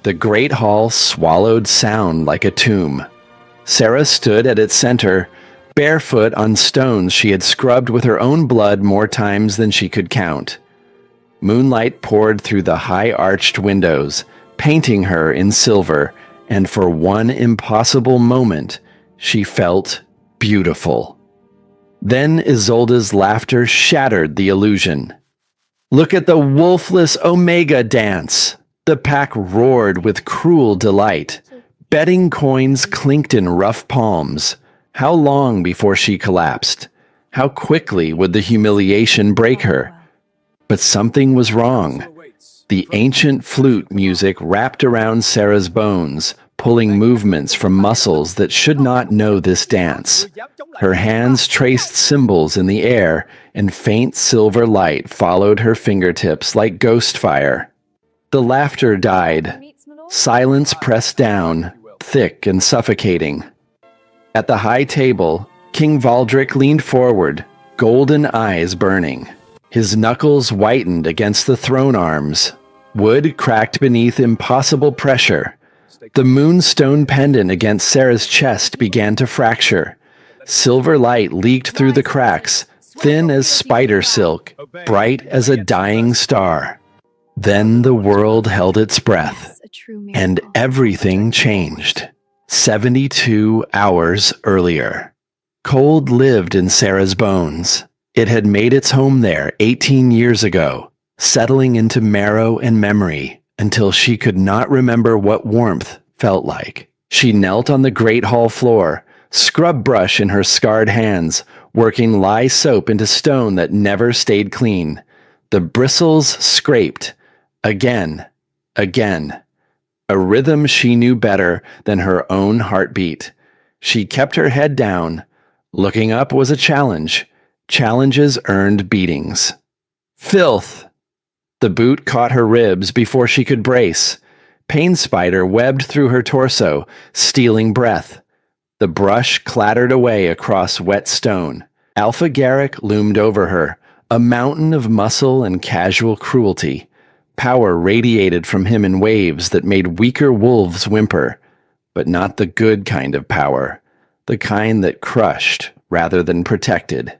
The great hall swallowed sound like a tomb. Sarah stood at its center, barefoot on stones she had scrubbed with her own blood more times than she could count. Moonlight poured through the high-arched windows, painting her in silver, and for one impossible moment, she felt beautiful. Then Isolde's laughter shattered the illusion. "Look at the wolfless Omega dance!" The pack roared with cruel delight. Betting coins clinked in rough palms. How long before she collapsed? How quickly would the humiliation break her? But something was wrong. The ancient flute music wrapped around Sarah's bones, pulling movements from muscles that should not know this dance. Her hands traced symbols in the air, and faint silver light followed her fingertips like ghost fire. The laughter died. Silence pressed down, thick and suffocating. At the high table, King Valdric leaned forward, golden eyes burning. His knuckles whitened against the throne arms. Wood cracked beneath impossible pressure. The moonstone pendant against Sarah's chest began to fracture. Silver light leaked through the cracks, thin as spider silk, bright as a dying star. Then the world held its breath, and everything changed. 72 hours earlier. Cold lived in Sarah's bones. It had made its home there 18 years ago, settling into marrow and memory until she could not remember what warmth felt like. She knelt on the great hall floor, scrub brush in her scarred hands, working lye soap into stone that never stayed clean. The bristles scraped. Again, again. A rhythm she knew better than her own heartbeat. She kept her head down. Looking up was a challenge. Challenges earned beatings. Filth! The boot caught her ribs before she could brace. Pain spider webbed through her torso, stealing breath. The brush clattered away across wet stone. Alpha Garrick loomed over her, a mountain of muscle and casual cruelty. Power radiated from him in waves that made weaker wolves whimper, but not the good kind of power, the kind that crushed rather than protected.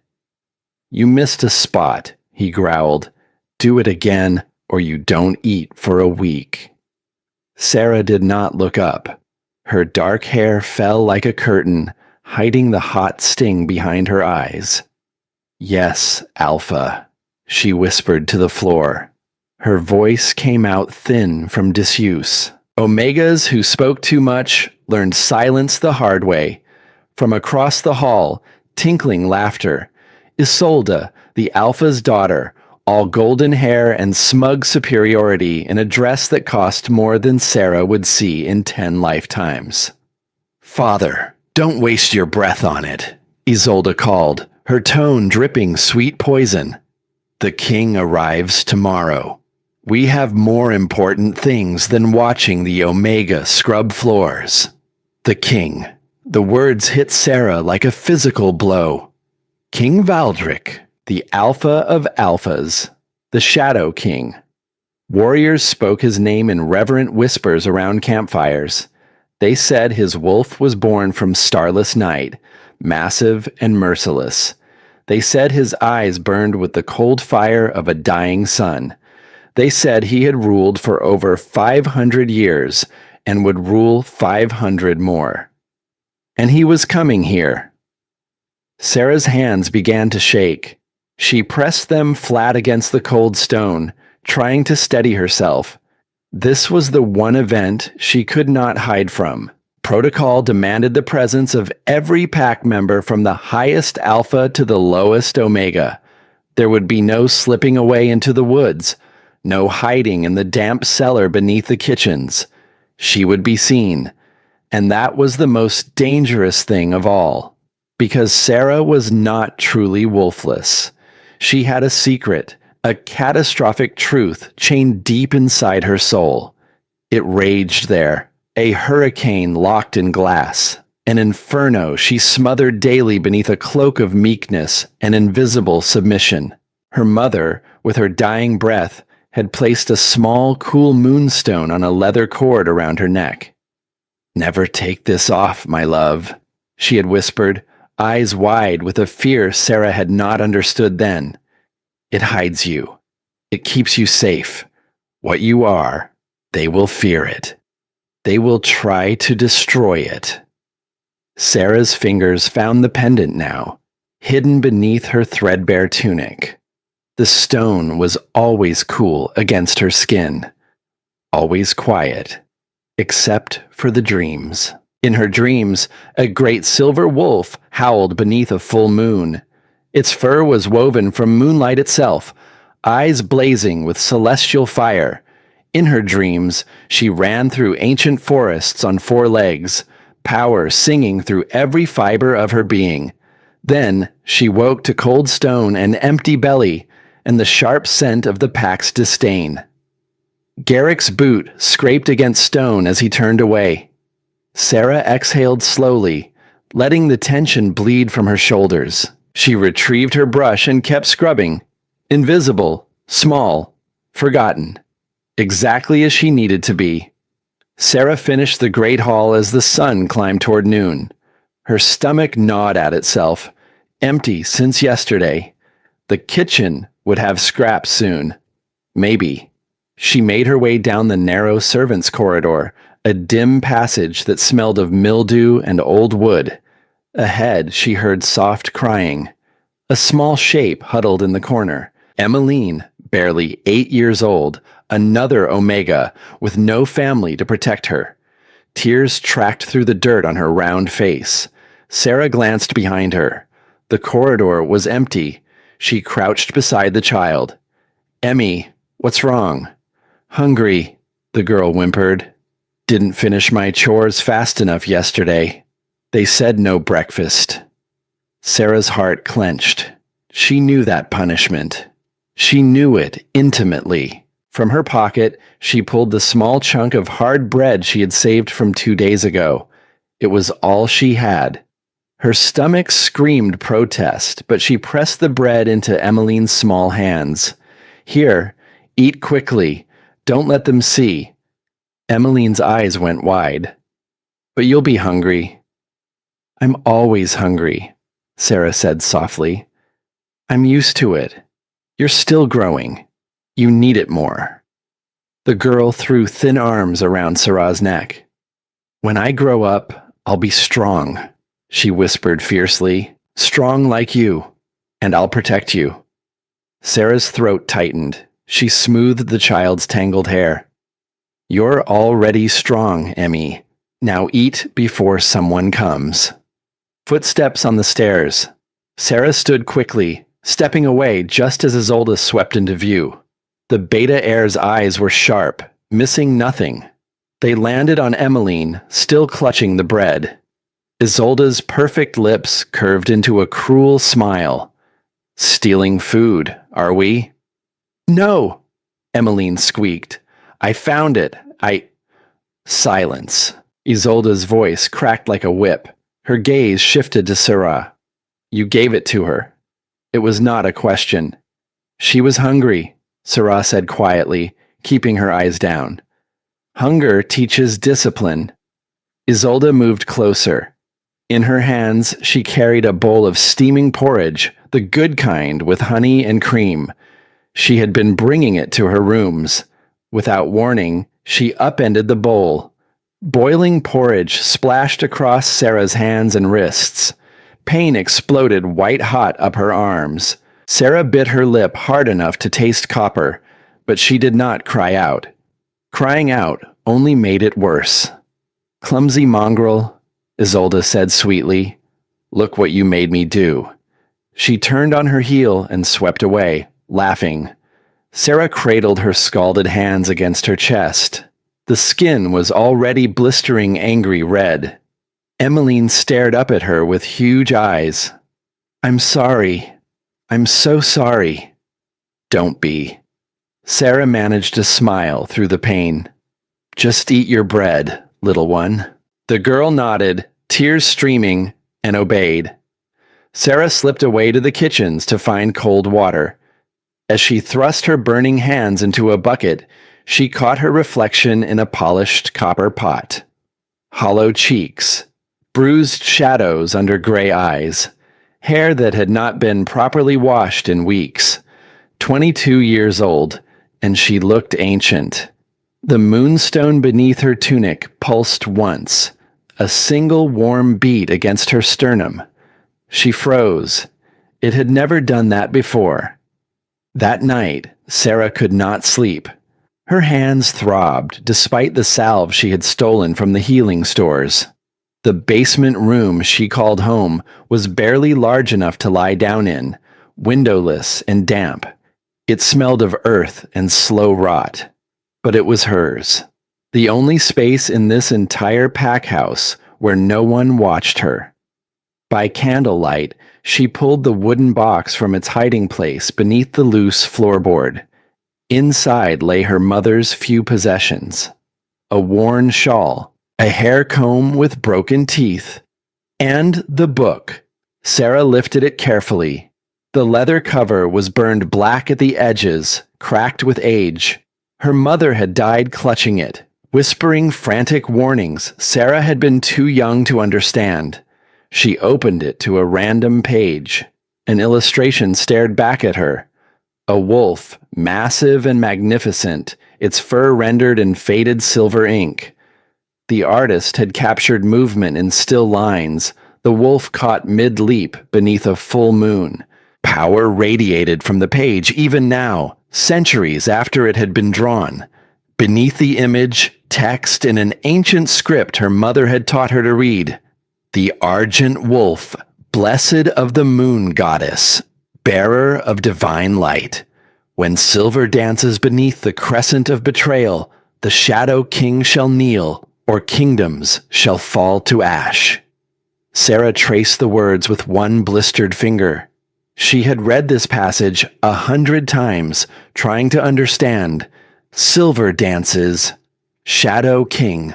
"You missed a spot," he growled. "Do it again, or you don't eat for a week." Sarah did not look up. Her dark hair fell like a curtain, hiding the hot sting behind her eyes. "Yes, Alpha," she whispered to the floor. Her voice came out thin from disuse. Omegas who spoke too much learned silence the hard way. From across the hall, tinkling laughter. Isolde, the Alpha's daughter, all golden hair and smug superiority in a dress that cost more than Sarah would see in 10 lifetimes. "Father, don't waste your breath on it," Isolde called, her tone dripping sweet poison. "The king arrives tomorrow. We have more important things than watching the Omega scrub floors." The king. The words hit Sarah like a physical blow. King Valdric, the Alpha of Alphas, the Shadow King. Warriors spoke his name in reverent whispers around campfires. They said his wolf was born from starless night, massive and merciless. They said his eyes burned with the cold fire of a dying sun. They said he had ruled for over 500 years and would rule 500 more. And he was coming here. Sarah's hands began to shake. She pressed them flat against the cold stone, trying to steady herself. This was the one event she could not hide from. Protocol demanded the presence of every pack member from the highest Alpha to the lowest Omega. There would be no slipping away into the woods, no hiding in the damp cellar beneath the kitchens. She would be seen. And that was the most dangerous thing of all, because Sarah was not truly wolfless. She had a secret, a catastrophic truth chained deep inside her soul. It raged there, a hurricane locked in glass, an inferno she smothered daily beneath a cloak of meekness and invisible submission. Her mother, with her dying breath, had placed a small, cool moonstone on a leather cord around her neck. "Never take this off, my love," she had whispered, eyes wide with a fear Sarah had not understood then. "It hides you. It keeps you safe. What you are, they will fear it. They will try to destroy it." Sarah's fingers found the pendant now, hidden beneath her threadbare tunic. The stone was always cool against her skin, always quiet, except for the dreams. In her dreams, a great silver wolf howled beneath a full moon. Its fur was woven from moonlight itself, eyes blazing with celestial fire. In her dreams, she ran through ancient forests on 4 legs, power singing through every fiber of her being. Then she woke to cold stone and empty belly, and the sharp scent of the pack's disdain. Garrick's boot scraped against stone as he turned away. Sarah exhaled slowly, letting the tension bleed from her shoulders. She retrieved her brush and kept scrubbing. Invisible, small, forgotten. Exactly as she needed to be. Sarah finished the great hall as the sun climbed toward noon. Her stomach gnawed at itself, empty since yesterday. The kitchen would have scraps soon. Maybe. She made her way down the narrow servants' corridor, a dim passage that smelled of mildew and old wood. Ahead, she heard soft crying. A small shape huddled in the corner. Emmeline, barely 8 years old, another Omega, with no family to protect her. Tears tracked through the dirt on her round face. Sarah glanced behind her. The corridor was empty. She crouched beside the child. "Emmy, what's wrong?" "Hungry," the girl whimpered. "Didn't finish my chores fast enough yesterday. They said no breakfast." Sarah's heart clenched. She knew that punishment. She knew it intimately. From her pocket, she pulled the small chunk of hard bread she had saved from 2 days ago. It was all she had. Her stomach screamed protest, but she pressed the bread into Emmeline's small hands. "Here, eat quickly. Don't let them see." Emmeline's eyes went wide. "But you'll be hungry." "I'm always hungry," Sarah said softly. "I'm used to it. You're still growing. You need it more." The girl threw thin arms around Sarah's neck. "When I grow up, I'll be strong," she whispered fiercely. "Strong like you, and I'll protect you." Sarah's throat tightened. She smoothed the child's tangled hair. "You're already strong, Emmy. Now eat before someone comes." Footsteps on the stairs. Sarah stood quickly, stepping away just as Isolde swept into view. The beta heir's eyes were sharp, missing nothing. They landed on Emmeline, still clutching the bread. Isolde's perfect lips curved into a cruel smile. "Stealing food, are we?" "No," Emmeline squeaked. "I found it. Silence. Isolde's voice cracked like a whip. Her gaze shifted to Sarah. "You gave it to her." It was not a question. "She was hungry," Sarah said quietly, keeping her eyes down. "Hunger teaches discipline." Isolde moved closer. In her hands, she carried a bowl of steaming porridge, the good kind with honey and cream. She had been bringing it to her rooms. Without warning, she upended the bowl. Boiling porridge splashed across Sarah's hands and wrists. Pain exploded white-hot up her arms. Sarah bit her lip hard enough to taste copper, but she did not cry out. Crying out only made it worse. "Clumsy mongrel," Isolde said sweetly. "Look what you made me do." She turned on her heel and swept away, laughing. Sarah cradled her scalded hands against her chest. The skin was already blistering angry red. Emmeline stared up at her with huge eyes. "I'm sorry. I'm so sorry." "Don't be." Sarah managed a smile through the pain. "Just eat your bread, little one." The girl nodded, tears streaming, and obeyed. Sarah slipped away to the kitchens to find cold water. As she thrust her burning hands into a bucket, she caught her reflection in a polished copper pot. Hollow cheeks, bruised shadows under gray eyes, hair that had not been properly washed in weeks. 22 years old, and she looked ancient. The moonstone beneath her tunic pulsed once, a single warm beat against her sternum. She froze. It had never done that before. That night, Sarah could not sleep. Her hands throbbed, despite the salve she had stolen from the healing stores. The basement room she called home was barely large enough to lie down in, windowless and damp. It smelled of earth and slow rot. But it was hers. The only space in this entire pack house where no one watched her. By candlelight, she pulled the wooden box from its hiding place beneath the loose floorboard. Inside lay her mother's few possessions. A worn shawl, a hair comb with broken teeth, and the book. Sarah lifted it carefully. The leather cover was burned black at the edges, cracked with age. Her mother had died clutching it, whispering frantic warnings Sarah had been too young to understand. She opened it to a random page. An illustration stared back at her. A wolf, massive and magnificent, its fur rendered in faded silver ink. The artist had captured movement in still lines, the wolf caught mid-leap beneath a full moon. Power radiated from the page even now, centuries after it had been drawn. Beneath the image, text in an ancient script her mother had taught her to read. The Argent Wolf, blessed of the moon goddess, bearer of divine light. When silver dances beneath the crescent of betrayal, the Shadow King shall kneel, or kingdoms shall fall to ash. Sarah traced the words with one blistered finger. She had read this passage 100 times, trying to understand. Silver dances, Shadow King,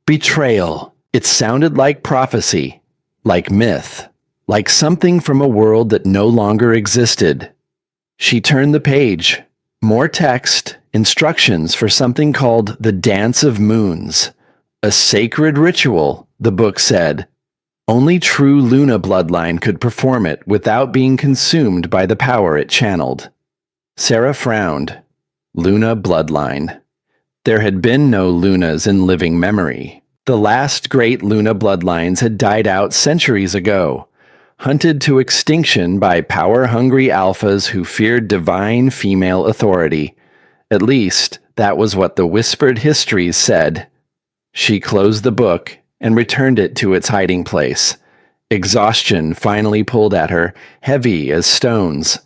betrayal. It sounded like prophecy, like myth, like something from a world that no longer existed. She turned the page. More text, instructions for something called the Dance of Moons. A sacred ritual, the book said. Only true Luna bloodline could perform it without being consumed by the power it channeled. Sarah frowned. Luna bloodline. There had been no Lunas in living memory. The last great Luna bloodlines had died out centuries ago, hunted to extinction by power-hungry alphas who feared divine female authority. At least, that was what the whispered histories said. She closed the book and returned it to its hiding place. Exhaustion finally pulled at her, heavy as stones.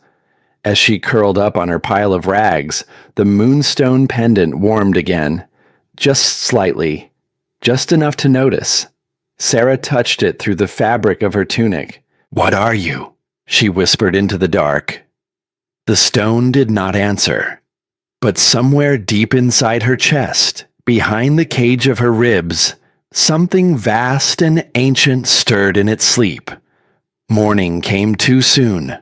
As she curled up on her pile of rags, the moonstone pendant warmed again. Just slightly. Just enough to notice. Sarah touched it through the fabric of her tunic. "What are you?" she whispered into the dark. The stone did not answer. But somewhere deep inside her chest, behind the cage of her ribs, something vast and ancient stirred in its sleep. Morning came too soon.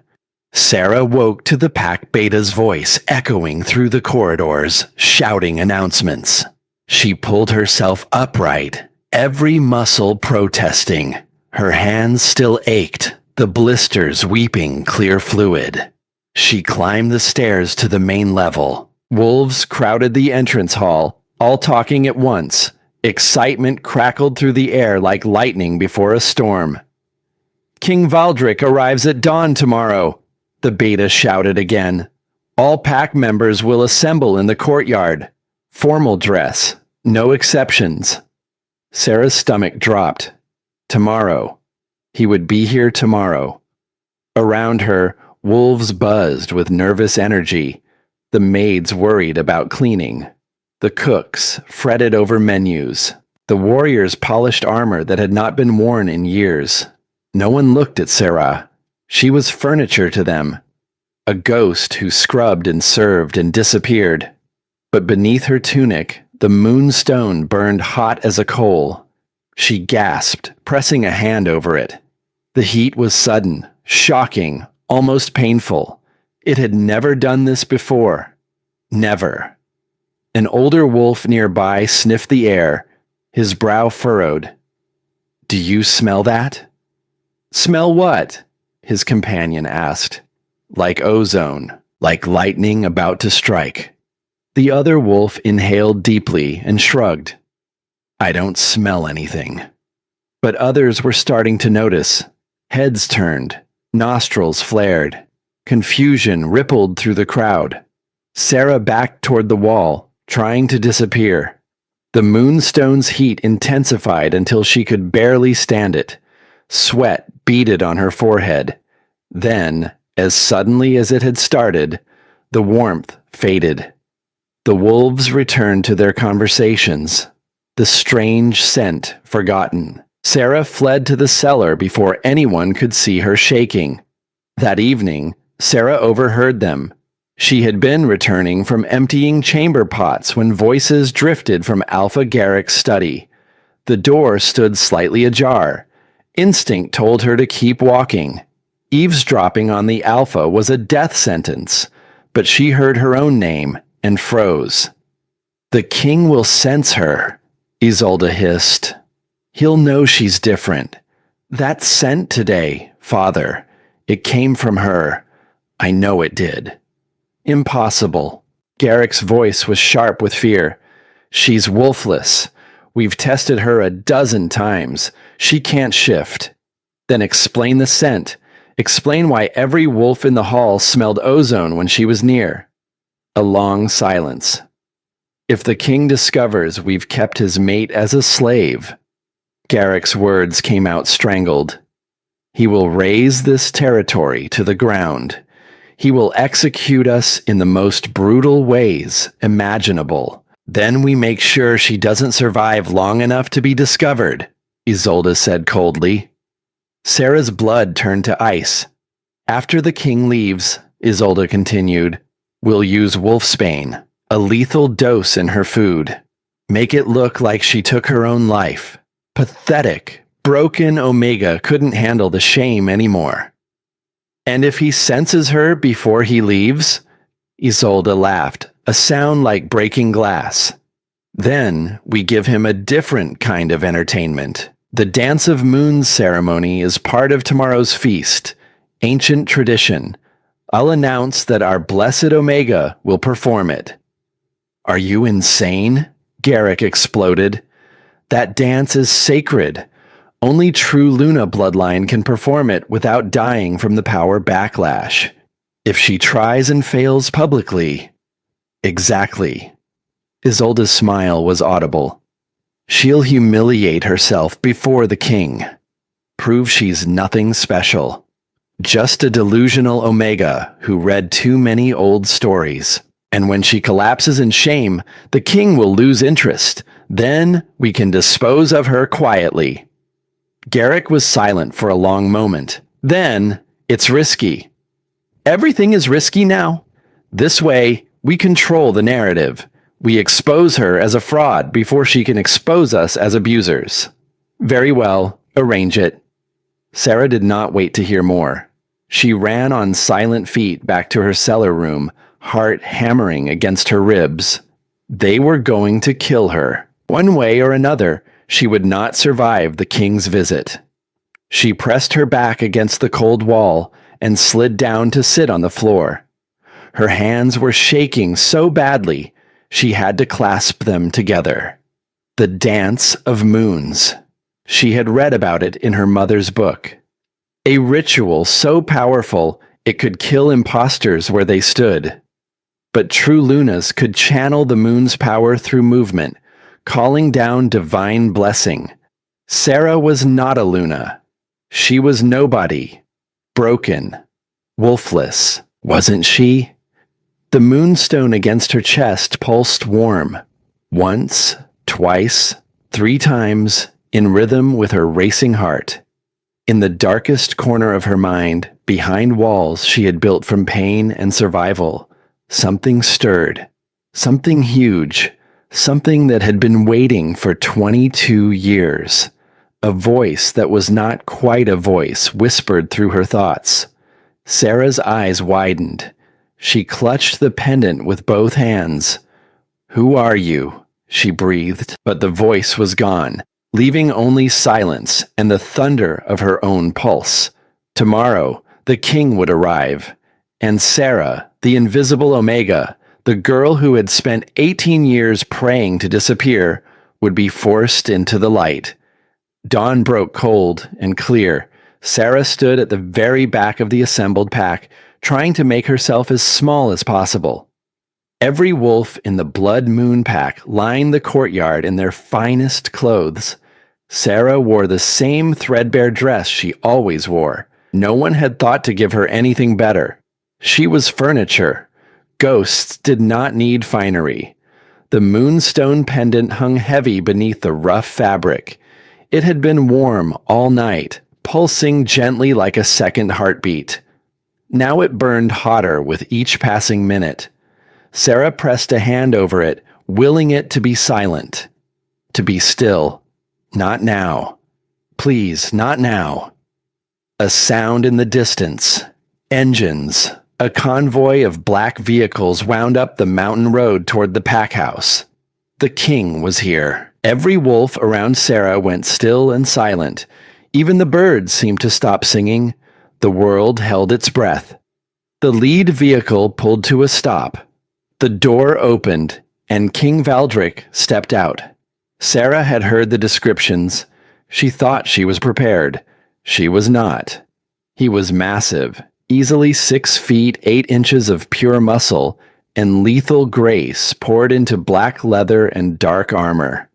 Sarah woke to the pack beta's voice echoing through the corridors, shouting announcements. She pulled herself upright, every muscle protesting. Her hands still ached, the blisters weeping clear fluid. She climbed the stairs to the main level. Wolves crowded the entrance hall, all talking at once. Excitement crackled through the air like lightning before a storm. "King Valdric arrives at dawn tomorrow," the beta shouted again. "All pack members will assemble in the courtyard. Formal dress, no exceptions." Sarah's stomach dropped. Tomorrow. He would be here tomorrow. Around her, wolves buzzed with nervous energy. The maids worried about cleaning. The cooks fretted over menus. The warriors polished armor that had not been worn in years. No one looked at Sarah. She was furniture to them. A ghost who scrubbed and served and disappeared. But beneath her tunic, the moonstone burned hot as a coal. She gasped, pressing a hand over it. The heat was sudden, shocking, almost painful. It had never done this before. Never. An older wolf nearby sniffed the air, his brow furrowed. "Do you smell that?" "Smell what?" his companion asked. "Like ozone, like lightning about to strike." The other wolf inhaled deeply and shrugged. "I don't smell anything." But others were starting to notice. Heads turned, nostrils flared. Confusion rippled through the crowd. Sarah backed toward the wall, trying to disappear. The moonstone's heat intensified until she could barely stand it. Sweat beaded on her forehead. Then, as suddenly as it had started, the warmth faded. The wolves returned to their conversations, the strange scent forgotten. Sarah fled to the cellar before anyone could see her shaking. That evening, Sarah overheard them. She had been returning from emptying chamber pots when voices drifted from Alpha Garrick's study. The door stood slightly ajar. Instinct told her to keep walking. Eavesdropping on the Alpha was a death sentence, but she heard her own name and froze. "The king will sense her," Isolde hissed. "He'll know she's different. That scent today, Father, it came from her. I know it did." "Impossible." Garrick's voice was sharp with fear. "She's wolfless. We've tested her a dozen times. She can't shift." "Then explain the scent. Explain why every wolf in the hall smelled ozone when she was near." A long silence. "If the king discovers we've kept his mate as a slave," Garrick's words came out strangled, "he will raze this territory to the ground. He will execute us in the most brutal ways imaginable. Then we make sure she doesn't survive long enough to be discovered," Isolde said coldly. Sarah's blood turned to ice. "After the king leaves," Isolde continued, "we'll use wolfsbane, a lethal dose in her food. Make it look like she took her own life. Pathetic, broken Omega couldn't handle the shame anymore." "And if he senses her before he leaves?" Isolde laughed, a sound like breaking glass. "Then we give him a different kind of entertainment. The Dance of Moons ceremony is part of tomorrow's feast, ancient tradition. I'll announce that our blessed Omega will perform it." "Are you insane?" Garrick exploded. "That dance is sacred. Only true Luna bloodline can perform it without dying from the power backlash. If she tries and fails publicly..." "Exactly." Isolde's smile was audible. "She'll humiliate herself before the king. Prove she's nothing special. Just a delusional Omega who read too many old stories. And when she collapses in shame, the king will lose interest. Then we can dispose of her quietly." Garrick was silent for a long moment. Then, "It's risky." "Everything is risky now. This way, we control the narrative. We expose her as a fraud before she can expose us as abusers." "Very well, arrange it." Sarah did not wait to hear more. She ran on silent feet back to her cellar room, heart hammering against her ribs. They were going to kill her. One way or another, she would not survive the king's visit. She pressed her back against the cold wall and slid down to sit on the floor. Her hands were shaking so badly, she had to clasp them together. The Dance of Moons. She had read about it in her mother's book. A ritual so powerful it could kill imposters where they stood. But true Lunas could channel the moon's power through movement, calling down divine blessing. Sarah was not a Luna. She was nobody. Broken. Wolfless. Wasn't she? The moonstone against her chest pulsed warm. Once, twice, 3 times, in rhythm with her racing heart. In the darkest corner of her mind, behind walls she had built from pain and survival, something stirred. Something huge. Something that had been waiting for 22 years. A voice that was not quite a voice whispered through her thoughts. Sarah's eyes widened. She clutched the pendant with both hands. "Who are you?" she breathed, but the voice was gone, leaving only silence and the thunder of her own pulse. Tomorrow, the king would arrive, and Sarah, the invisible Omega, the girl who had spent 18 years praying to disappear, would be forced into the light. Dawn broke cold and clear. Sarah stood at the very back of the assembled pack, trying to make herself as small as possible. Every wolf in the Blood Moon pack lined the courtyard in their finest clothes. Sarah wore the same threadbare dress she always wore. No one had thought to give her anything better. She was furniture. Ghosts did not need finery. The moonstone pendant hung heavy beneath the rough fabric. It had been warm all night, pulsing gently like a second heartbeat. Now it burned hotter with each passing minute. Sarah pressed a hand over it, willing it to be silent. To be still. Not now. Please, not now. A sound in the distance. Engines. A convoy of black vehicles wound up the mountain road toward the pack house. The king was here. Every wolf around Sarah went still and silent. Even the birds seemed to stop singing. The world held its breath. The lead vehicle pulled to a stop. The door opened, and King Valdric stepped out. Sarah had heard the descriptions. She thought she was prepared. She was not. He was massive, easily 6 feet 8 inches of pure muscle, and lethal grace poured into black leather and dark armor.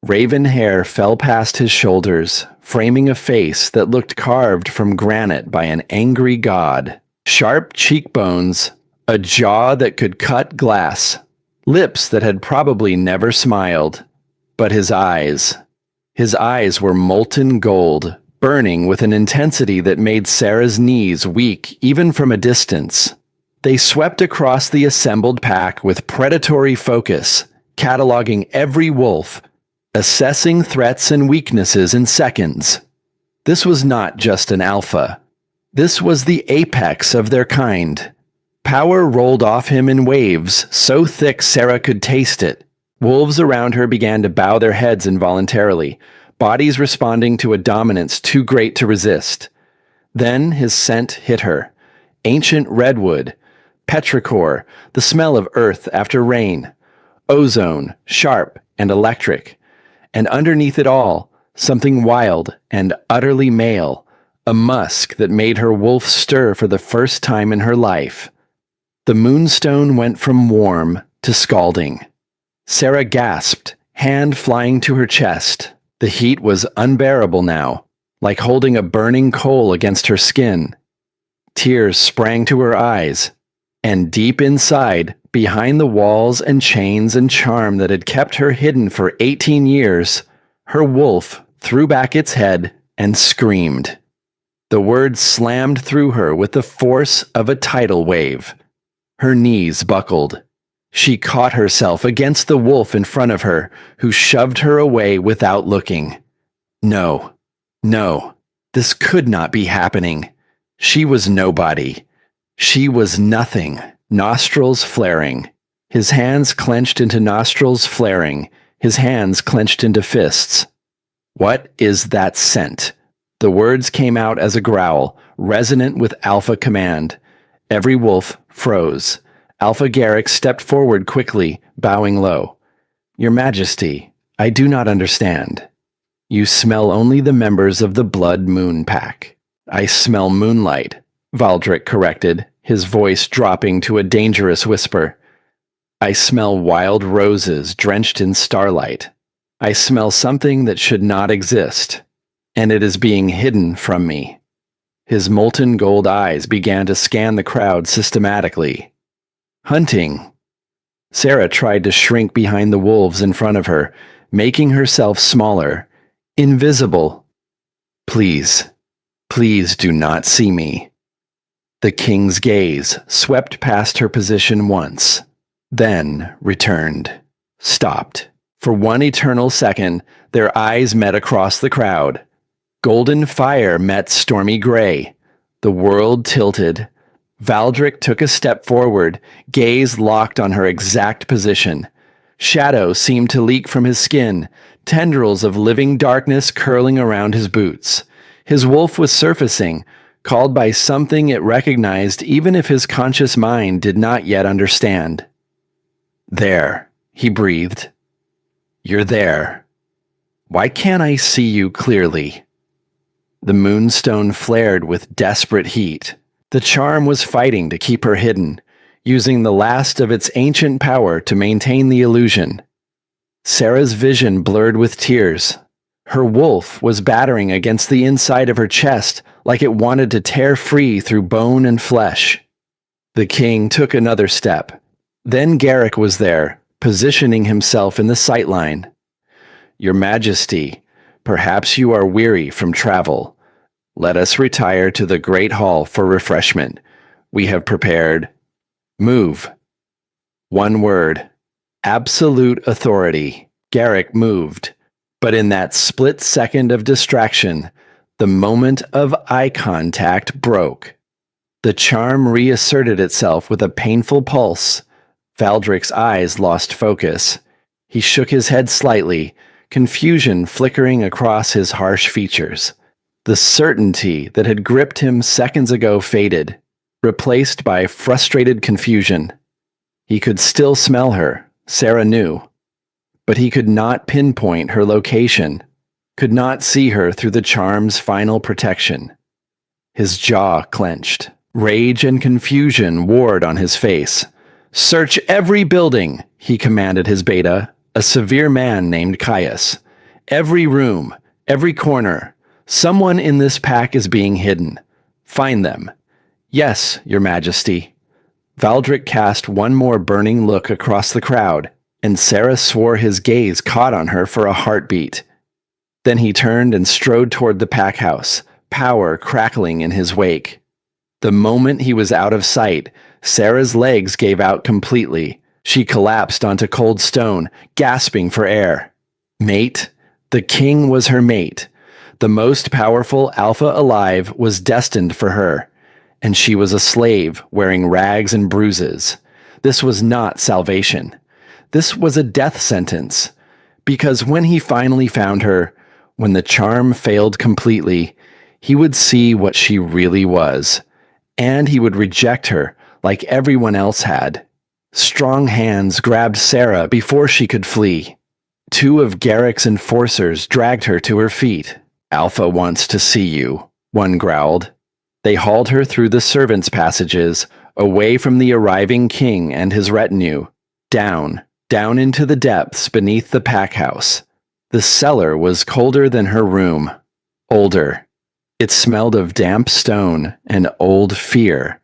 Raven hair fell past his shoulders, framing a face that looked carved from granite by an angry god. Sharp cheekbones, a jaw that could cut glass, lips that had probably never smiled. But his eyes were molten gold, burning with an intensity that made Sarah's knees weak even from a distance. They swept across the assembled pack with predatory focus, cataloging every wolf, assessing threats and weaknesses in seconds. This was not just an alpha. This was the apex of their kind. Power rolled off him in waves, so thick Sarah could taste it. Wolves around her began to bow their heads involuntarily, bodies responding to a dominance too great to resist. Then his scent hit her. Ancient redwood, petrichor, the smell of earth after rain, ozone, sharp and electric. And underneath it all, something wild and utterly male, a musk that made her wolf stir for the first time in her life. The moonstone went from warm to scalding. Sarah gasped, hand flying to her chest. The heat was unbearable now, like holding a burning coal against her skin. Tears sprang to her eyes, and deep inside, behind the walls and chains and charm that had kept her hidden for 18 years, her wolf threw back its head and screamed. The words slammed through her with the force of a tidal wave. Her knees buckled. She caught herself against the wolf in front of her, who shoved her away without looking. No, this could not be happening. She was nobody. She was nothing. Nostrils flaring. His hands clenched into nostrils flaring. His hands clenched into fists. What is that scent? The words came out as a growl, resonant with Alpha command. Every wolf froze. Alpha Garrick stepped forward quickly, bowing low. Your Majesty, I do not understand. You smell only the members of the Blood Moon pack. I smell moonlight, Valdric corrected, his voice dropping to a dangerous whisper. I smell wild roses drenched in starlight. I smell something that should not exist, and it is being hidden from me. His molten gold eyes began to scan the crowd systematically. Hunting. Sarah tried to shrink behind the wolves in front of her, making herself smaller, invisible. Please do not see me. The king's gaze swept past her position once, then returned, stopped. For one eternal second, their eyes met across the crowd. Golden fire met stormy gray. The world tilted. Valdric took a step forward, gaze locked on her exact position. Shadow seemed to leak from his skin, tendrils of living darkness curling around his boots. His wolf was surfacing, called by something it recognized even if his conscious mind did not yet understand. "There," he breathed. "You're there. Why can't I see you clearly?" The moonstone flared with desperate heat. The charm was fighting to keep her hidden, using the last of its ancient power to maintain the illusion. Sarah's vision blurred with tears. Her wolf was battering against the inside of her chest like it wanted to tear free through bone and flesh. The king took another step. Then Garrick was there, positioning himself in the sightline. "Your Majesty, perhaps you are weary from travel. Let us retire to the Great Hall for refreshment. We have prepared..." "Move." One word. Absolute authority. Garrick moved. But in that split second of distraction, the moment of eye contact broke. The charm reasserted itself with a painful pulse. Valdric's eyes lost focus. He shook his head slightly, confusion flickering across his harsh features. The certainty that had gripped him seconds ago faded, replaced by frustrated confusion. He could still smell her, Sarah knew, but he could not pinpoint her location, could not see her through the charm's final protection. His jaw clenched. Rage and confusion warred on his face. "Search every building," he commanded his beta, a severe man named Caius. "Every room, every corner. Someone in this pack is being hidden. Find them." "Yes, Your Majesty." Valdric cast one more burning look across the crowd, and Sarah swore his gaze caught on her for a heartbeat. Then he turned and strode toward the pack house, power crackling in his wake. The moment he was out of sight, Sarah's legs gave out completely. She collapsed onto cold stone, gasping for air. Mate? The king was her mate. The most powerful alpha alive was destined for her, and she was a slave wearing rags and bruises. This was not salvation. This was a death sentence, because when he finally found her, when the charm failed completely, he would see what she really was, and he would reject her like everyone else had. Strong hands grabbed Sarah before she could flee. Two of Garrick's enforcers dragged her to her feet. "Alpha wants to see you," one growled. They hauled her through the servants' passages, away from the arriving king and his retinue, down into the depths beneath the pack house. The cellar was colder than her room, older. It smelled of damp stone and old fear.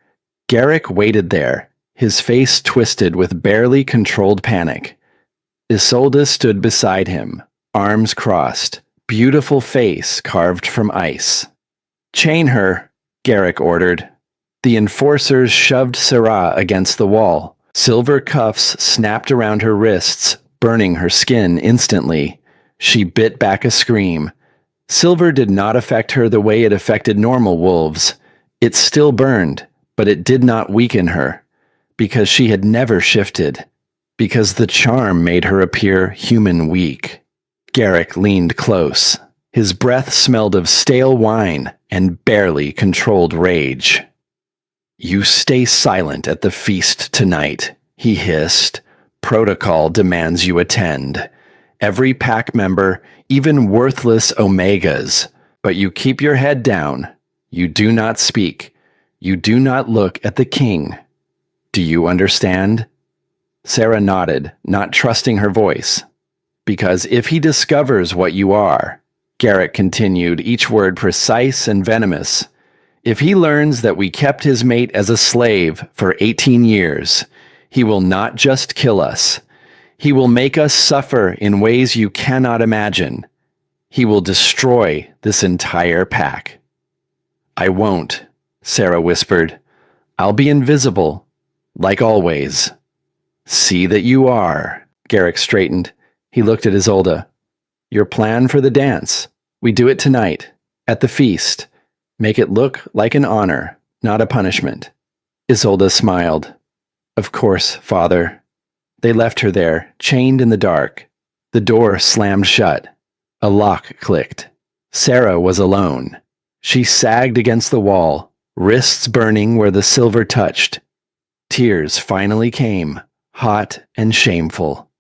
Garrick waited there, his face twisted with barely controlled panic. Isolde stood beside him, arms crossed, beautiful face carved from ice. "Chain her," Garrick ordered. The enforcers shoved Sarah against the wall. Silver cuffs snapped around her wrists, burning her skin instantly. She bit back a scream. Silver did not affect her the way it affected normal wolves. It still burned, but it did not weaken her, because she had never shifted, because the charm made her appear human weak. Garrick leaned close. His breath smelled of stale wine and barely controlled rage. "You stay silent at the feast tonight," he hissed. "Protocol demands you attend. Every pack member, even worthless Omegas. But you keep your head down. You do not speak. You do not look at the king. Do you understand?" Sarah nodded, not trusting her voice. "Because if he discovers what you are," Garrick continued, each word precise and venomous, "if he learns that we kept his mate as a slave for 18 years, he will not just kill us. He will make us suffer in ways you cannot imagine. He will destroy this entire pack." "I won't," Sarah whispered. "I'll be invisible, like always." "See that you are." Garrick straightened. He looked at Isolde. "Your plan for the dance. We do it tonight, at the feast. Make it look like an honor, not a punishment." Isolde smiled. Of course, father. They left her there, chained in the dark. The door slammed shut. A lock clicked. Sarah was alone. She sagged against the wall, wrists burning where the silver touched. Tears finally came, hot and shameful.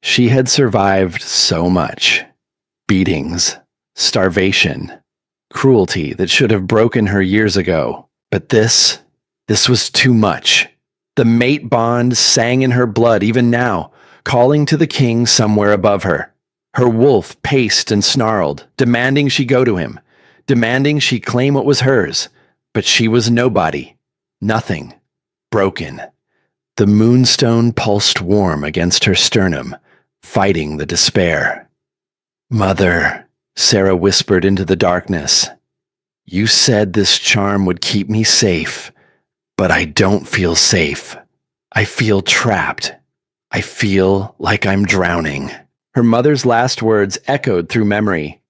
She had survived so much. Beatings, starvation, cruelty that should have broken her years ago. But this was too much. The mate bond sang in her blood even now, calling to the king somewhere above her. Her wolf paced and snarled, demanding she go to him, demanding she claim what was hers. But she was nobody, nothing, broken. The moonstone pulsed warm against her sternum, fighting the despair. Mother, Sarah whispered into the darkness. You said this charm would keep me safe, but I don't feel safe. I feel trapped. I feel like I'm drowning. Her mother's last words echoed through memory.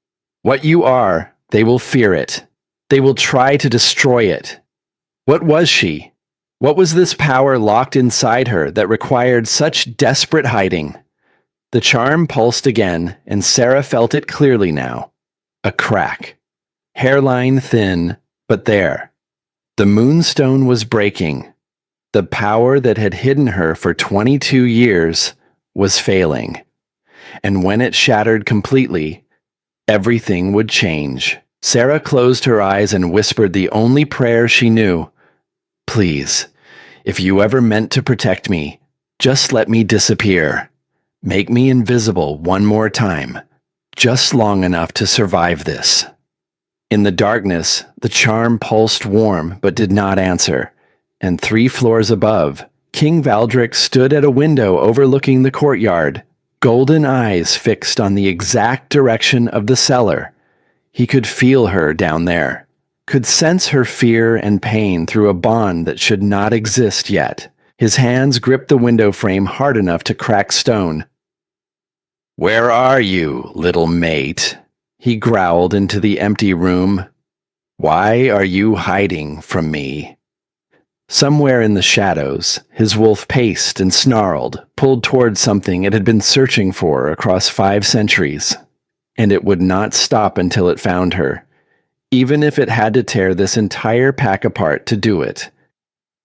What you are, they will fear it. They will try to destroy it. What was she? What was this power locked inside her that required such desperate hiding? The charm pulsed again, and Sarah felt it clearly now. A crack. Hairline thin, but there. The moonstone was breaking. The power that had hidden her for 22 years was failing. And when it shattered completely, everything would change. Sarah closed her eyes and whispered the only prayer she knew. Please, if you ever meant to protect me, just let me disappear. Make me invisible one more time, just long enough to survive this. In the darkness, the charm pulsed warm but did not answer, and 3 floors above, King Valdric stood at a window overlooking the courtyard, golden eyes fixed on the exact direction of the cellar. He could feel her down there, could sense her fear and pain through a bond that should not exist yet. His hands gripped the window frame hard enough to crack stone. Where are you, little mate? He growled into the empty room. Why are you hiding from me? Somewhere in the shadows, his wolf paced and snarled, pulled toward something it had been searching for across 5 centuries. And it would not stop until it found her, even if it had to tear this entire pack apart to do it.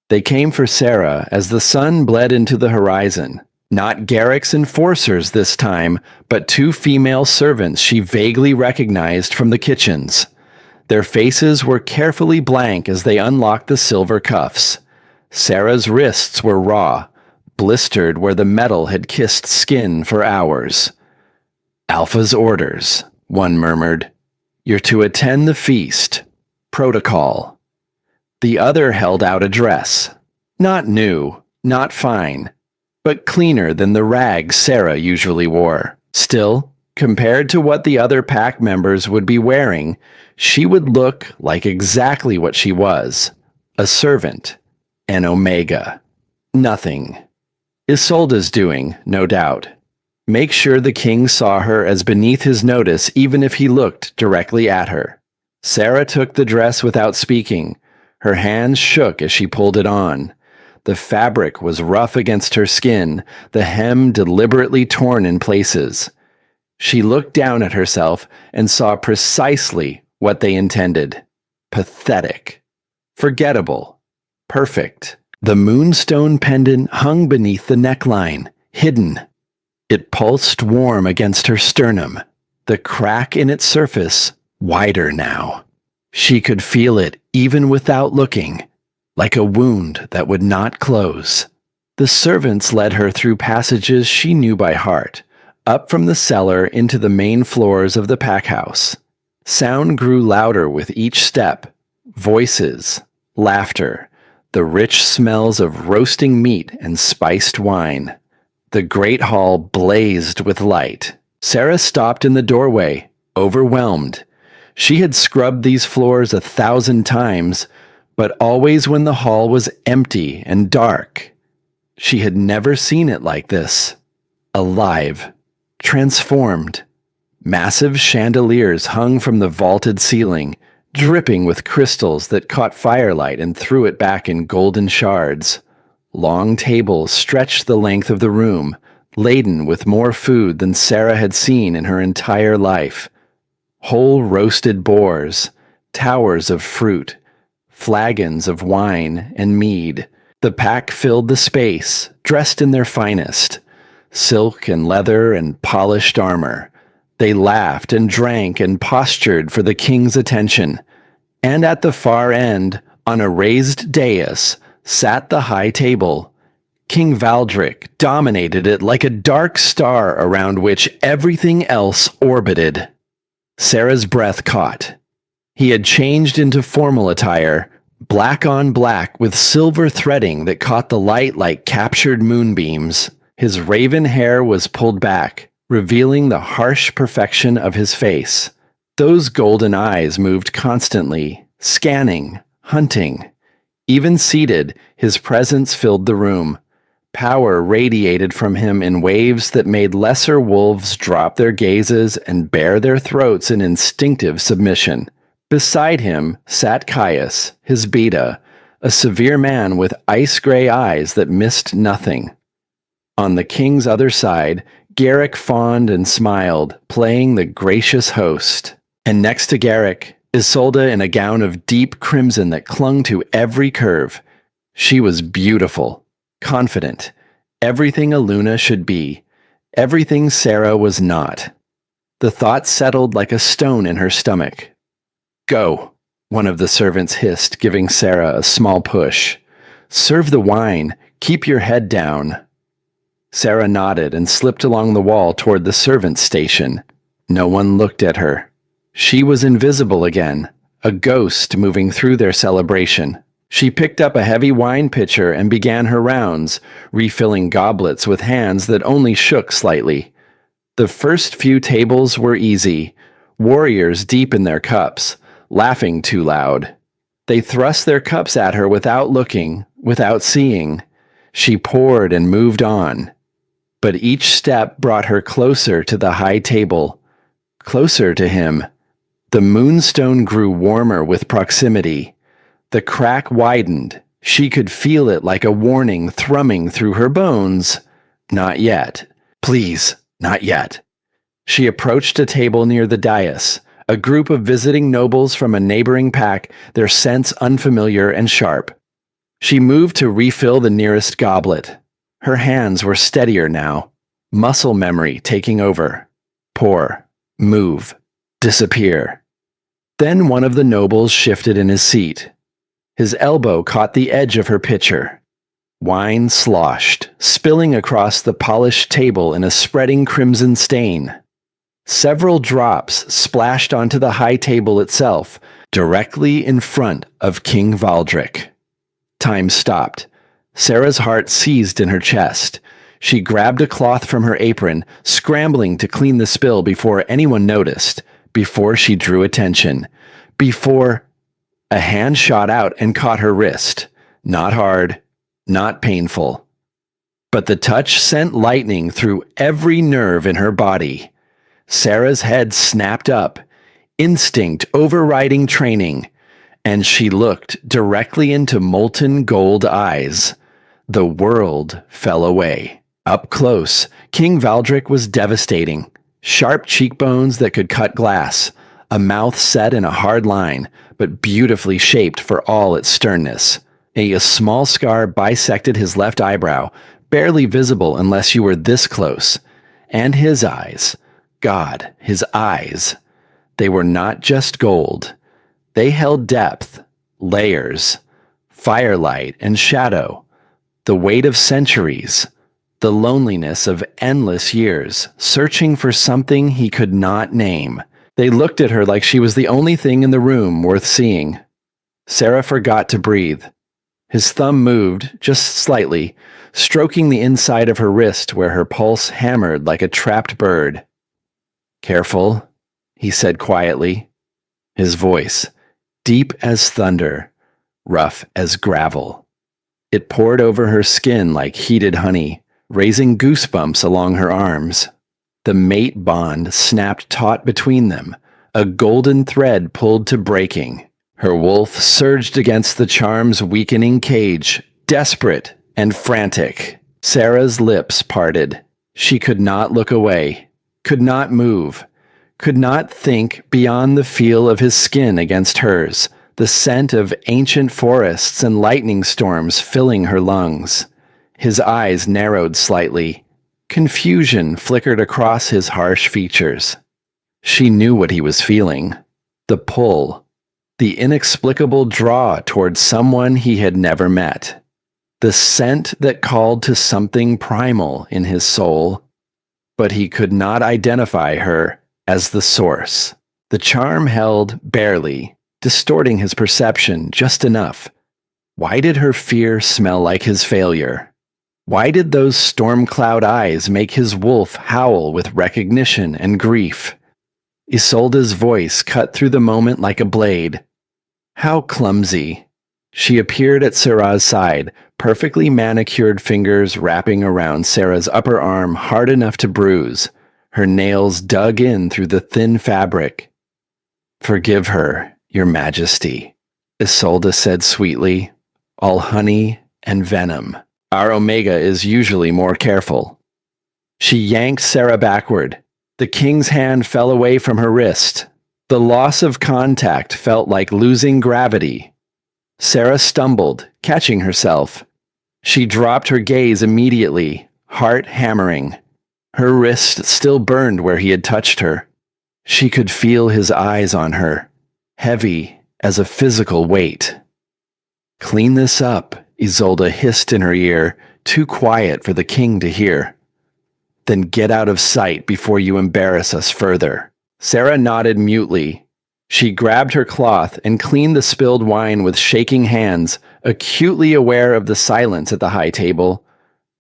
They came for Sarah as the sun bled into the horizon. Not Garrick's enforcers this time, but 2 female servants she vaguely recognized from the kitchens. Their faces were carefully blank as they unlocked the silver cuffs. Sarah's wrists were raw, blistered where the metal had kissed skin for hours. Alpha's orders, one murmured. You're to attend the feast. Protocol. The other held out a dress. Not new, not fine, but cleaner than the rags Sarah usually wore. Still, compared to what the other pack members would be wearing, she would look like exactly what she was. A servant. An Omega. Nothing. Isolde's doing, no doubt. Make sure the king saw her as beneath his notice even if he looked directly at her. Sarah took the dress without speaking. Her hands shook as she pulled it on. The fabric was rough against her skin, the hem deliberately torn in places. She looked down at herself and saw precisely what they intended. Pathetic. Forgettable. Perfect. The moonstone pendant hung beneath the neckline, hidden. It pulsed warm against her sternum, the crack in its surface wider now. She could feel it even without looking, like a wound that would not close. The servants led her through passages she knew by heart, up from the cellar into the main floors of the packhouse. Sound grew louder with each step. Voices, laughter, the rich smells of roasting meat and spiced wine. The great hall blazed with light. Sarah stopped in the doorway, overwhelmed. She had scrubbed these floors 1,000 times, but always when the hall was empty and dark. She had never seen it like this. Alive. Transformed. Massive chandeliers hung from the vaulted ceiling, dripping with crystals that caught firelight and threw it back in golden shards. Long tables stretched the length of the room, laden with more food than Sarah had seen in her entire life. Whole roasted boars, towers of fruit, flagons of wine and mead. The pack filled the space, dressed in their finest, silk and leather and polished armor. They laughed and drank and postured for the king's attention. And at the far end, on a raised dais, sat the high table. King Valdric dominated it like a dark star around which everything else orbited. Sarah's breath caught. He had changed into formal attire, black on black with silver threading that caught the light like captured moonbeams. His raven hair was pulled back, revealing the harsh perfection of his face. Those golden eyes moved constantly, scanning, hunting. Even seated, his presence filled the room. Power radiated from him in waves that made lesser wolves drop their gazes and bare their throats in instinctive submission. Beside him sat Caius, his beta, a severe man with ice-gray eyes that missed nothing. On the king's other side, Garrick fawned and smiled, playing the gracious host. And next to Garrick, Isolde in a gown of deep crimson that clung to every curve. She was beautiful, confident, everything a Luna should be, everything Sarah was not. The thought settled like a stone in her stomach. "Go," one of the servants hissed, giving Sarah a small push. "Serve the wine. Keep your head down." Sarah nodded and slipped along the wall toward the servants' station. No one looked at her. She was invisible again, a ghost moving through their celebration. She picked up a heavy wine pitcher and began her rounds, refilling goblets with hands that only shook slightly. The first few tables were easy, warriors deep in their cups, laughing too loud. They thrust their cups at her without looking, without seeing. She poured and moved on. But each step brought her closer to the high table, closer to him. The moonstone grew warmer with proximity. The crack widened. She could feel it like a warning thrumming through her bones. Not yet. Please, not yet. She approached a table near the dais, a group of visiting nobles from a neighboring pack, their scents unfamiliar and sharp. She moved to refill the nearest goblet. Her hands were steadier now, muscle memory taking over. Pour, move, disappear. Then one of the nobles shifted in his seat. His elbow caught the edge of her pitcher. Wine sloshed, spilling across the polished table in a spreading crimson stain. Several drops splashed onto the high table itself, directly in front of King Valdric. Time stopped. Sarah's heart seized in her chest. She grabbed a cloth from her apron, scrambling to clean the spill before anyone noticed, before she drew attention, before a hand shot out and caught her wrist. Not hard, not painful. But the touch sent lightning through every nerve in her body. Sarah's head snapped up, instinct overriding training, and she looked directly into molten gold eyes. The world fell away. Up close, King Valdric was devastating. Sharp cheekbones that could cut glass, a mouth set in a hard line, but beautifully shaped for all its sternness. A small scar bisected his left eyebrow, barely visible unless you were this close. And his eyes. God, his eyes. They were not just gold. They held depth, layers, firelight and shadow, the weight of centuries, the loneliness of endless years, searching for something he could not name. They looked at her like she was the only thing in the room worth seeing. Sarah forgot to breathe. His thumb moved, just slightly, stroking the inside of her wrist where her pulse hammered like a trapped bird. "Careful," he said quietly. His voice, deep as thunder, rough as gravel. It poured over her skin like heated honey, raising goosebumps along her arms. The mate bond snapped taut between them, a golden thread pulled to breaking. Her wolf surged against the charm's weakening cage, desperate and frantic. Sarah's lips parted. She could not look away, could not move, could not think beyond the feel of his skin against hers, the scent of ancient forests and lightning storms filling her lungs. His eyes narrowed slightly. Confusion flickered across his harsh features. She knew what he was feeling. The pull. The inexplicable draw towards someone he had never met. The scent that called to something primal in his soul. But he could not identify her as the source. The charm held barely, distorting his perception just enough. Why did her fear smell like his failure? Why did those storm cloud eyes make his wolf howl with recognition and grief? Isolde's voice cut through the moment like a blade. How clumsy. She appeared at Sarah's side, perfectly manicured fingers wrapping around Sarah's upper arm hard enough to bruise, her nails dug in through the thin fabric. "Forgive her, Your Majesty," Isolde said sweetly, all honey and venom. "Our Omega is usually more careful." She yanked Sarah backward. The king's hand fell away from her wrist. The loss of contact felt like losing gravity. Sarah stumbled, catching herself. She dropped her gaze immediately, heart hammering. Her wrist still burned where he had touched her. She could feel his eyes on her, heavy as a physical weight. "Clean this up," Isolde hissed in her ear, too quiet for the king to hear. "Then get out of sight before you embarrass us further." Sarah nodded mutely. She grabbed her cloth and cleaned the spilled wine with shaking hands, acutely aware of the silence at the high table,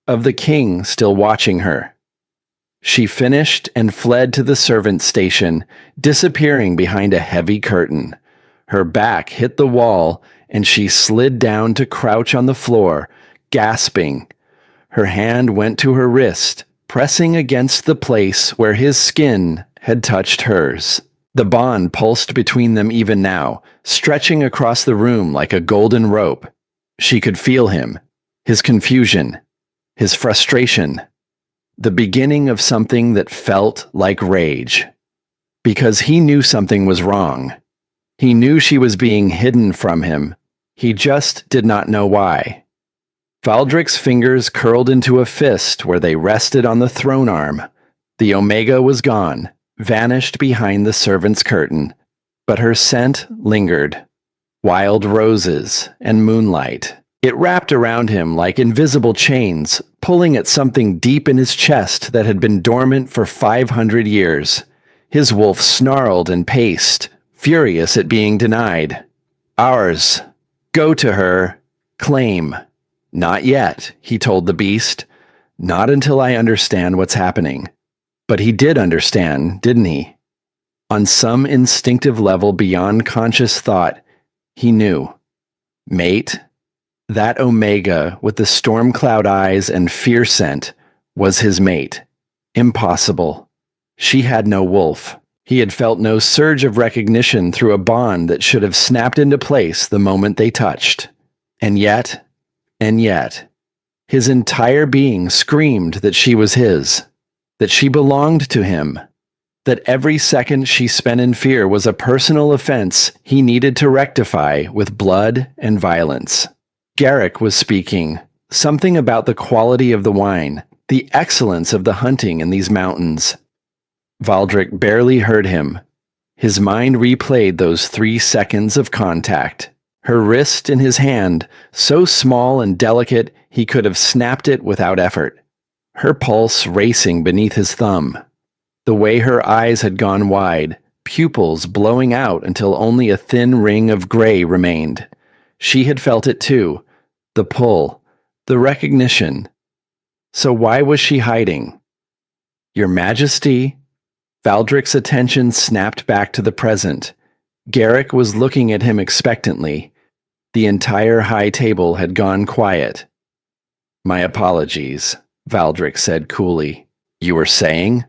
of the king still watching her. She finished and fled to the servants' station, disappearing behind a heavy curtain. Her back hit the wall, and she slid down to crouch on the floor, gasping. Her hand went to her wrist, pressing against the place where his skin had touched hers. The bond pulsed between them even now, stretching across the room like a golden rope. She could feel him, his confusion, his frustration, the beginning of something that felt like rage. Because he knew something was wrong. He knew she was being hidden from him. He just did not know why. Valdric's fingers curled into a fist where they rested on the throne arm. The Omega was gone, vanished behind the servants' curtain, but her scent lingered. Wild roses and moonlight. It wrapped around him like invisible chains, pulling at something deep in his chest that had been dormant for 500 years. His wolf snarled and paced, furious at being denied. "Ours. Go to her. Claim." "Not yet," he told the beast. "Not until I understand what's happening." But he did understand, didn't he? On some instinctive level beyond conscious thought, he knew. Mate, that Omega with the storm cloud eyes and fear scent was his mate. Impossible. She had no wolf. He had felt no surge of recognition through a bond that should have snapped into place the moment they touched. And yet, his entire being screamed that she was his, that she belonged to him, that every second she spent in fear was a personal offense he needed to rectify with blood and violence. Garrick was speaking, something about the quality of the wine, the excellence of the hunting in these mountains. Valdric barely heard him. His mind replayed those 3 seconds of contact. Her wrist in his hand, so small and delicate he could have snapped it without effort. Her pulse racing beneath his thumb. The way her eyes had gone wide, pupils blowing out until only a thin ring of gray remained. She had felt it too. The pull, the recognition. So why was she hiding? "Your Majesty?" Valdric's attention snapped back to the present. Garrick was looking at him expectantly. The entire high table had gone quiet. "My apologies," Valdric said coolly. "You were saying?"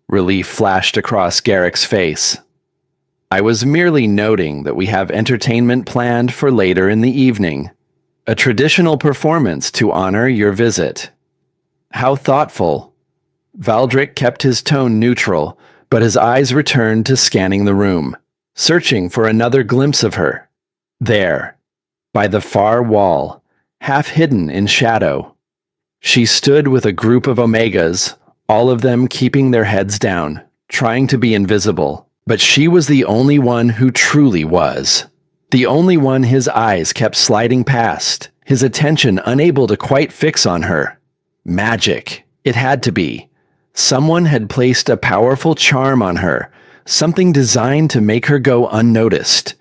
Relief flashed across Garrick's face. I was merely noting that we have entertainment planned for later in the evening. A traditional performance to honor your visit." "How thoughtful." Valdric kept his tone neutral, but his eyes returned to scanning the room, searching for another glimpse of her. There, by the far wall, half hidden in shadow, she stood with a group of Omegas, all of them keeping their heads down, trying to be invisible. But she was the only one who truly was. The only one his eyes kept sliding past, his attention unable to quite fix on her. Magic. It had to be. Someone had placed a powerful charm on her, something designed to make her go unnoticed,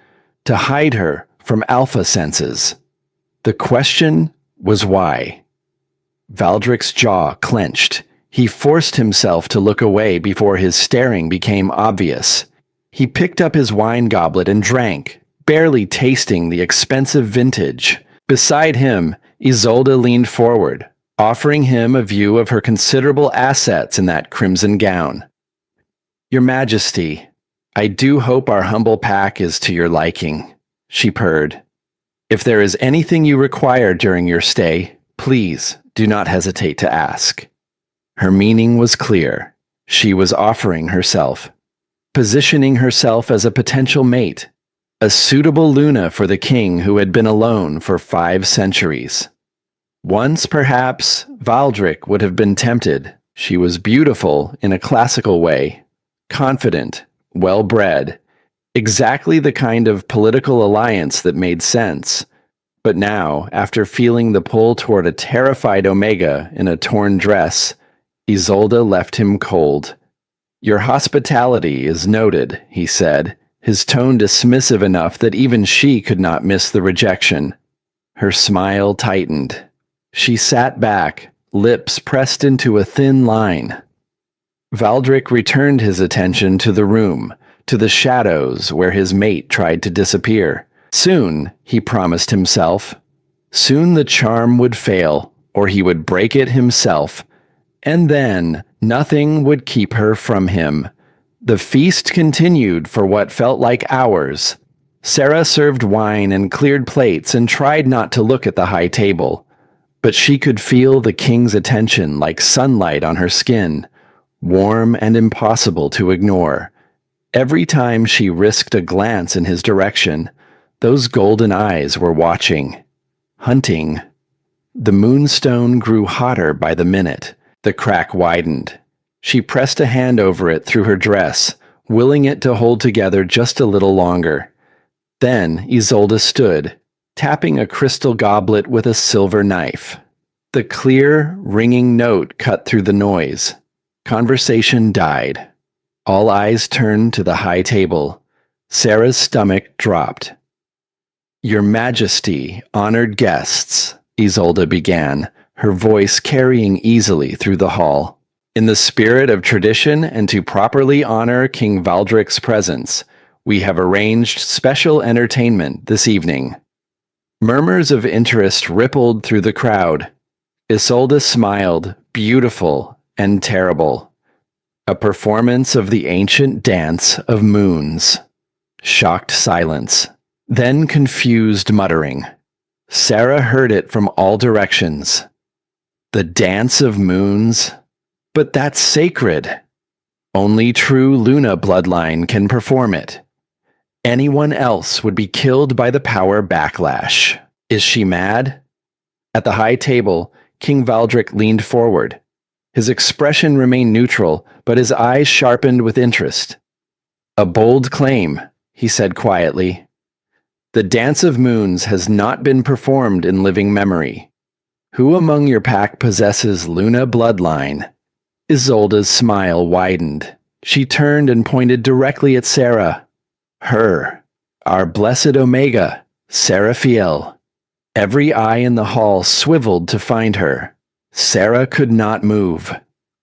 to hide her from alpha senses. The question was why. Valdric's jaw clenched. He forced himself to look away before his staring became obvious. He picked up his wine goblet and drank, barely tasting the expensive vintage. Beside him, Isolde leaned forward, offering him a view of her considerable assets in that crimson gown. "Your Majesty, I do hope our humble pack is to your liking," she purred. "If there is anything you require during your stay, please do not hesitate to ask." Her meaning was clear. She was offering herself, positioning herself as a potential mate, a suitable Luna for the king who had been alone for 5 centuries. Once, perhaps, Valdric would have been tempted. She was beautiful in a classical way, confident, well-bred, exactly the kind of political alliance that made sense. But now, after feeling the pull toward a terrified Omega in a torn dress, Isolde left him cold. "Your hospitality is noted," he said, his tone dismissive enough that even she could not miss the rejection. Her smile tightened. She sat back, lips pressed into a thin line. Valdric returned his attention to the room, to the shadows where his mate tried to disappear. Soon, he promised himself, soon the charm would fail, or he would break it himself. And then, nothing would keep her from him. The feast continued for what felt like hours. Sarah served wine and cleared plates and tried not to look at the high table. But she could feel the king's attention like sunlight on her skin, warm and impossible to ignore. Every time she risked a glance in his direction, those golden eyes were watching, hunting. The moonstone grew hotter by the minute. The crack widened. She pressed a hand over it through her dress, willing it to hold together just a little longer. Then Isolde stood, tapping a crystal goblet with a silver knife. The clear, ringing note cut through the noise. Conversation died. All eyes turned to the high table. Sarah's stomach dropped. "Your Majesty, honored guests," Isolde began, her voice carrying easily through the hall. "In the spirit of tradition and to properly honor King Valdric's presence, we have arranged special entertainment this evening." Murmurs of interest rippled through the crowd. Isolde smiled, beautiful and terrible. A performance of the ancient dance of moons. Shocked silence, then confused muttering. Sarah heard it from all directions. The dance of moons? But that's sacred. Only true Luna bloodline can perform it. Anyone else would be killed by the power backlash. Is she mad? At the high table, King Valdric leaned forward. His expression remained neutral, but his eyes sharpened with interest. "A bold claim," he said quietly. "The Dance of Moons has not been performed in living memory. Who among your pack possesses Luna bloodline?" Isolde's smile widened. She turned and pointed directly at Sarah. Her, our blessed Omega, Seraphiel. Every eye in the hall swiveled to find her. Sarah could not move,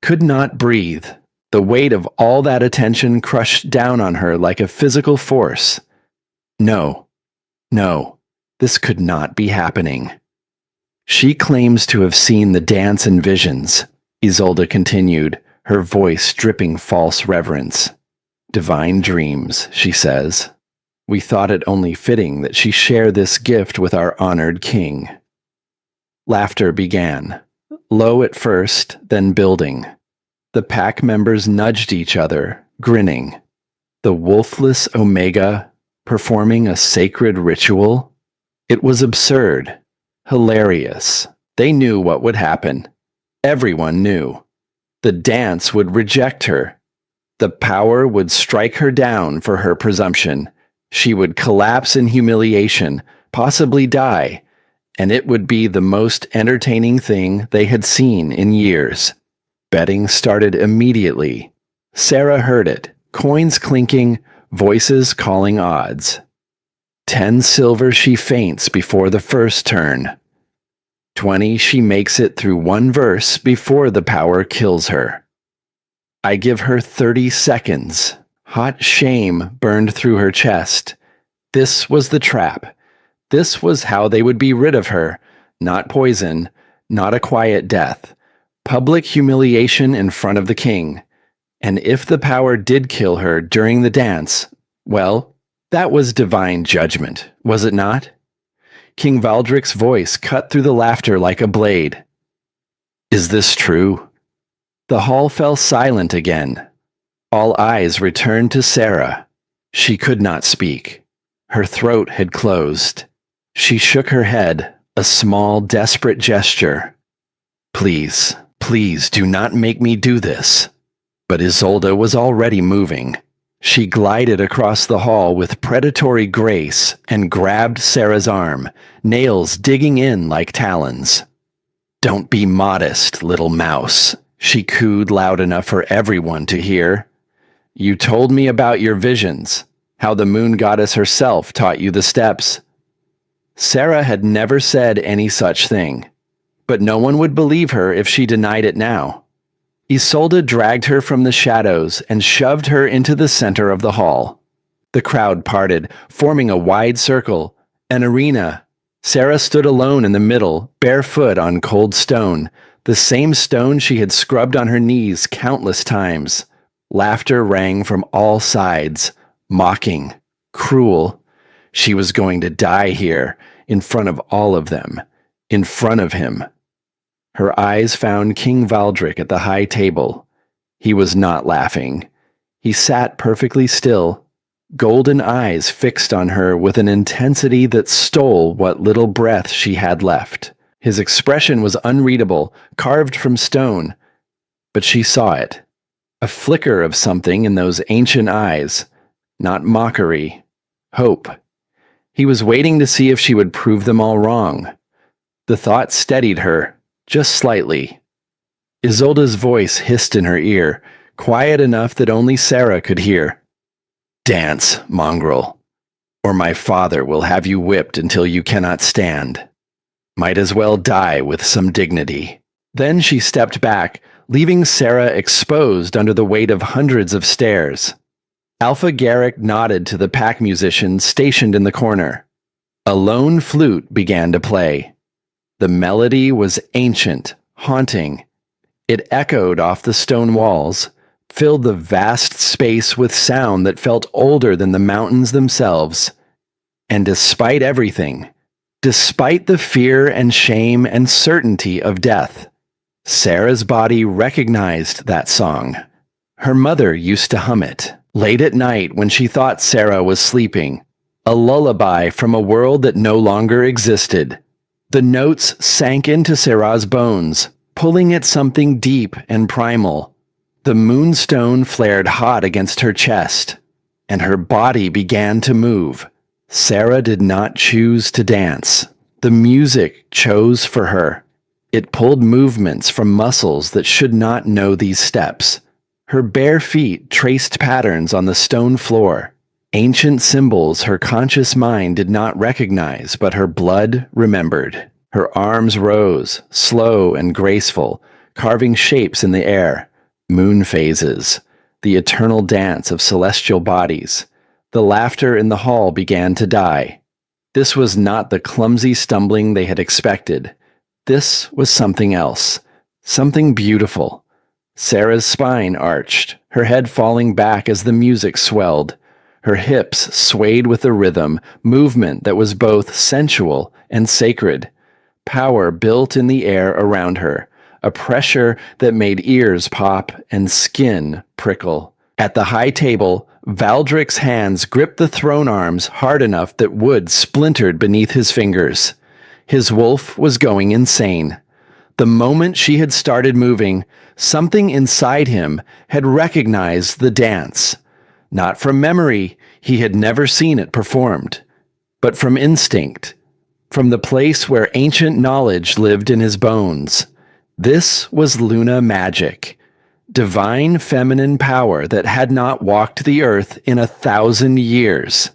could not breathe. The weight of all that attention crushed down on her like a physical force. No, this could not be happening. "She claims to have seen the dance in visions," Isolde continued, her voice dripping false reverence. Divine dreams, she says. We thought it only fitting that she share this gift with our honored king. Laughter began, low at first, then building. The pack members nudged each other, grinning. The wolfless Omega performing a sacred ritual? It was absurd, hilarious. They knew what would happen. Everyone knew. The dance would reject her. The power would strike her down for her presumption. She would collapse in humiliation, possibly die, and it would be the most entertaining thing they had seen in years. Betting started immediately. Sarah heard it, coins clinking, voices calling odds. 10 silver she faints before the first turn. 20 she makes it through one verse before the power kills her. I give her 30 seconds. Hot shame burned through her chest. This was the trap. This was how they would be rid of her. Not poison, not a quiet death. Public humiliation in front of the king. And if the power did kill her during the dance, well, that was divine judgment, was it not? King Valdric's voice cut through the laughter like a blade. Is this true? The hall fell silent again. All eyes returned to Sarah. She could not speak. Her throat had closed. She shook her head, a small, desperate gesture. Please, please do not make me do this. But Isolde was already moving. She glided across the hall with predatory grace and grabbed Sarah's arm, nails digging in like talons. Don't be modest, little mouse, she cooed loud enough for everyone to hear. You told me about your visions, how the moon goddess herself taught you the steps. Sarah had never said any such thing, but no one would believe her if she denied it now. Isolde dragged her from the shadows and shoved her into the center of the hall. The crowd parted, forming a wide circle, an arena. Sarah stood alone in the middle, barefoot on cold stone, the same stone she had scrubbed on her knees countless times. Laughter rang from all sides, mocking, cruel. She was going to die here, in front of all of them, in front of him. Her eyes found King Valdric at the high table. He was not laughing. He sat perfectly still, golden eyes fixed on her with an intensity that stole what little breath she had left. His expression was unreadable, carved from stone, but she saw it. A flicker of something in those ancient eyes, not mockery, hope. He was waiting to see if she would prove them all wrong. The thought steadied her, just slightly. Isolde's voice hissed in her ear, quiet enough that only Sarah could hear. Dance, mongrel, or my father will have you whipped until you cannot stand. Might as well die with some dignity. Then she stepped back, leaving Sarah exposed under the weight of hundreds of stares. Alpha Garrick nodded to the pack musicians stationed in the corner. A lone flute began to play. The melody was ancient, haunting. It echoed off the stone walls, filled the vast space with sound that felt older than the mountains themselves. And despite everything, despite the fear and shame and certainty of death, Sarah's body recognized that song. Her mother used to hum it, late at night when she thought Sarah was sleeping, a lullaby from a world that no longer existed. The notes sank into Sarah's bones, pulling at something deep and primal. The moonstone flared hot against her chest, and her body began to move. Sarah did not choose to dance. The music chose for her. It pulled movements from muscles that should not know these steps. Her bare feet traced patterns on the stone floor, ancient symbols her conscious mind did not recognize, but her blood remembered. Her arms rose, slow and graceful, carving shapes in the air. Moon phases, the eternal dance of celestial bodies. The laughter in the hall began to die. This was not the clumsy stumbling they had expected. This was something else, something beautiful, Sarah's spine arched, her head falling back as the music swelled. Her hips swayed with a rhythm, movement that was both sensual and sacred. Power built in the air around her, a pressure that made ears pop and skin prickle. At the high table, Valdric's hands gripped the throne arms hard enough that wood splintered beneath his fingers. His wolf was going insane. The moment she had started moving, something inside him had recognized the dance. Not from memory, he had never seen it performed, but from instinct, from the place where ancient knowledge lived in his bones. This was Luna magic, divine feminine power that had not walked the earth in 1,000 years,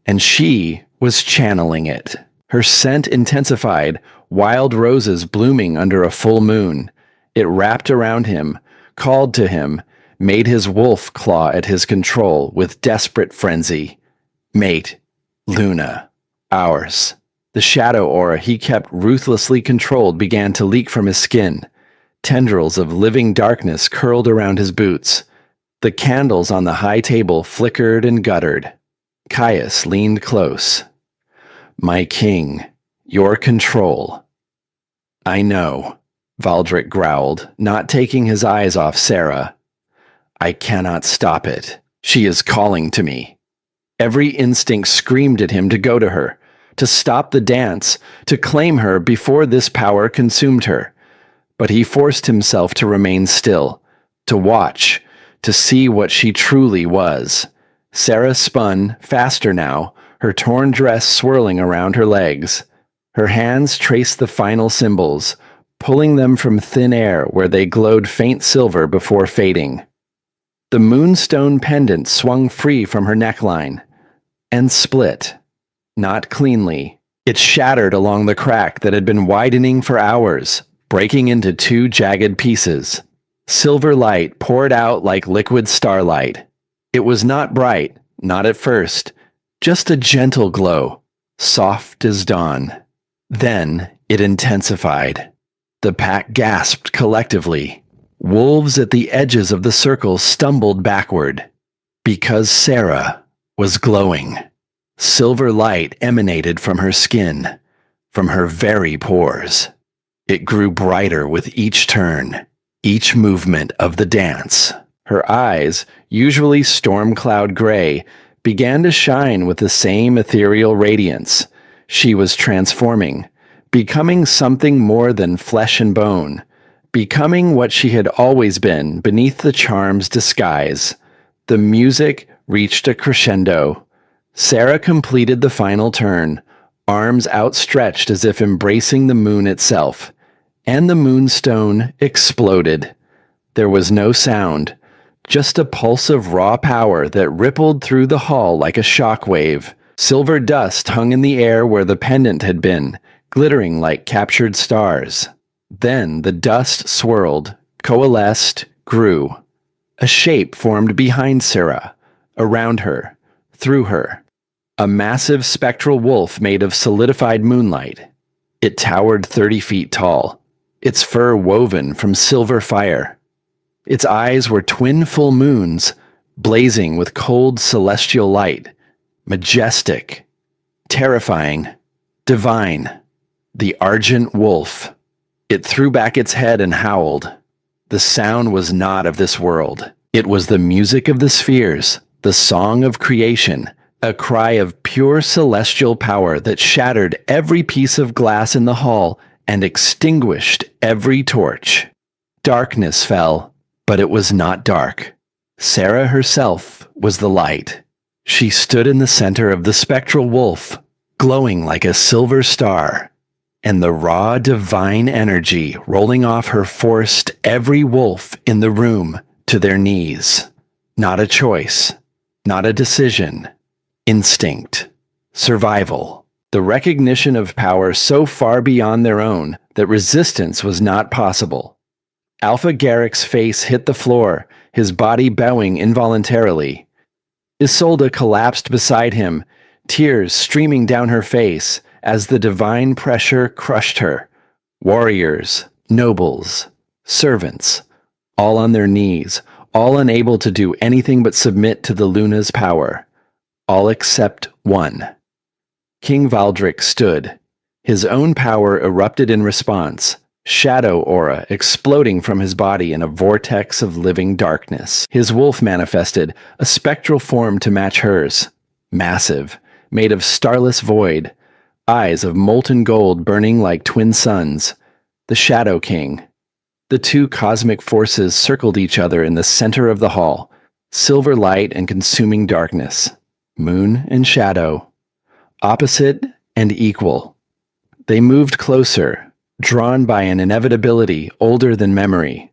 and she was channeling it. Her scent intensified, wild roses blooming under a full moon. It wrapped around him, called to him, made his wolf claw at his control with desperate frenzy. Mate, Luna, ours. The shadow aura he kept ruthlessly controlled began to leak from his skin. Tendrils of living darkness curled around his boots. The candles on the high table flickered and guttered. Caius leaned close. My king, your control. I know, Valdric growled, not taking his eyes off Sarah. I cannot stop it. She is calling to me. Every instinct screamed at him to go to her, to stop the dance, to claim her before this power consumed her. But he forced himself to remain still, to watch, to see what she truly was. Sarah spun, faster now, her torn dress swirling around her legs. Her hands traced the final symbols, pulling them from thin air where they glowed faint silver before fading. The moonstone pendant swung free from her neckline, and split. Not cleanly. It shattered along the crack that had been widening for hours, breaking into 2 jagged pieces. Silver light poured out like liquid starlight. It was not bright, not at first, just a gentle glow, soft as dawn. Then it intensified. The pack gasped collectively. Wolves at the edges of the circle stumbled backward. Because Sarah was glowing. Silver light emanated from her skin, from her very pores. It grew brighter with each turn, each movement of the dance. Her eyes, usually storm cloud gray, began to shine with the same ethereal radiance. She was transforming, becoming something more than flesh and bone, becoming what she had always been beneath the charm's disguise. The music reached a crescendo. Sarah completed the final turn, arms outstretched as if embracing the moon itself, and the moonstone exploded. There was no sound, just a pulse of raw power that rippled through the hall like a shockwave. Silver dust hung in the air where the pendant had been, glittering like captured stars. Then the dust swirled, coalesced, grew. A shape formed behind Sarah, around her, through her. A massive spectral wolf made of solidified moonlight. It towered 30 feet tall, its fur woven from silver fire. Its eyes were twin full moons, blazing with cold celestial light, majestic, terrifying, divine. The Argent Wolf. It threw back its head and howled. The sound was not of this world. It was the music of the spheres, the song of creation, a cry of pure celestial power that shattered every piece of glass in the hall and extinguished every torch. Darkness fell, but it was not dark. Sarah herself was the light. She stood in the center of the spectral wolf, glowing like a silver star, and the raw divine energy rolling off her forced every wolf in the room to their knees. Not a choice, not a decision. Instinct. Survival. The recognition of power so far beyond their own that resistance was not possible. Alpha Garrick's face hit the floor, his body bowing involuntarily. Isolde collapsed beside him, tears streaming down her face as the divine pressure crushed her. Warriors, nobles, servants, all on their knees, all unable to do anything but submit to the Luna's power. All except one. King Valdric stood. His own power erupted in response, shadow aura exploding from his body in a vortex of living darkness. His wolf manifested, a spectral form to match hers. Massive, made of starless void, eyes of molten gold burning like twin suns. The Shadow King. The two cosmic forces circled each other in the center of the hall, silver light and consuming darkness. Moon and shadow. Opposite and equal. They moved closer, drawn by an inevitability older than memory.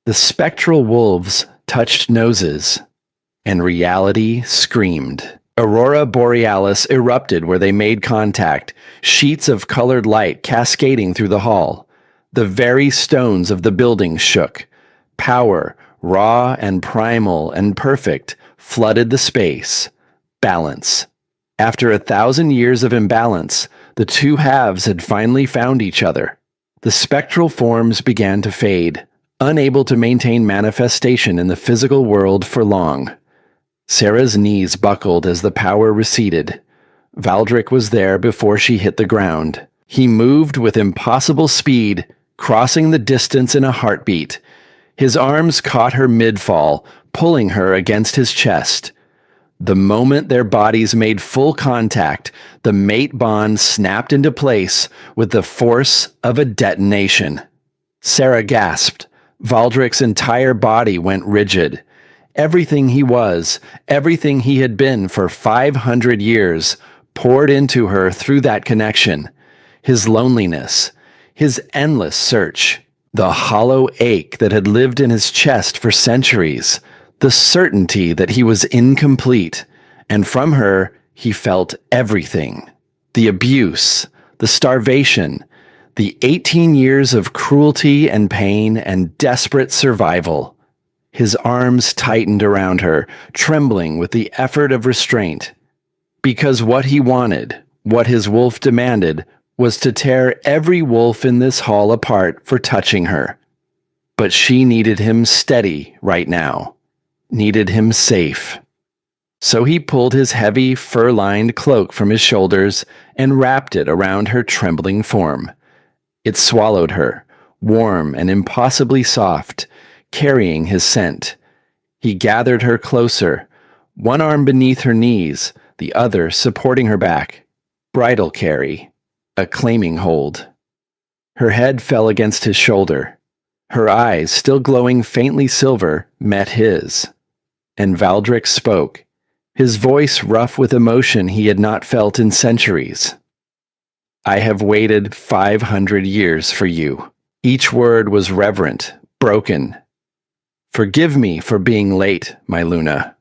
The spectral wolves touched noses, and reality screamed. Aurora Borealis erupted where they made contact, sheets of colored light cascading through the hall. The very stones of the building shook. Power, raw and primal and perfect, flooded the space. Balance. After 1,000 years of imbalance, the two halves had finally found each other. The spectral forms began to fade, unable to maintain manifestation in the physical world for long. Sarah's knees buckled as the power receded. Valdric was there before she hit the ground. He moved with impossible speed, crossing the distance in a heartbeat. His arms caught her mid-fall, pulling her against his chest. The moment their bodies made full contact, the mate bond snapped into place with the force of a detonation. Sarah gasped. Valdric's entire body went rigid. Everything he was, everything he had been for 500 years, poured into her through that connection. His loneliness, his endless search, the hollow ache that had lived in his chest for centuries, the certainty that he was incomplete, and from her he felt everything. The abuse, the starvation, the 18 years of cruelty and pain and desperate survival. His arms tightened around her, trembling with the effort of restraint. Because what he wanted, what his wolf demanded, was to tear every wolf in this hall apart for touching her. But she needed him steady right now. Needed him safe. So he pulled his heavy, fur-lined cloak from his shoulders and wrapped it around her trembling form. It swallowed her, warm and impossibly soft, carrying his scent. He gathered her closer, one arm beneath her knees, the other supporting her back. Bridal carry. A claiming hold. Her head fell against his shoulder. Her eyes, still glowing faintly silver, met his. And Valdric spoke, his voice rough with emotion he had not felt in centuries. I have waited 500 years for you. Each word was reverent, broken. Forgive me for being late, my Luna.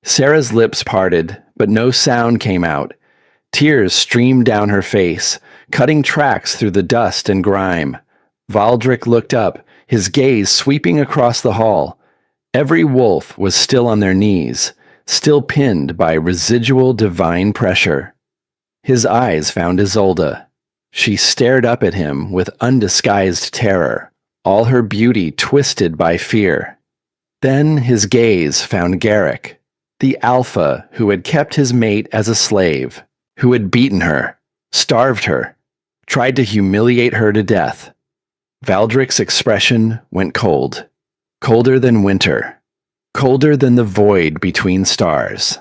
Sarah's lips parted, but no sound came out. Tears streamed down her face, cutting tracks through the dust and grime. Valdric looked up, his gaze sweeping across the hall. Every wolf was still on their knees, still pinned by residual divine pressure. His eyes found Isolde. She stared up at him with undisguised terror, all her beauty twisted by fear. Then his gaze found Garrick, the alpha who had kept his mate as a slave, who had beaten her, starved her, tried to humiliate her to death. Valdric's expression went cold, colder than winter, colder than the void between stars.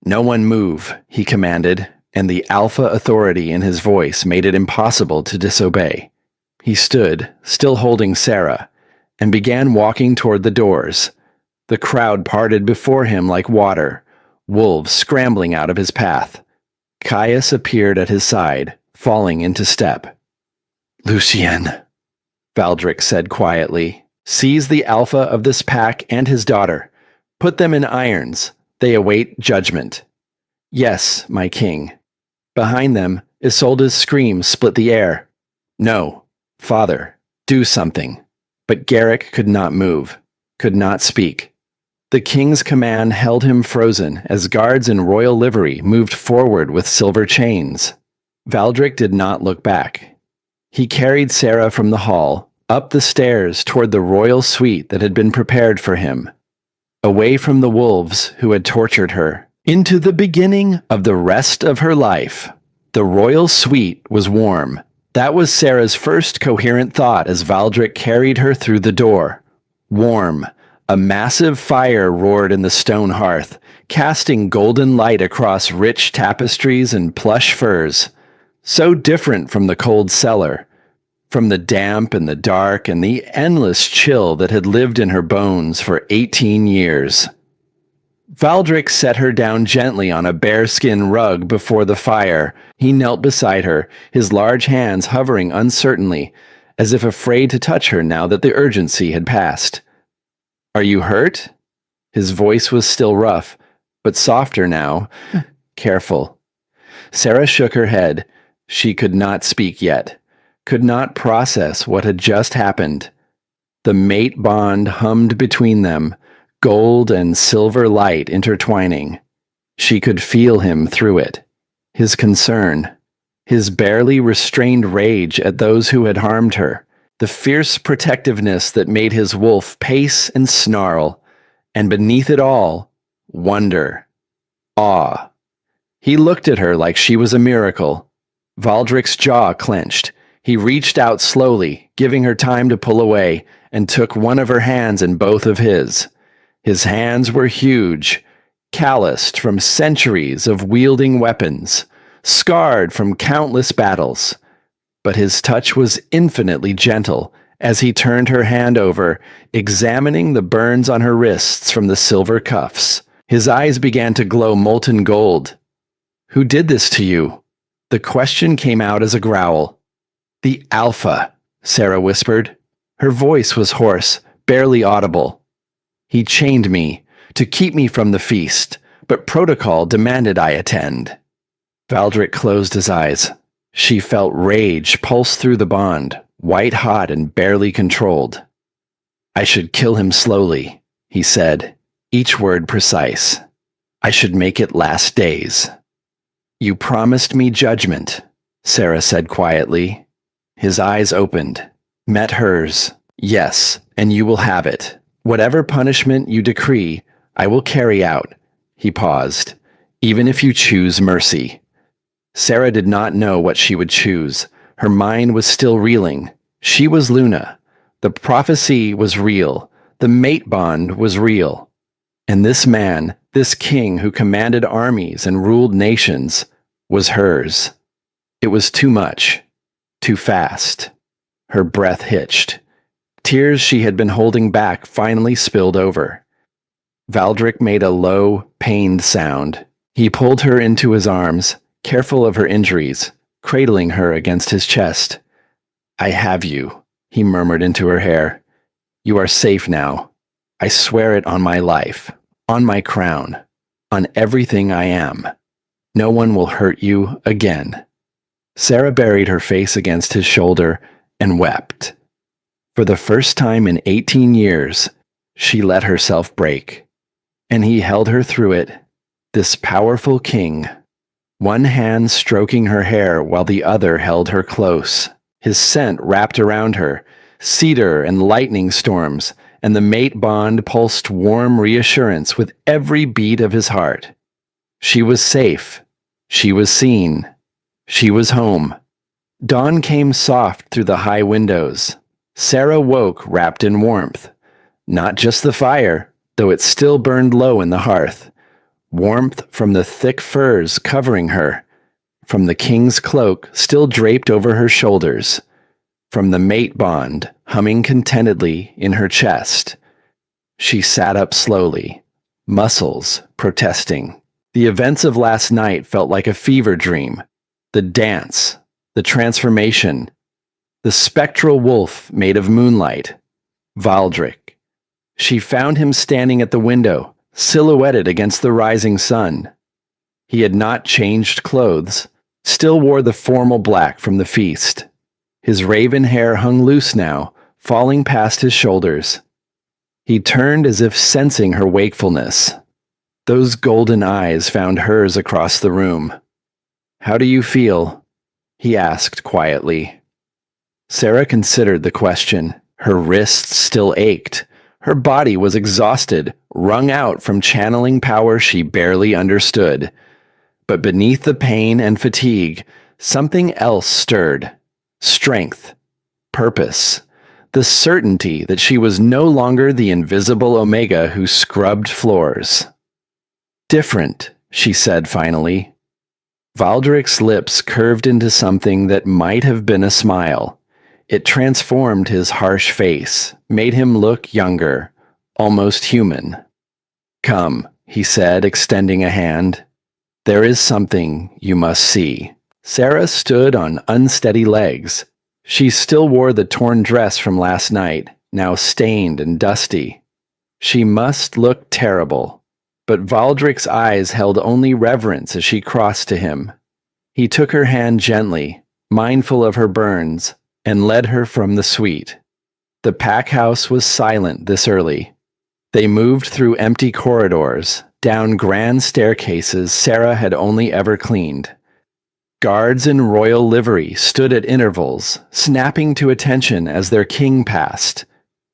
No one move, he commanded, and the alpha authority in his voice made it impossible to disobey. He stood, still holding Sarah, and began walking toward the doors. The crowd parted before him like water, wolves scrambling out of his path. Caius appeared at his side, falling into step. Lucien, Valdric said quietly, seize the alpha of this pack and his daughter. Put them in irons. They await judgment. Yes, my king. Behind them, Isolde's scream split the air. No, father, do something. But Garrick could not move, could not speak. The king's command held him frozen as guards in royal livery moved forward with silver chains. Valdric did not look back. He carried Sarah from the hall, up the stairs toward the royal suite that had been prepared for him, away from the wolves who had tortured her, into the beginning of the rest of her life. The royal suite was warm. That was Sarah's first coherent thought as Valdric carried her through the door. Warm. A massive fire roared in the stone hearth, casting golden light across rich tapestries and plush furs. So different from the cold cellar, from the damp and the dark and the endless chill that had lived in her bones for 18 years. Valdric set her down gently on a bearskin rug before the fire. He knelt beside her, his large hands hovering uncertainly, as if afraid to touch her now that the urgency had passed. "Are you hurt?" His voice was still rough, but softer now. Careful. Sarah shook her head. She could not speak yet, could not process what had just happened. The mate bond hummed between them, gold and silver light intertwining. She could feel him through it. His concern, his barely restrained rage at those who had harmed her, the fierce protectiveness that made his wolf pace and snarl, and beneath it all, wonder, awe. He looked at her like she was a miracle. Valdric's jaw clenched. He reached out slowly, giving her time to pull away, and took one of her hands in both of his. His hands were huge, calloused from centuries of wielding weapons, scarred from countless battles. But his touch was infinitely gentle as he turned her hand over, examining the burns on her wrists from the silver cuffs. His eyes began to glow molten gold. "Who did this to you?" The question came out as a growl. "The Alpha," Sarah whispered. Her voice was hoarse, barely audible. "He chained me to keep me from the feast, but protocol demanded I attend." Valdric closed his eyes. She felt rage pulse through the bond, white hot and barely controlled. "I should kill him slowly," he said, each word precise. "I should make it last days." "You promised me judgment," Sarah said quietly. His eyes opened, met hers. "Yes, and you will have it. Whatever punishment you decree, I will carry out." He paused. "Even if you choose mercy." Sarah did not know what she would choose. Her mind was still reeling. She was Luna. The prophecy was real. The mate bond was real. And this man, this king who commanded armies and ruled nations, was hers. It was too much. Too fast. Her breath hitched. Tears she had been holding back finally spilled over. Valdric made a low, pained sound. He pulled her into his arms, careful of her injuries, cradling her against his chest. "I have you," he murmured into her hair. "You are safe now. I swear it on my life, on my crown, on everything I am. No one will hurt you again." Sarah buried her face against his shoulder and wept. For the first time in 18 years, she let herself break. And he held her through it, this powerful king, one hand stroking her hair while the other held her close. His scent wrapped around her, cedar and lightning storms, and the mate bond pulsed warm reassurance with every beat of his heart. She was safe. She was seen. She was home. Dawn came soft through the high windows. Sarah woke wrapped in warmth. Not just the fire, though it still burned low in the hearth. Warmth from the thick furs covering her, from the king's cloak still draped over her shoulders, from the mate bond humming contentedly in her chest. She sat up slowly, muscles protesting. The events of last night felt like a fever dream. The dance, the transformation, the spectral wolf made of moonlight. Valdric. She found him standing at the window, silhouetted against the rising sun. He had not changed clothes, still wore the formal black from the feast. His raven hair hung loose now, falling past his shoulders. He turned as if sensing her wakefulness. Those golden eyes found hers across the room. "How do you feel?" he asked quietly. Sarah considered the question. Her wrists still ached. Her body was exhausted, wrung out from channeling power she barely understood. But beneath the pain and fatigue, something else stirred. Strength. Purpose. The certainty that she was no longer the invisible Omega who scrubbed floors. "Different," she said finally. Valdric's lips curved into something that might have been a smile. It transformed his harsh face, made him look younger, almost human. "Come," he said, extending a hand. "There is something you must see." Sarah stood on unsteady legs. She still wore the torn dress from last night, now stained and dusty. She must look terrible, but Valdric's eyes held only reverence as she crossed to him. He took her hand gently, mindful of her burns, and led her from the suite. The pack house was silent this early. They moved through empty corridors, down grand staircases Sarah had only ever cleaned. Guards in royal livery stood at intervals, snapping to attention as their king passed.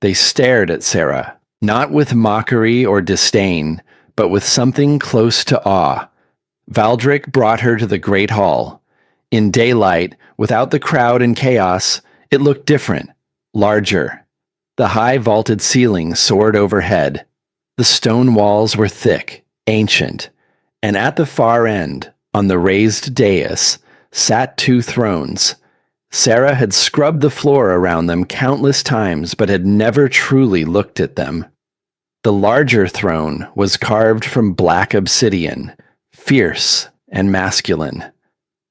They stared at Sarah, not with mockery or disdain, but with something close to awe. Valdric brought her to the great hall. In daylight, without the crowd and chaos, it looked different, larger. The high vaulted ceiling soared overhead. The stone walls were thick, ancient, and at the far end, on the raised dais, sat two thrones. Sarah had scrubbed the floor around them countless times but had never truly looked at them. The larger throne was carved from black obsidian, fierce and masculine.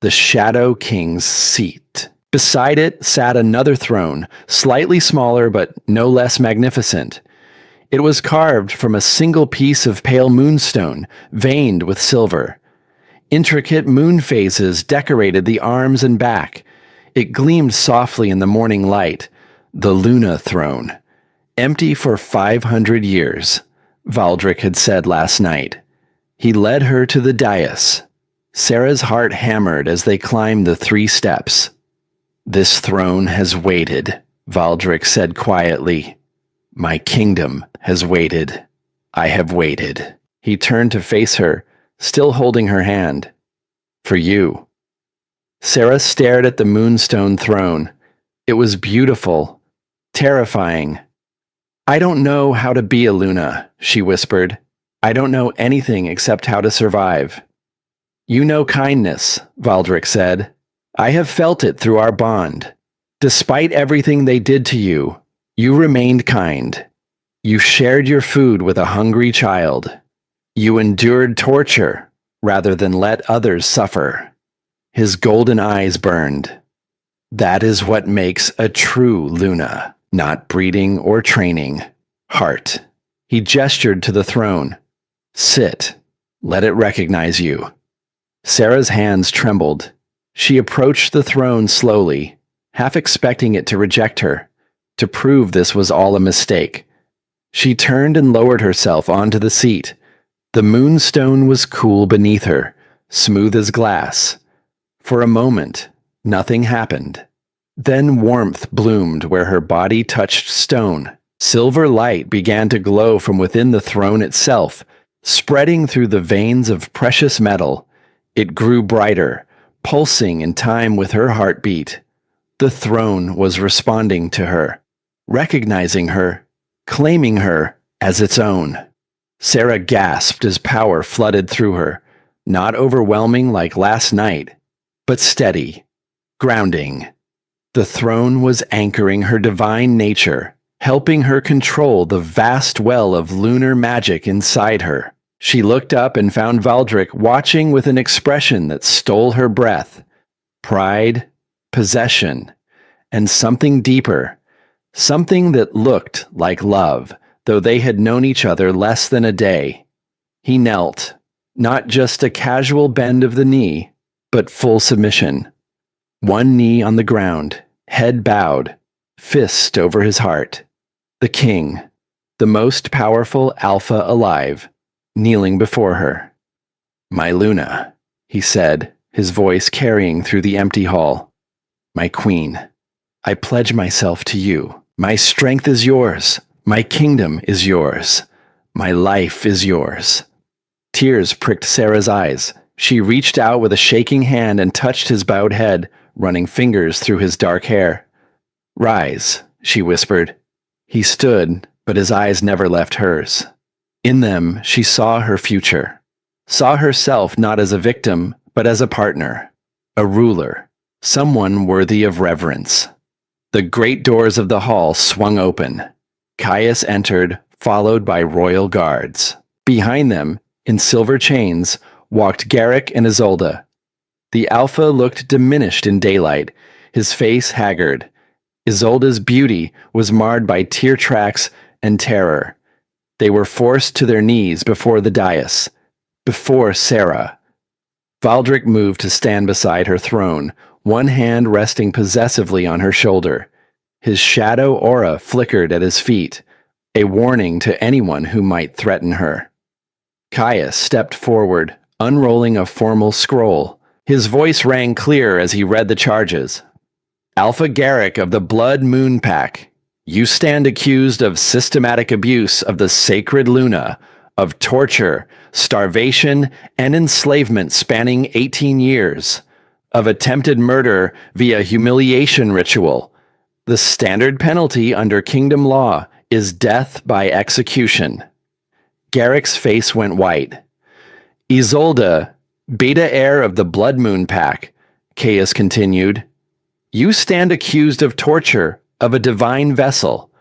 The Shadow King's seat. Beside it sat another throne, slightly smaller but no less magnificent. It was carved from a single piece of pale moonstone, veined with silver. Intricate moon phases decorated the arms and back. It gleamed softly in the morning light. The Luna throne. Empty for 500 years, Valdric had said last night. He led her to the dais. Sarah's heart hammered as they climbed the 3 steps. "This throne has waited," Valdric said quietly. "My kingdom has waited. I have waited." He turned to face her, still holding her hand. "For you." Sarah stared at the moonstone throne. It was beautiful, terrifying. "I don't know how to be a Luna," she whispered. "I don't know anything except how to survive." "You know kindness," Valdric said. "I have felt it through our bond. Despite everything they did to you, you remained kind. You shared your food with a hungry child. You endured torture rather than let others suffer." His golden eyes burned. "That is what makes a true Luna, not breeding or training. Heart." He gestured to the throne. "Sit. Let it recognize you." Sarah's hands trembled. She approached the throne slowly, half expecting it to reject her, to prove this was all a mistake. She turned and lowered herself onto the seat. The moonstone was cool beneath her, smooth as glass. For a moment, nothing happened. Then warmth bloomed where her body touched stone. Silver light began to glow from within the throne itself, spreading through the veins of precious metal. It grew brighter, pulsing in time with her heartbeat. The throne was responding to her, recognizing her, claiming her as its own. Sarah gasped as power flooded through her, not overwhelming like last night, but steady, grounding. The throne was anchoring her divine nature, helping her control the vast well of lunar magic inside her. She looked up and found Valdric watching with an expression that stole her breath. Pride, possession, and something deeper. Something that looked like love, though they had known each other less than a day. He knelt, not just a casual bend of the knee, but full submission. One knee on the ground, head bowed, fist over his heart. The king, the most powerful alpha alive, kneeling before her. "My Luna," he said, his voice carrying through the empty hall. "My queen, I pledge myself to you." My strength is yours. My kingdom is yours. My life is yours. Tears pricked Sarah's eyes. She reached out with a shaking hand and touched his bowed head, running fingers through his dark hair. Rise, she whispered. He stood, but his eyes never left hers. In them, she saw her future. Saw herself not as a victim, but as a partner, a ruler, someone worthy of reverence. The great doors of the hall swung open. Caius entered, followed by royal guards. Behind them, in silver chains, walked Garrick and Isolde. The Alpha looked diminished in daylight, his face haggard. Isolde's beauty was marred by tear tracks and terror. They were forced to their knees before the dais, before Sarah. Valdric moved to stand beside her throne, one hand resting possessively on her shoulder. His shadow aura flickered at his feet, a warning to anyone who might threaten her. Caius stepped forward, unrolling a formal scroll. His voice rang clear as he read the charges. Alpha Garrick of the Blood Moon Pack, you stand accused of systematic abuse of the sacred Luna, of torture, starvation, and enslavement spanning 18 years, of attempted murder via humiliation ritual. The standard penalty under kingdom law is death by execution. Garrick's face went white. Isolde, beta heir of the Blood Moon Pack, Caius continued, you stand accused of torture of a divine vessel,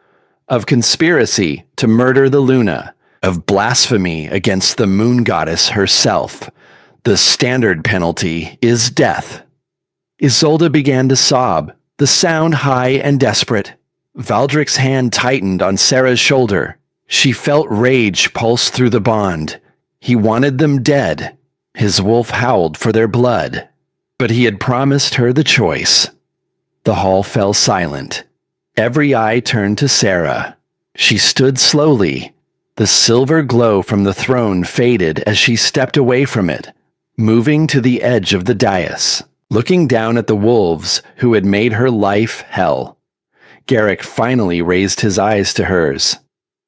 of conspiracy to murder the Luna, of blasphemy against the moon goddess herself. The standard penalty is death. Isolde began to sob, the sound high and desperate. Valdric's hand tightened on Sarah's shoulder. She felt rage pulse through the bond. He wanted them dead. His wolf howled for their blood. But he had promised her the choice. The hall fell silent. Every eye turned to Sarah. She stood slowly. The silver glow from the throne faded as she stepped away from it, moving to the edge of the dais, looking down at the wolves who had made her life hell. Garrick finally raised his eyes to hers.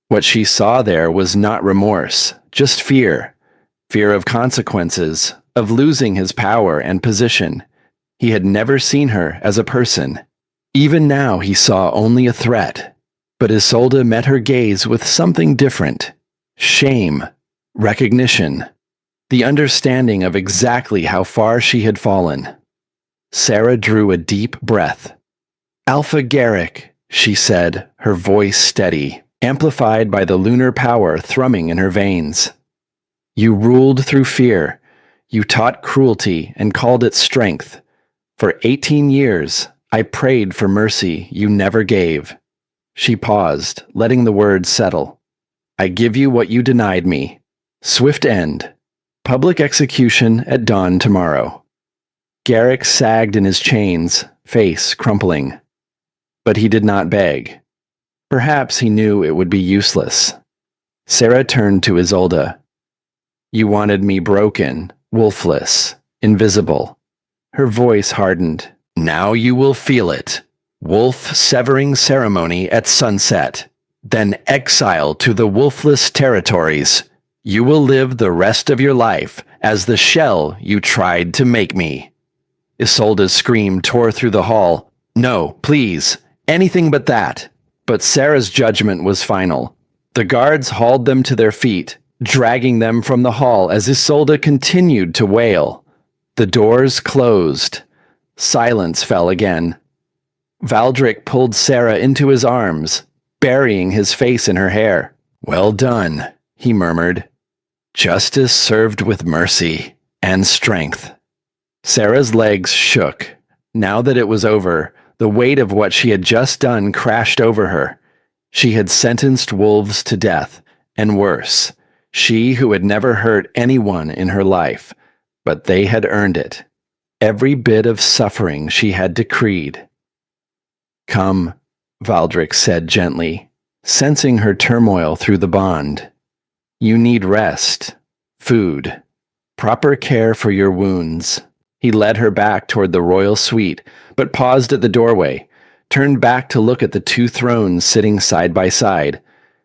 What she saw there was not remorse, just fear. Fear of consequences, of losing his power and position. He had never seen her as a person. Even now he saw only a threat. But Isolde met her gaze with something different. Shame, recognition, the understanding of exactly how far she had fallen. Sarah drew a deep breath. Alpha Garrick, she said, her voice steady, amplified by the lunar power thrumming in her veins. You ruled through fear. You taught cruelty and called it strength. For 18 years, I prayed for mercy you never gave. She paused, letting the words settle. I give you what you denied me. Swift end. Public execution at dawn tomorrow. Garrick sagged in his chains, face crumpling. But he did not beg. Perhaps he knew it would be useless. Sarah turned to Isolde. You wanted me broken, wolfless, invisible. Her voice hardened. Now you will feel it. Wolf severing ceremony at sunset, then exile to the wolfless territories. You will live the rest of your life as the shell you tried to make me. Isolde's scream tore through the hall. No, please, anything but that. But Sarah's judgment was final. The guards hauled them to their feet, dragging them from the hall as Isolde continued to wail. The doors closed. Silence fell again. Valdric pulled Sarah into his arms, burying his face in her hair. Well done, he murmured. Justice served with mercy and strength. Sarah's legs shook. Now that it was over, the weight of what she had just done crashed over her. She had sentenced wolves to death, and worse, she who had never hurt anyone in her life, but they had earned it. Every bit of suffering she had decreed. Come, Valdric said gently, sensing her turmoil through the bond. You need rest, food, proper care for your wounds. He led her back toward the royal suite, but paused at the doorway. turned back to look at the two thrones sitting side by side,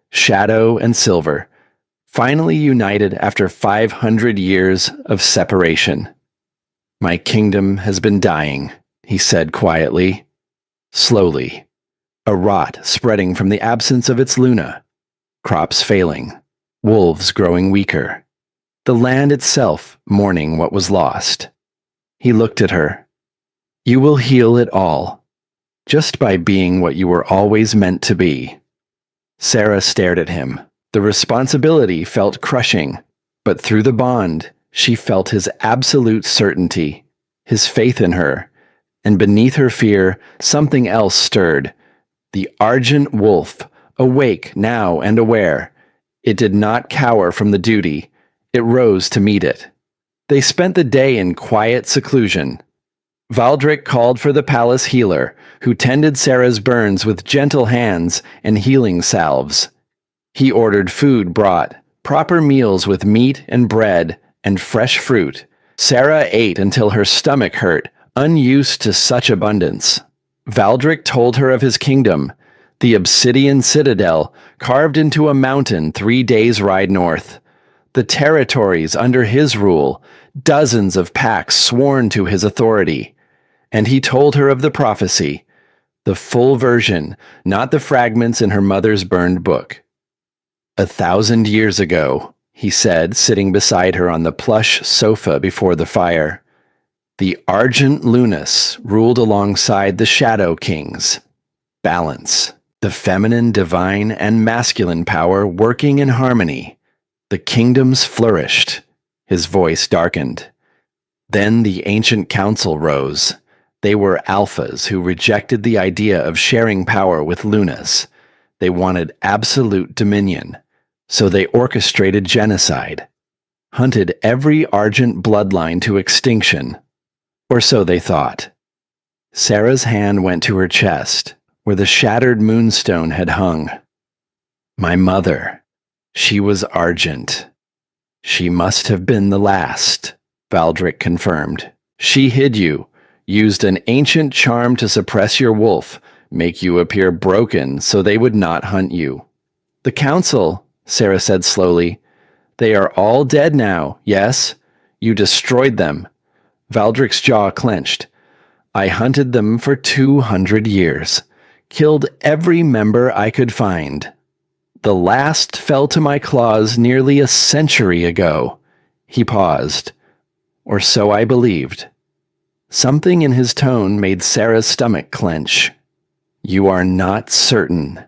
shadow and silver, finally united after 500 years of separation. "My kingdom has been dying," he said quietly. Slowly, a rot spreading from the absence of its Luna, crops failing, wolves growing weaker, the land itself mourning what was lost. He looked at her. "You will heal it all, just by being what you were always meant to be." Sarah stared at him. The responsibility felt crushing, but through the bond, she felt his absolute certainty, his faith in her, and beneath her fear, something else stirred. The Argent Wolf, awake now and aware. It did not cower from the duty. It rose to meet it. They spent the day in quiet seclusion. Valdric called for the palace healer, who tended Sarah's burns with gentle hands and healing salves. He ordered food brought, proper meals with meat and bread and fresh fruit. Sarah ate until her stomach hurt, unused to such abundance. Valdric told her of his kingdom, the obsidian citadel carved into a mountain 3 days' ride north. The territories under his rule, dozens of packs sworn to his authority. And he told her of the prophecy, the full version, not the fragments in her mother's burned book. 1,000 years ago, he said, sitting beside her on the plush sofa before the fire, the Argent Lunas ruled alongside the Shadow Kings. Balance, the feminine, divine, and masculine power working in harmony. The kingdoms flourished. His voice darkened. Then the ancient council rose. They were alphas who rejected the idea of sharing power with Lunas. They wanted absolute dominion. So they orchestrated genocide, hunted every Argent bloodline to extinction. Or so they thought. Sarah's hand went to her chest, where the shattered moonstone had hung. "My mother. She was Argent. She must have been the last," Valdric confirmed. "She hid you, used an ancient charm to suppress your wolf, make you appear broken so they would not hunt you." "The council," Sarah said slowly. "They are all dead now, yes? You destroyed them." Valdric's jaw clenched. "I hunted them for 200 years. Killed every member I could find. The last fell to my claws nearly a century ago." He paused. "Or so I believed." Something in his tone made Sarah's stomach clench. "You are not certain."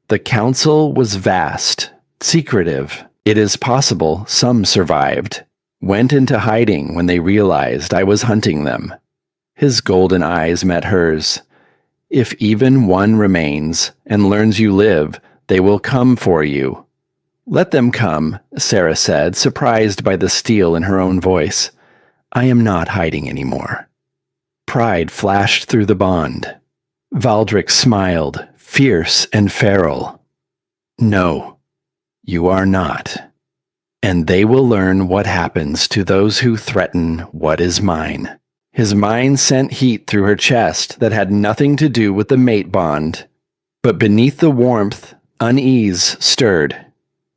The council was vast, secretive. It is possible some survived. Went into hiding when they realized I was hunting them. His golden eyes met hers. "If even one remains and learns you live, they will come for you." "Let them come," Sarah said, surprised by the steel in her own voice. "I am not hiding anymore." Pride flashed through the bond. Valdric smiled, fierce and feral. "No, you are not. And they will learn what happens to those who threaten what is mine." His mind sent heat through her chest that had nothing to do with the mate bond. But beneath the warmth, unease stirred.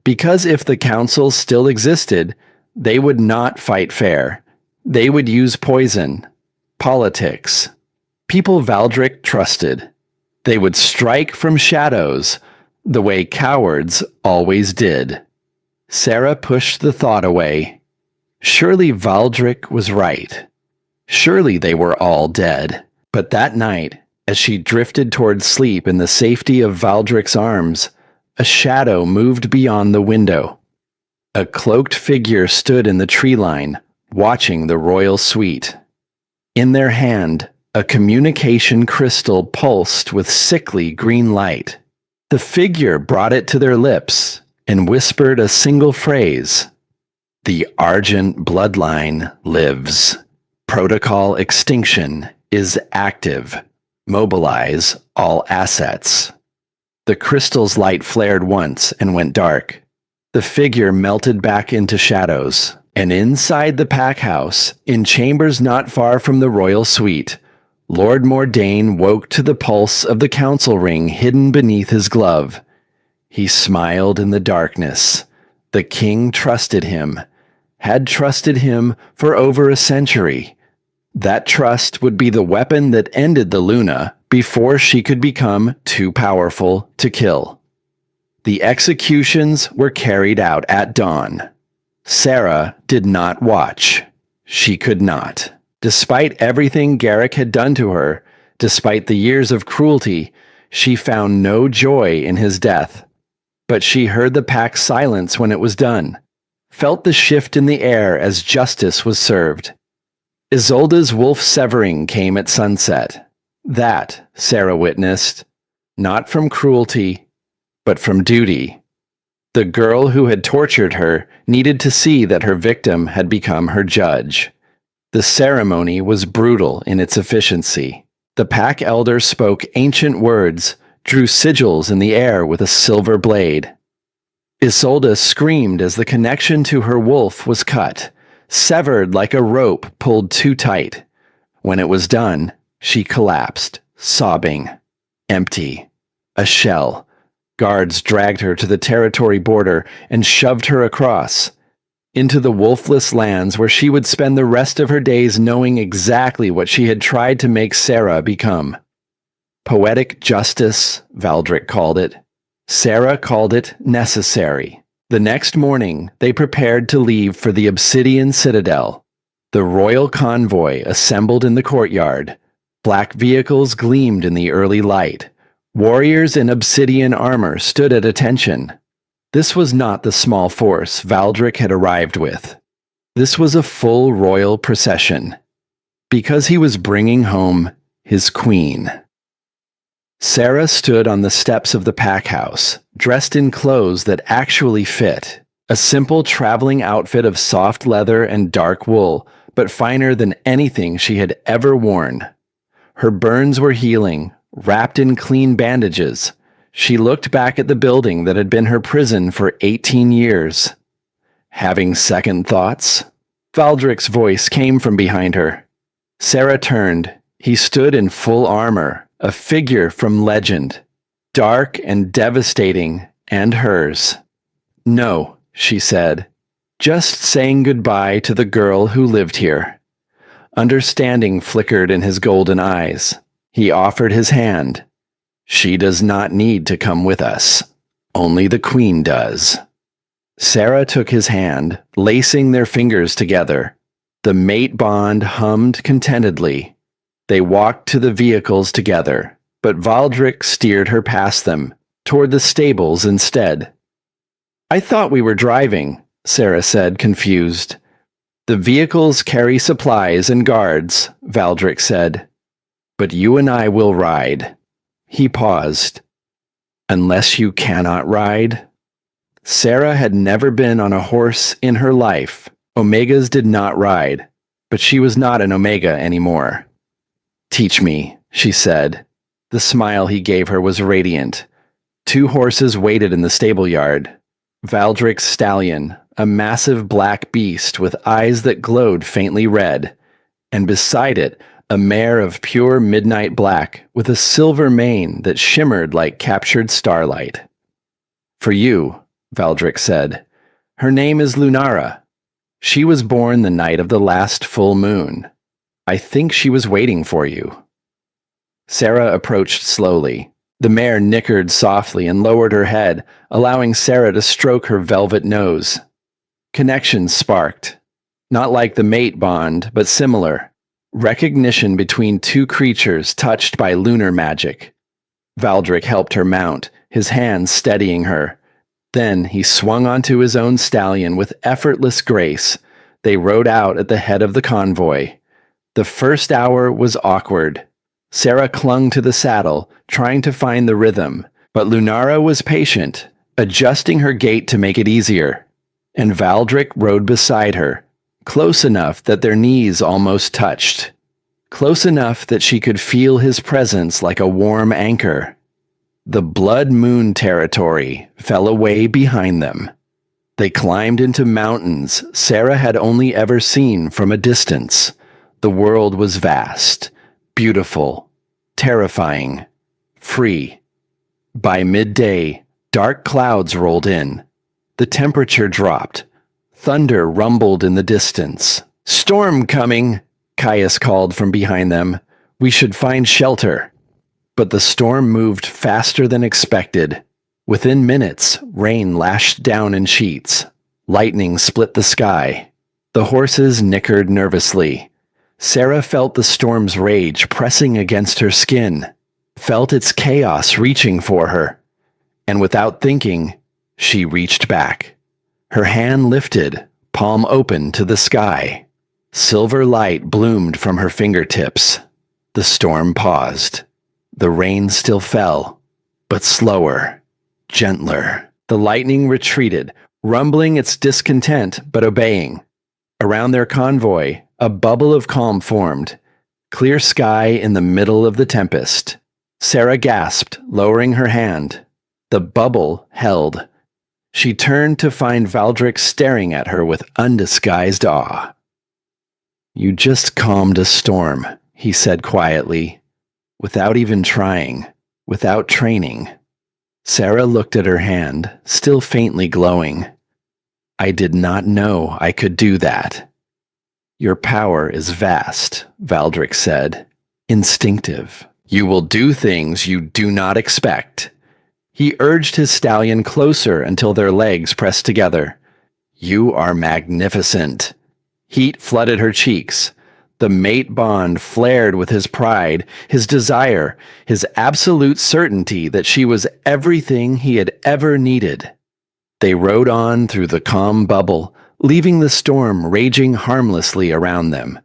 Because if the council still existed, they would not fight fair. They would use poison, politics, people Valdric trusted. They would strike from shadows, the way cowards always did. Sarah pushed the thought away. Surely Valdric was right. Surely they were all dead. But that night, as she drifted toward sleep in the safety of Valdric's arms, a shadow moved beyond the window. A cloaked figure stood in the tree line, watching the royal suite. In their hand, a communication crystal pulsed with sickly green light. The figure brought it to their lips and whispered a single phrase. "The Argent bloodline lives. Protocol extinction is active. Mobilize all assets." The crystal's light flared once and went dark. The figure melted back into shadows, and inside the pack house, in chambers not far from the royal suite, Lord Mordain woke to the pulse of the council ring hidden beneath his glove. He smiled in the darkness. The king trusted him, had trusted him for over a century. That trust would be the weapon that ended the Luna before she could become too powerful to kill. The executions were carried out at dawn. Sarah did not watch. She could not. Despite everything Garrick had done to her, despite the years of cruelty, she found no joy in his death. But she heard the pack's silence when it was done, felt the shift in the air as justice was served. Isolde's wolf severing came at sunset. That, Sarah witnessed, not from cruelty, but from duty. The girl who had tortured her needed to see that her victim had become her judge. The ceremony was brutal in its efficiency. The pack elder spoke ancient words, drew sigils in the air with a silver blade. Isolde screamed as the connection to her wolf was cut, severed like a rope pulled too tight. When it was done, she collapsed, sobbing. Empty. A shell. Guards dragged her to the territory border and shoved her across, into the wolfless lands where she would spend the rest of her days knowing exactly what she had tried to make Sarah become. Poetic justice, Valdric called it. Sarah called it necessary. The next morning, they prepared to leave for the Obsidian Citadel. The royal convoy assembled in the courtyard. Black vehicles gleamed in the early light. Warriors in obsidian armor stood at attention. This was not the small force Valdric had arrived with. This was a full royal procession, because he was bringing home his queen. Sarah stood on the steps of the pack house, dressed in clothes that actually fit, a simple traveling outfit of soft leather and dark wool, but finer than anything she had ever worn. Her burns were healing, wrapped in clean bandages. She looked back at the building that had been her prison for 18 years. Having second thoughts? Valdric's voice came from behind her. Sarah turned. He stood in full armor, a figure from legend, dark and devastating, and hers. No, she said, just saying goodbye to the girl who lived here. Understanding flickered in his golden eyes. He offered his hand. She does not need to come with us. Only the queen does. Sarah took his hand, lacing their fingers together. The mate bond hummed contentedly. They walked to the vehicles together, but Valdric steered her past them, toward the stables instead. I thought we were driving, Sarah said, confused. The vehicles carry supplies and guards, Valdric said. But you and I will ride. He paused. Unless you cannot ride? Sarah had never been on a horse in her life. Omegas did not ride, but she was not an Omega anymore. Teach me, she said. The smile he gave her was radiant. 2 horses waited in the stable yard. Valdric's stallion, a massive black beast with eyes that glowed faintly red, and beside it, a mare of pure midnight black with a silver mane that shimmered like captured starlight. For you, Valdric said. Her name is Lunara. She was born the night of the last full moon. I think she was waiting for you. Sarah approached slowly. The mare nickered softly and lowered her head, allowing Sarah to stroke her velvet nose. Connection sparked. Not like the mate bond, but similar. Recognition between 2 creatures touched by lunar magic. Valdric helped her mount, his hands steadying her. Then he swung onto his own stallion with effortless grace. They rode out at the head of the convoy. The first hour was awkward. Sarah clung to the saddle, trying to find the rhythm, but Lunara was patient, adjusting her gait to make it easier. And Valdric rode beside her, close enough that their knees almost touched. Close enough that she could feel his presence like a warm anchor. The Blood Moon territory fell away behind them. They climbed into mountains Sarah had only ever seen from a distance. The world was vast. beautiful, terrifying, free. By midday, dark clouds rolled in. The temperature dropped. Thunder rumbled in the distance. "Storm coming," Caius called from behind them. "We should find shelter." But the storm moved faster than expected. Within minutes, rain lashed down in sheets. Lightning split the sky. The horses nickered nervously. Sarah felt the storm's rage pressing against her skin, felt its chaos reaching for her. And without thinking, she reached back. Her hand lifted, palm open to the sky. Silver light bloomed from her fingertips. The storm paused. The rain still fell, but slower, gentler. The lightning retreated, rumbling its discontent but obeying. Around their convoy, a bubble of calm formed. Clear sky in the middle of the tempest. Sarah gasped, lowering her hand. The bubble held. She turned to find Valdric staring at her with undisguised awe. "You just calmed a storm," he said quietly, without even trying, without training. Sarah looked at her hand, still faintly glowing. "I did not know I could do that." "Your power is vast," Valdric said. "Instinctive. You will do things you do not expect." He urged his stallion closer until their legs pressed together. "You are magnificent." Heat flooded her cheeks. The mate bond flared with his pride, his desire, his absolute certainty that she was everything he had ever needed. They rode on through the calm bubble, leaving the storm raging harmlessly around them.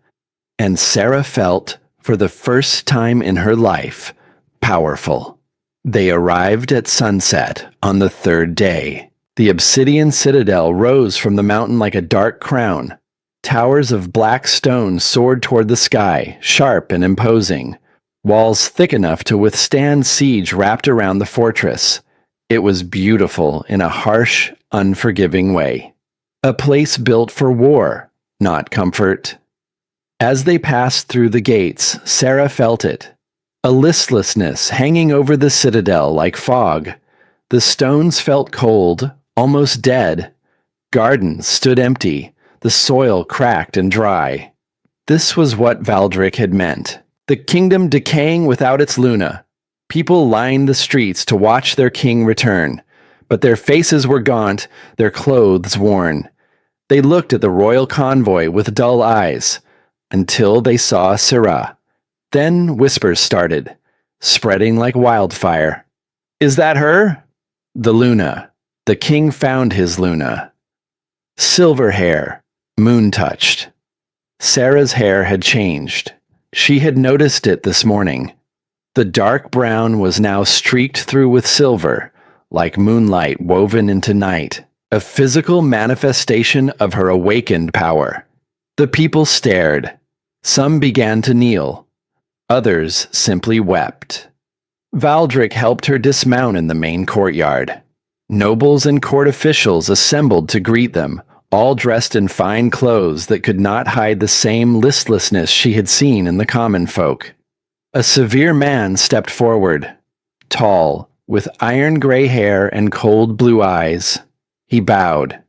And Sarah felt, for the first time in her life, powerful. They arrived at sunset on the third day. The obsidian citadel rose from the mountain like a dark crown. Towers of black stone soared toward the sky, sharp and imposing. Walls thick enough to withstand siege wrapped around the fortress. It was beautiful in a harsh, unforgiving way. A place built for war, not comfort. As they passed through the gates, Sarah felt it. A listlessness hanging over the citadel like fog. The stones felt cold, almost dead. Gardens stood empty, the soil cracked and dry. This was what Valdric had meant. The kingdom decaying without its Luna. People lined the streets to watch their king return, but their faces were gaunt, their clothes worn. They looked at the royal convoy with dull eyes, until they saw Syrah. Then whispers started, spreading like wildfire. "Is that her?" The Luna. The king found his Luna. Silver hair, moon-touched. Sarah's hair had changed. She had noticed it this morning. The dark brown was now streaked through with silver, like moonlight woven into night, a physical manifestation of her awakened power. The people stared. Some began to kneel. Others simply wept. Valdric helped her dismount in the main courtyard. Nobles and court officials assembled to greet them, all dressed in fine clothes that could not hide the same listlessness she had seen in the common folk. A severe man stepped forward, tall, with iron-gray hair and cold blue eyes. He bowed.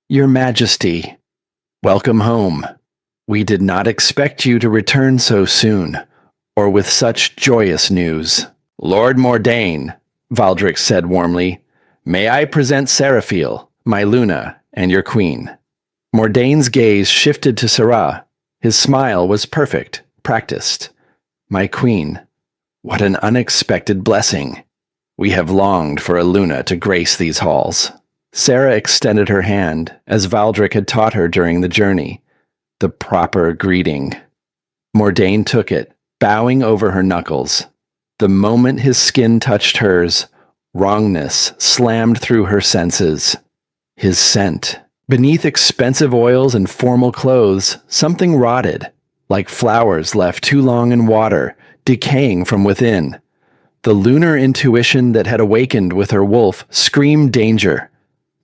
"Your Majesty, welcome home. We did not expect you to return so soon, or with such joyous news." "Lord Mordain," Valdric said warmly, "may I present Seraphiel, my Luna, and your queen." Mordain's gaze shifted to Syrah. His smile was perfect, practiced. "My queen, what an unexpected blessing. We have longed for a Luna to grace these halls." Sarah extended her hand, as Valdric had taught her during the journey. The proper greeting. Mordain took it, bowing over her knuckles. The moment his skin touched hers, wrongness slammed through her senses. His scent. Beneath expensive oils and formal clothes, something rotted, like flowers left too long in water, decaying from within. The lunar intuition that had awakened with her wolf screamed danger.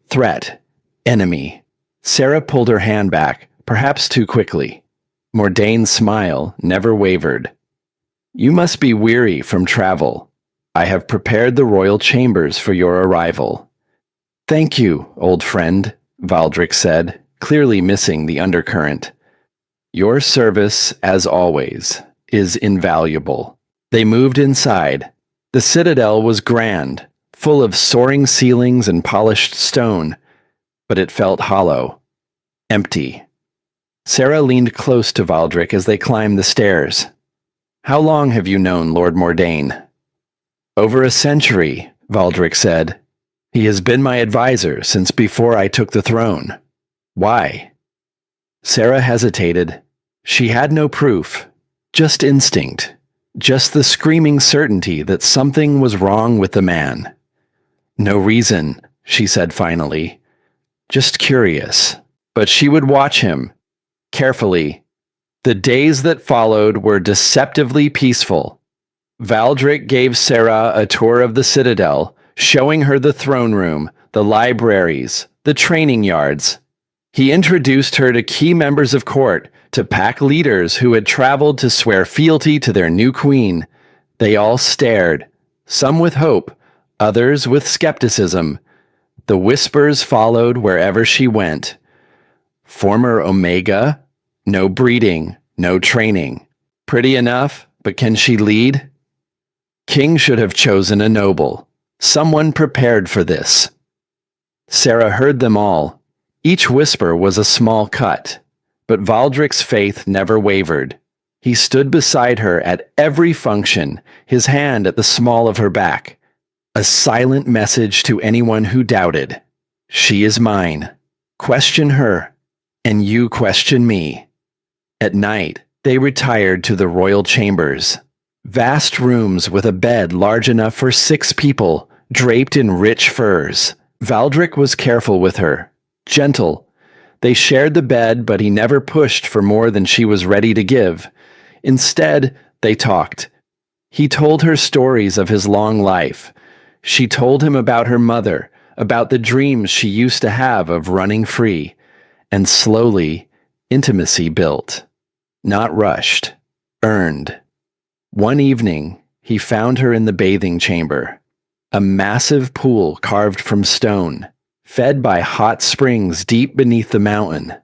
Threat. Enemy. Sarah pulled her hand back, perhaps too quickly. Mordain's smile never wavered. You must be weary from travel. I have prepared the royal chambers for your arrival. Thank you, old friend, Valdric said, clearly missing the undercurrent. Your service, as always, is invaluable. They moved inside. The citadel was grand, full of soaring ceilings and polished stone, but it felt hollow, empty. Sarah leaned close to Valdric as they climbed the stairs. How long have you known Lord Mordain? Over a century, Valdric said. He has been my advisor since before I took the throne. Why? Sarah hesitated. She had no proof, just instinct, just the screaming certainty that something was wrong with the man. No reason, she said finally. Just curious. But she would watch him, carefully. The days that followed were deceptively peaceful. Valdric gave Sarah a tour of the citadel, showing her the throne room, the libraries, the training yards. He introduced her to key members of court, to pack leaders who had traveled to swear fealty to their new queen. They all stared, some with hope, others with skepticism. The whispers followed wherever she went. Former Omega? No breeding, no training. Pretty enough, but can she lead? King should have chosen a noble, someone prepared for this. Sarah heard them all. Each whisper was a small cut, but Valdric's faith never wavered. He stood beside her at every function, his hand at the small of her back. A silent message to anyone who doubted. She is mine. Question her, and you question me. At night, they retired to the royal chambers. Vast rooms with a bed large enough for 6 people, draped in rich furs. Valdric was careful with her, gentle. They shared the bed, but he never pushed for more than she was ready to give. Instead, they talked. He told her stories of his long life. She told him about her mother, about the dreams she used to have of running free. And slowly, intimacy built. Not rushed, earned. One evening, he found her in the bathing chamber. A massive pool carved from stone, fed by hot springs deep beneath the mountain.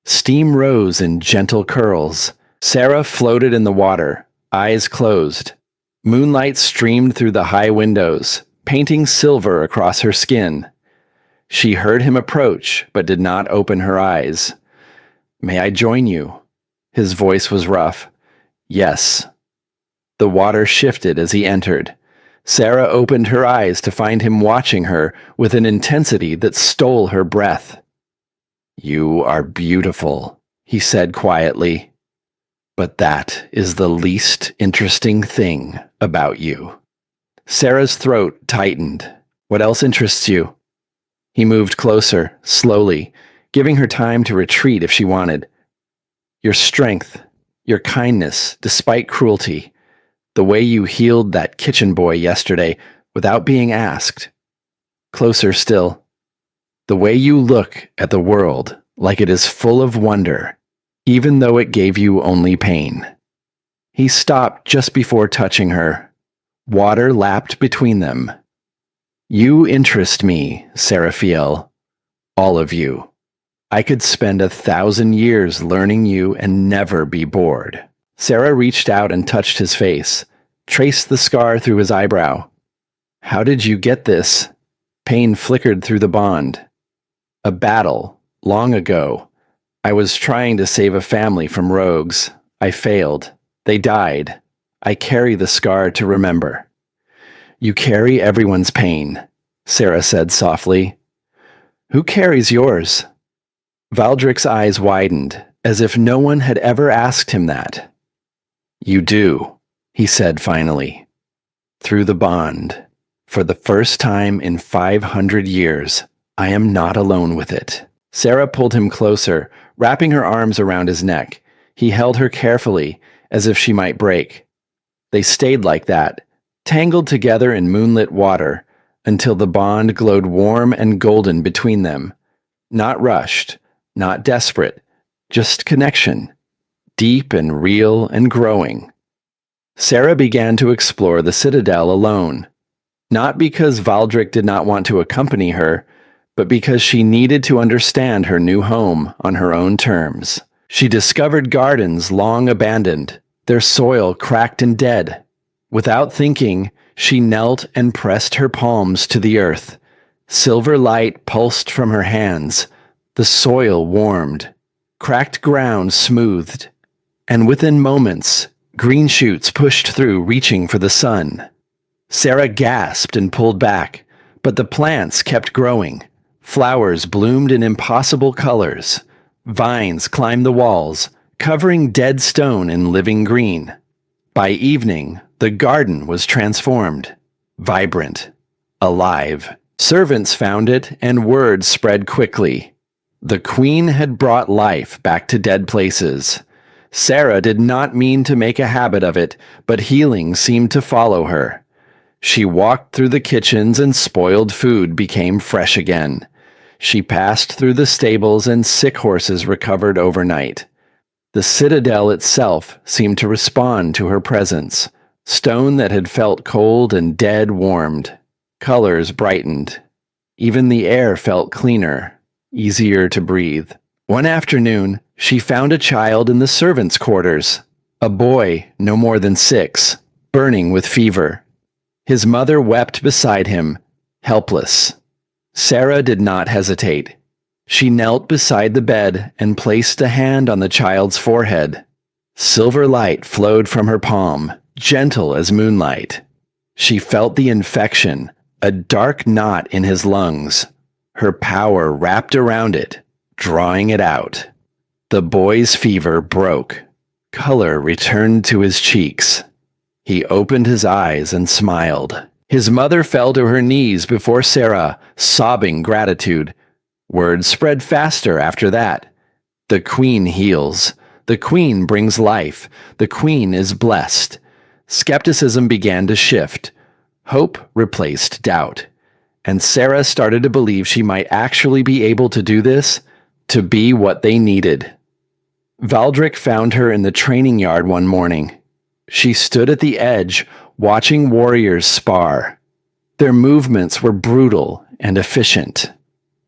Steam rose in gentle curls. Sarah floated in the water, eyes closed. Moonlight streamed through the high windows, painting silver across her skin. She heard him approach, but did not open her eyes. May I join you? His voice was rough. Yes. The water shifted as he entered. Sarah opened her eyes to find him watching her with an intensity that stole her breath. You are beautiful, he said quietly. But that is the least interesting thing about you. Sarah's throat tightened. What else interests you? He moved closer, slowly, giving her time to retreat if she wanted. Your strength, your kindness, despite cruelty, the way you healed that kitchen boy yesterday without being asked. Closer still, the way you look at the world like it is full of wonder, even though it gave you only pain. He stopped just before touching her. Water lapped between them. You interest me, Seraphiel. All of you. I could spend 1,000 years learning you and never be bored. Sarah reached out and touched his face, traced the scar through his eyebrow. How did you get this? Pain flickered through the bond. A battle, long ago. I was trying to save a family from rogues. I failed. They died. I carry the scar to remember. You carry everyone's pain, Sarah said softly. Who carries yours? Valdric's eyes widened, as if no one had ever asked him that. You do, he said finally. Through the bond, for the first time in 500 years, I am not alone with it. Sarah pulled him closer, wrapping her arms around his neck. He held her carefully, as if she might break. They stayed like that, tangled together in moonlit water, until the bond glowed warm and golden between them. Not rushed, not desperate, just connection, deep and real and growing. Sarah began to explore the citadel alone, not because Valdric did not want to accompany her, but because she needed to understand her new home on her own terms. She discovered gardens long abandoned, their soil cracked and dead. Without thinking, she knelt and pressed her palms to the earth. Silver light pulsed from her hands. The soil warmed. Cracked ground smoothed. And within moments, green shoots pushed through, reaching for the sun. Sarah gasped and pulled back, but the plants kept growing. Flowers bloomed in impossible colors. Vines climbed the walls, covering dead stone in living green. By evening, the garden was transformed, vibrant, alive. Servants found it, and word spread quickly. The queen had brought life back to dead places. Sarah did not mean to make a habit of it, but healing seemed to follow her. She walked through the kitchens and spoiled food became fresh again. She passed through the stables and sick horses recovered overnight. The citadel itself seemed to respond to her presence. Stone that had felt cold and dead warmed. Colors brightened. Even the air felt cleaner, easier to breathe. One afternoon, she found a child in the servants' quarters. A boy, no more than 6, burning with fever. His mother wept beside him, helpless. Sarah did not hesitate. She knelt beside the bed and placed a hand on the child's forehead. Silver light flowed from her palm, gentle as moonlight. She felt the infection, a dark knot in his lungs. Her power wrapped around it, drawing it out. The boy's fever broke. Color returned to his cheeks. He opened his eyes and smiled. His mother fell to her knees before Sarah, sobbing gratitude. Word spread faster after that. The queen heals. The queen brings life. The queen is blessed. Skepticism began to shift. Hope replaced doubt. And Sarah started to believe she might actually be able to do this, to be what they needed. Valdric found her in the training yard one morning. She stood at the edge, watching warriors spar. Their movements were brutal and efficient.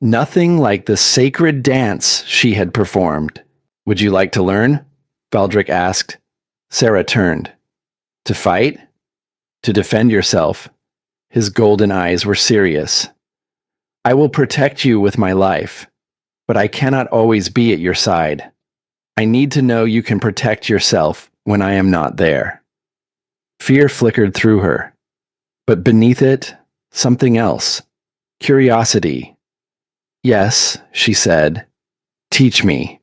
Nothing like the sacred dance she had performed. "Would you like to learn?" Valdric asked. Sarah turned. "To fight? To defend yourself?" His golden eyes were serious. "I will protect you with my life, but I cannot always be at your side. I need to know you can protect yourself when I am not there." Fear flickered through her, but beneath it, something else. Curiosity. "Yes," she said. "Teach me."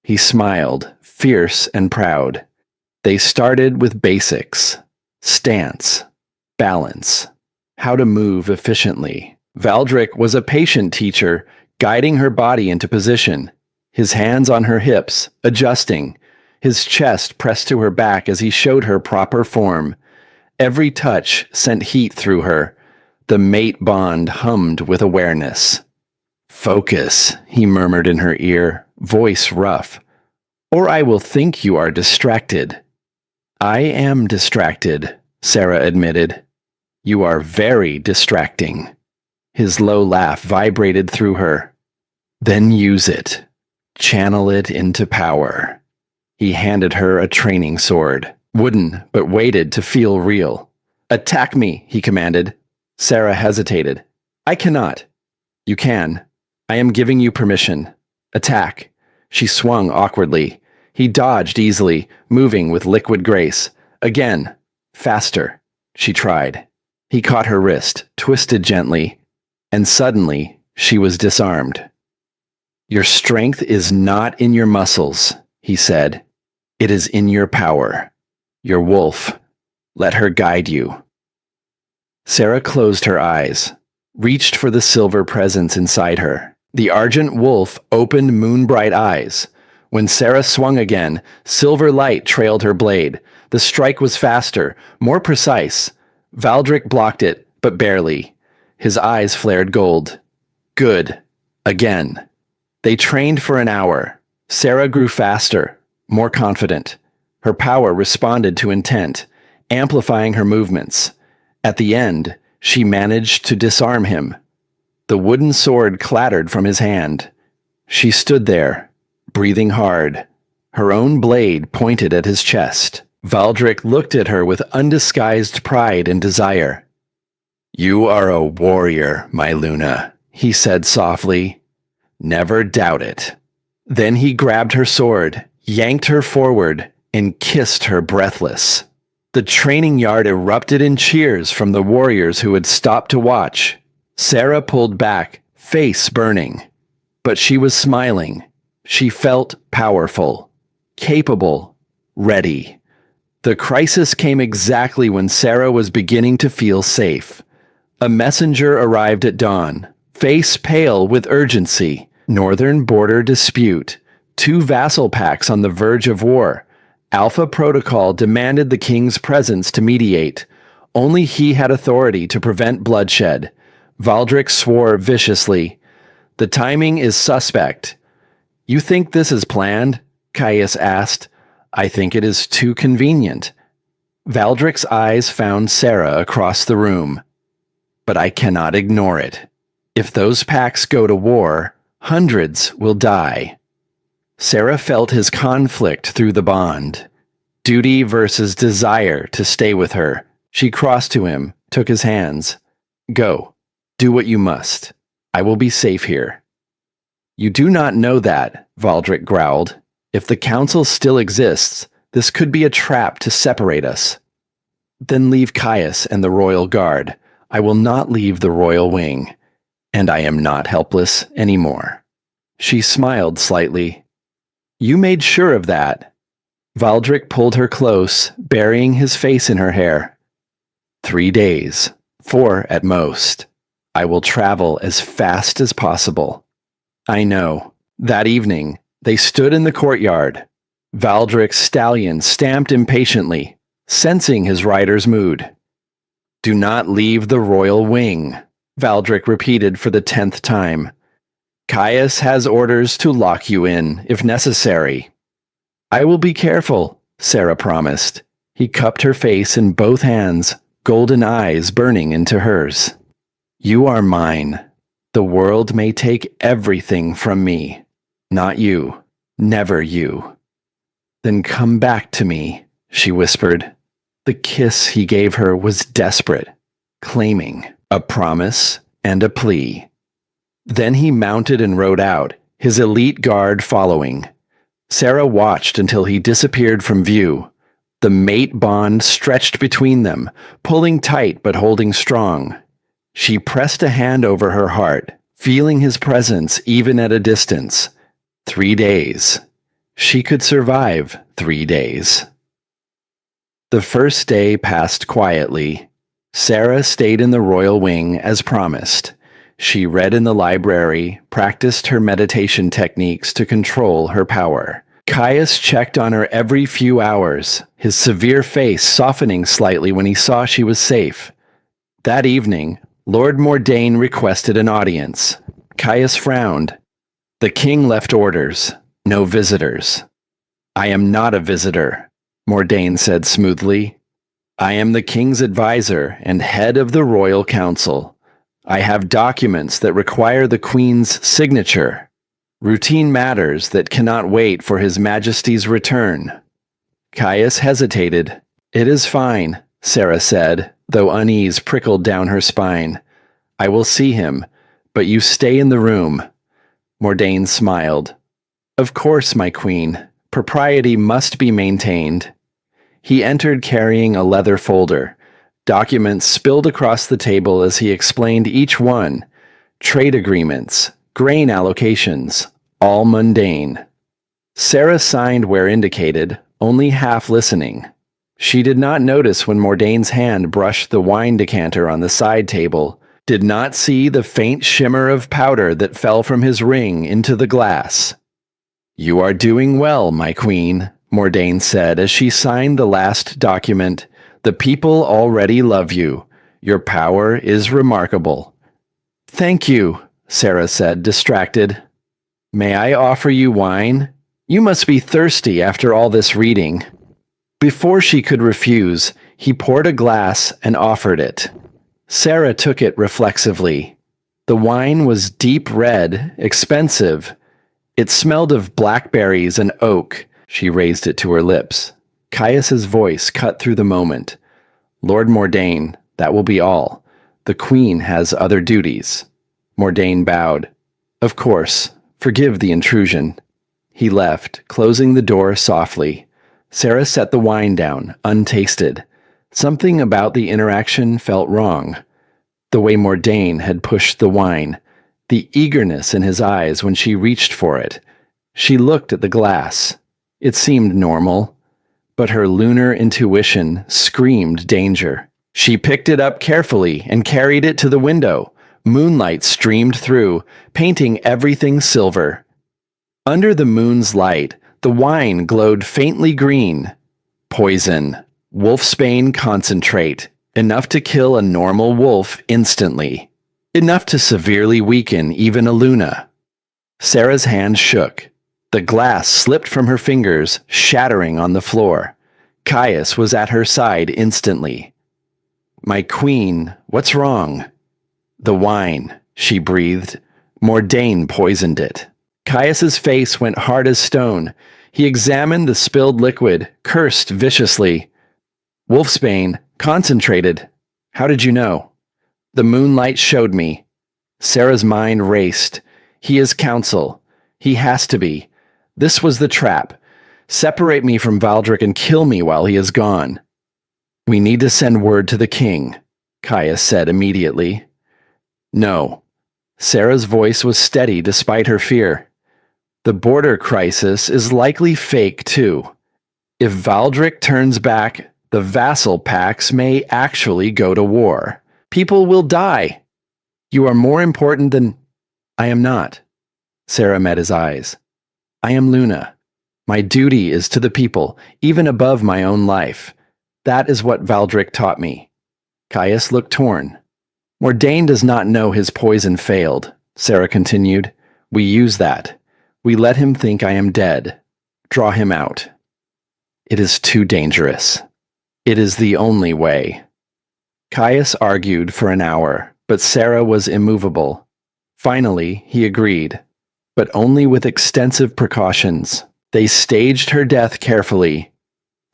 He smiled, fierce and proud. They started with basics. Stance. Balance. How to move efficiently. Valdric was a patient teacher, guiding her body into position. His hands on her hips, adjusting. His chest pressed to her back as he showed her proper form. Every touch sent heat through her. The mate bond hummed with awareness. "Focus," he murmured in her ear, voice rough. "Or I will think you are distracted." "I am distracted," Sarah admitted. "You are very distracting." His low laugh vibrated through her. "Then use it. Channel it into power." He handed her a training sword, wooden but weighted to feel real. "Attack me," he commanded. Sarah hesitated. "I cannot." "You can. I am giving you permission. Attack." She swung awkwardly. He dodged easily, moving with liquid grace. Again. Faster. She tried. He caught her wrist, twisted gently, and suddenly she was disarmed. "Your strength is not in your muscles," he said. "It is in your power. Your wolf. Let her guide you." Sarah closed her eyes, reached for the silver presence inside her. The argent wolf opened moon-bright eyes. When Sarah swung again, silver light trailed her blade. The strike was faster, more precise. Valdric blocked it, but barely. His eyes flared gold. Good. Again. They trained for an hour. Sarah grew faster, more confident. Her power responded to intent. amplifying her movements. At the end, she managed to disarm him. The wooden sword clattered from his hand. She stood there, breathing hard, her own blade pointed at his chest. Valdric looked at her with undisguised pride and desire. "You are a warrior, my Luna," he said softly. "Never doubt it." Then he grabbed her sword, yanked her forward, and kissed her breathless. The training yard erupted in cheers from the warriors who had stopped to watch. Sarah pulled back, face burning. But she was smiling. She felt powerful, capable, ready. The crisis came exactly when Sarah was beginning to feel safe. A messenger arrived at dawn, face pale with urgency. Northern border dispute. 2 vassal pacts on the verge of war. Alpha Protocol demanded the king's presence to mediate. Only he had authority to prevent bloodshed. Valdric swore viciously. "The timing is suspect." "You think this is planned?" Caius asked. "I think it is too convenient." Valdric's eyes found Sarah across the room. "But I cannot ignore it. If those pacts go to war, hundreds will die." Sarah felt his conflict through the bond. Duty versus desire to stay with her. She crossed to him, took his hands. "Go. Do what you must. I will be safe here." "You do not know that," Valdric growled. "If the council still exists, this could be a trap to separate us." "Then leave Caius and the royal guard. I will not leave the royal wing. And I am not helpless anymore." She smiled slightly. "You made sure of that." Valdric pulled her close, burying his face in her hair. 3 days, 4 at most. I will travel as fast as possible. "I know." That evening, they stood in the courtyard. Valdric's stallion stamped impatiently, sensing his rider's mood. "Do not leave the royal wing," Valdric repeated for the 10th time. "Caius has orders to lock you in, if necessary." "I will be careful," Sarah promised. He cupped her face in both hands, golden eyes burning into hers. "You are mine. The world may take everything from me. Not you. Never you." "Then come back to me," she whispered. The kiss he gave her was desperate, claiming, a promise and a plea. Then he mounted and rode out, his elite guard following. Sarah watched until he disappeared from view. The mate bond stretched between them, pulling tight but holding strong. She pressed a hand over her heart, feeling his presence even at a distance. 3 days. She could survive 3 days. The first day passed quietly. Sarah stayed in the royal wing as promised. She read in the library, practiced her meditation techniques to control her power. Caius checked on her every few hours, his severe face softening slightly when he saw she was safe. That evening, Lord Mordain requested an audience. Caius frowned. The king left orders. No visitors. "I am not a visitor," Mordain said smoothly. "I am the king's advisor and head of the royal council. I have documents that require the queen's signature. Routine matters that cannot wait for his majesty's return." Caius hesitated. "It is fine," Sarah said, though unease prickled down her spine. "I will see him, but you stay in the room." Mordain smiled. "Of course, my queen. Propriety must be maintained." He entered carrying a leather folder. Documents spilled across the table as he explained each one. Trade agreements, grain allocations, all mundane. Sarah signed where indicated, only half listening. She did not notice when Mordain's hand brushed the wine decanter on the side table, did not see the faint shimmer of powder that fell from his ring into the glass. "You are doing well, my queen," Mordain said as she signed the last document. "The people already love you. Your power is remarkable." "Thank you," Sarah said, distracted. "May I offer you wine? You must be thirsty after all this reading." Before she could refuse, He poured a glass and offered it. Sarah took it reflexively. The wine was deep red, expensive. It smelled of blackberries and oak. She raised it to her lips. Caius's voice cut through the moment. Lord Mordain, that will be all. The Queen has other duties. Mordain bowed. Of course. Forgive the intrusion. He left, closing the door softly. Sarah set the wine down, untasted. Something about the interaction felt wrong. The way Mordain had pushed the wine, the eagerness in his eyes when she reached for it. She looked at the glass. It seemed normal, but her lunar intuition screamed danger. She picked it up carefully and carried it to the window. Moonlight streamed through, painting everything silver. Under the moon's light, the wine glowed faintly green. Poison. Wolfsbane concentrate. Enough to kill a normal wolf instantly. Enough to severely weaken even a Luna. Sarah's hand shook. The glass slipped from her fingers, shattering on the floor. Caius was at her side instantly. My queen, what's wrong? The wine, she breathed. Mordain poisoned it. Caius's face went hard as stone. He examined the spilled liquid, cursed viciously. Wolfsbane, concentrated. How did you know? The moonlight showed me. Sarah's mind raced. He is counsel. He has to be. This was the trap. Separate me from Valdric and kill me while he is gone. We need to send word to the king, Caius said immediately. No. Sarah's voice was steady despite her fear. The border crisis is likely fake too. If Valdric turns back, the vassal pacts may actually go to war. People will die. You are more important than... I am not. Sarah met his eyes. I am Luna. My duty is to the people, even above my own life. That is what Valdric taught me. Caius looked torn. Mordain does not know his poison failed, Sarah continued. We use that. We let him think I am dead. Draw him out. It is too dangerous. It is the only way. Caius argued for an hour, but Sarah was immovable. Finally, he agreed, but only with extensive precautions. They staged her death carefully.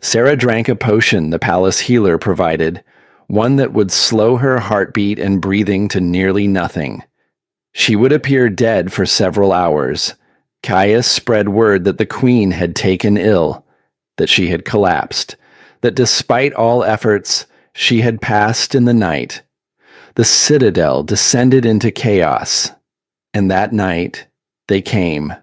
Sarah drank a potion the palace healer provided, one that would slow her heartbeat and breathing to nearly nothing. She would appear dead for several hours. Caius spread word that the queen had taken ill, that she had collapsed, that despite all efforts, she had passed in the night. The citadel descended into chaos, and that night they came.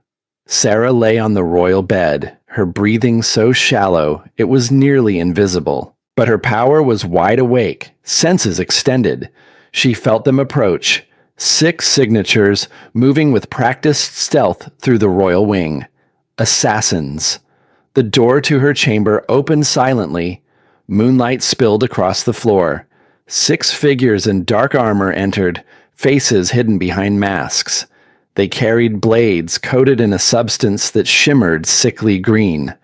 Sarah lay on the royal bed, her breathing so shallow it was nearly invisible. But her power was wide awake, senses extended. She felt them approach, 6 signatures moving with practiced stealth through the royal wing. Assassins. The door to her chamber opened silently. Moonlight spilled across the floor. 6 figures in dark armor entered, faces hidden behind masks. They carried blades coated in a substance that shimmered sickly green.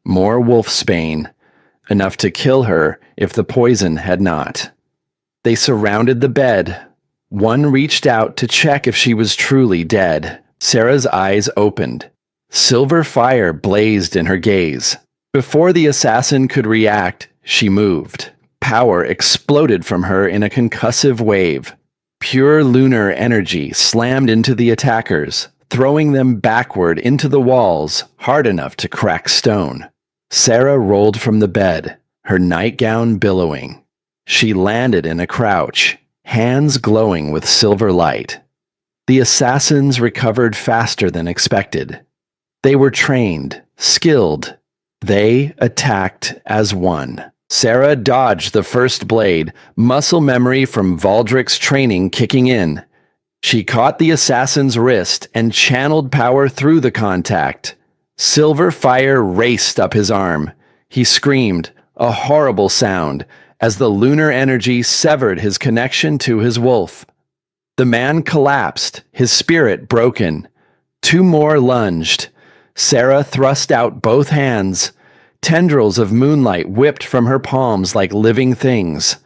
More wolfsbane. Enough to kill her if the poison had not. They surrounded the bed. One reached out to check if she was truly dead. Sarah's eyes opened. Silver fire blazed in her gaze. Before the assassin could react, she moved. Power exploded from her in a concussive wave. Pure lunar energy slammed into the attackers, throwing them backward into the walls, hard enough to crack stone. Sarah rolled from the bed, her nightgown billowing. She landed in a crouch, hands glowing with silver light. The assassins recovered faster than expected. They were trained, skilled. They attacked as one. Sarah dodged the first blade, muscle memory from Valdric's training kicking in. She caught the assassin's wrist and channeled power through the contact. Silver fire raced up his arm. He screamed, a horrible sound, as the lunar energy severed his connection to his wolf. The man collapsed, his spirit broken. 2 more lunged. Sarah thrust out both hands. Tendrils of moonlight whipped from her palms like living things.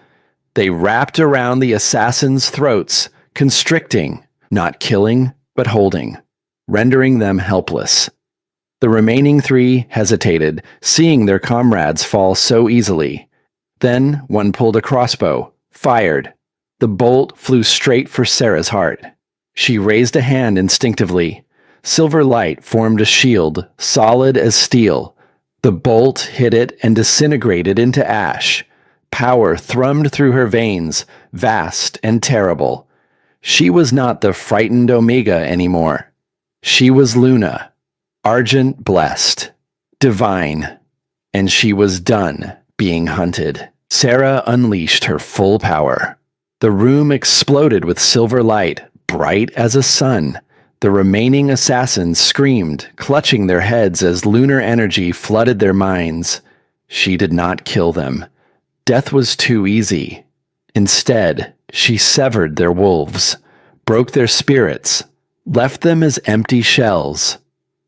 They wrapped around the assassins' throats, constricting, not killing, but holding, rendering them helpless. The remaining three hesitated, seeing their comrades fall so easily. Then one pulled a crossbow, fired. The bolt flew straight for Sarah's heart. She raised a hand instinctively. Silver light formed a shield, solid as steel. The bolt hit it and disintegrated into ash. Power thrummed through her veins, vast and terrible. She was not the frightened Omega anymore. She was Luna, Argent blessed, divine, and she was done being hunted. Sarah unleashed her full power. The room exploded with silver light, bright as a sun. The remaining assassins screamed, clutching their heads as lunar energy flooded their minds. She did not kill them. Death was too easy. Instead, she severed their wolves, broke their spirits, left them as empty shells.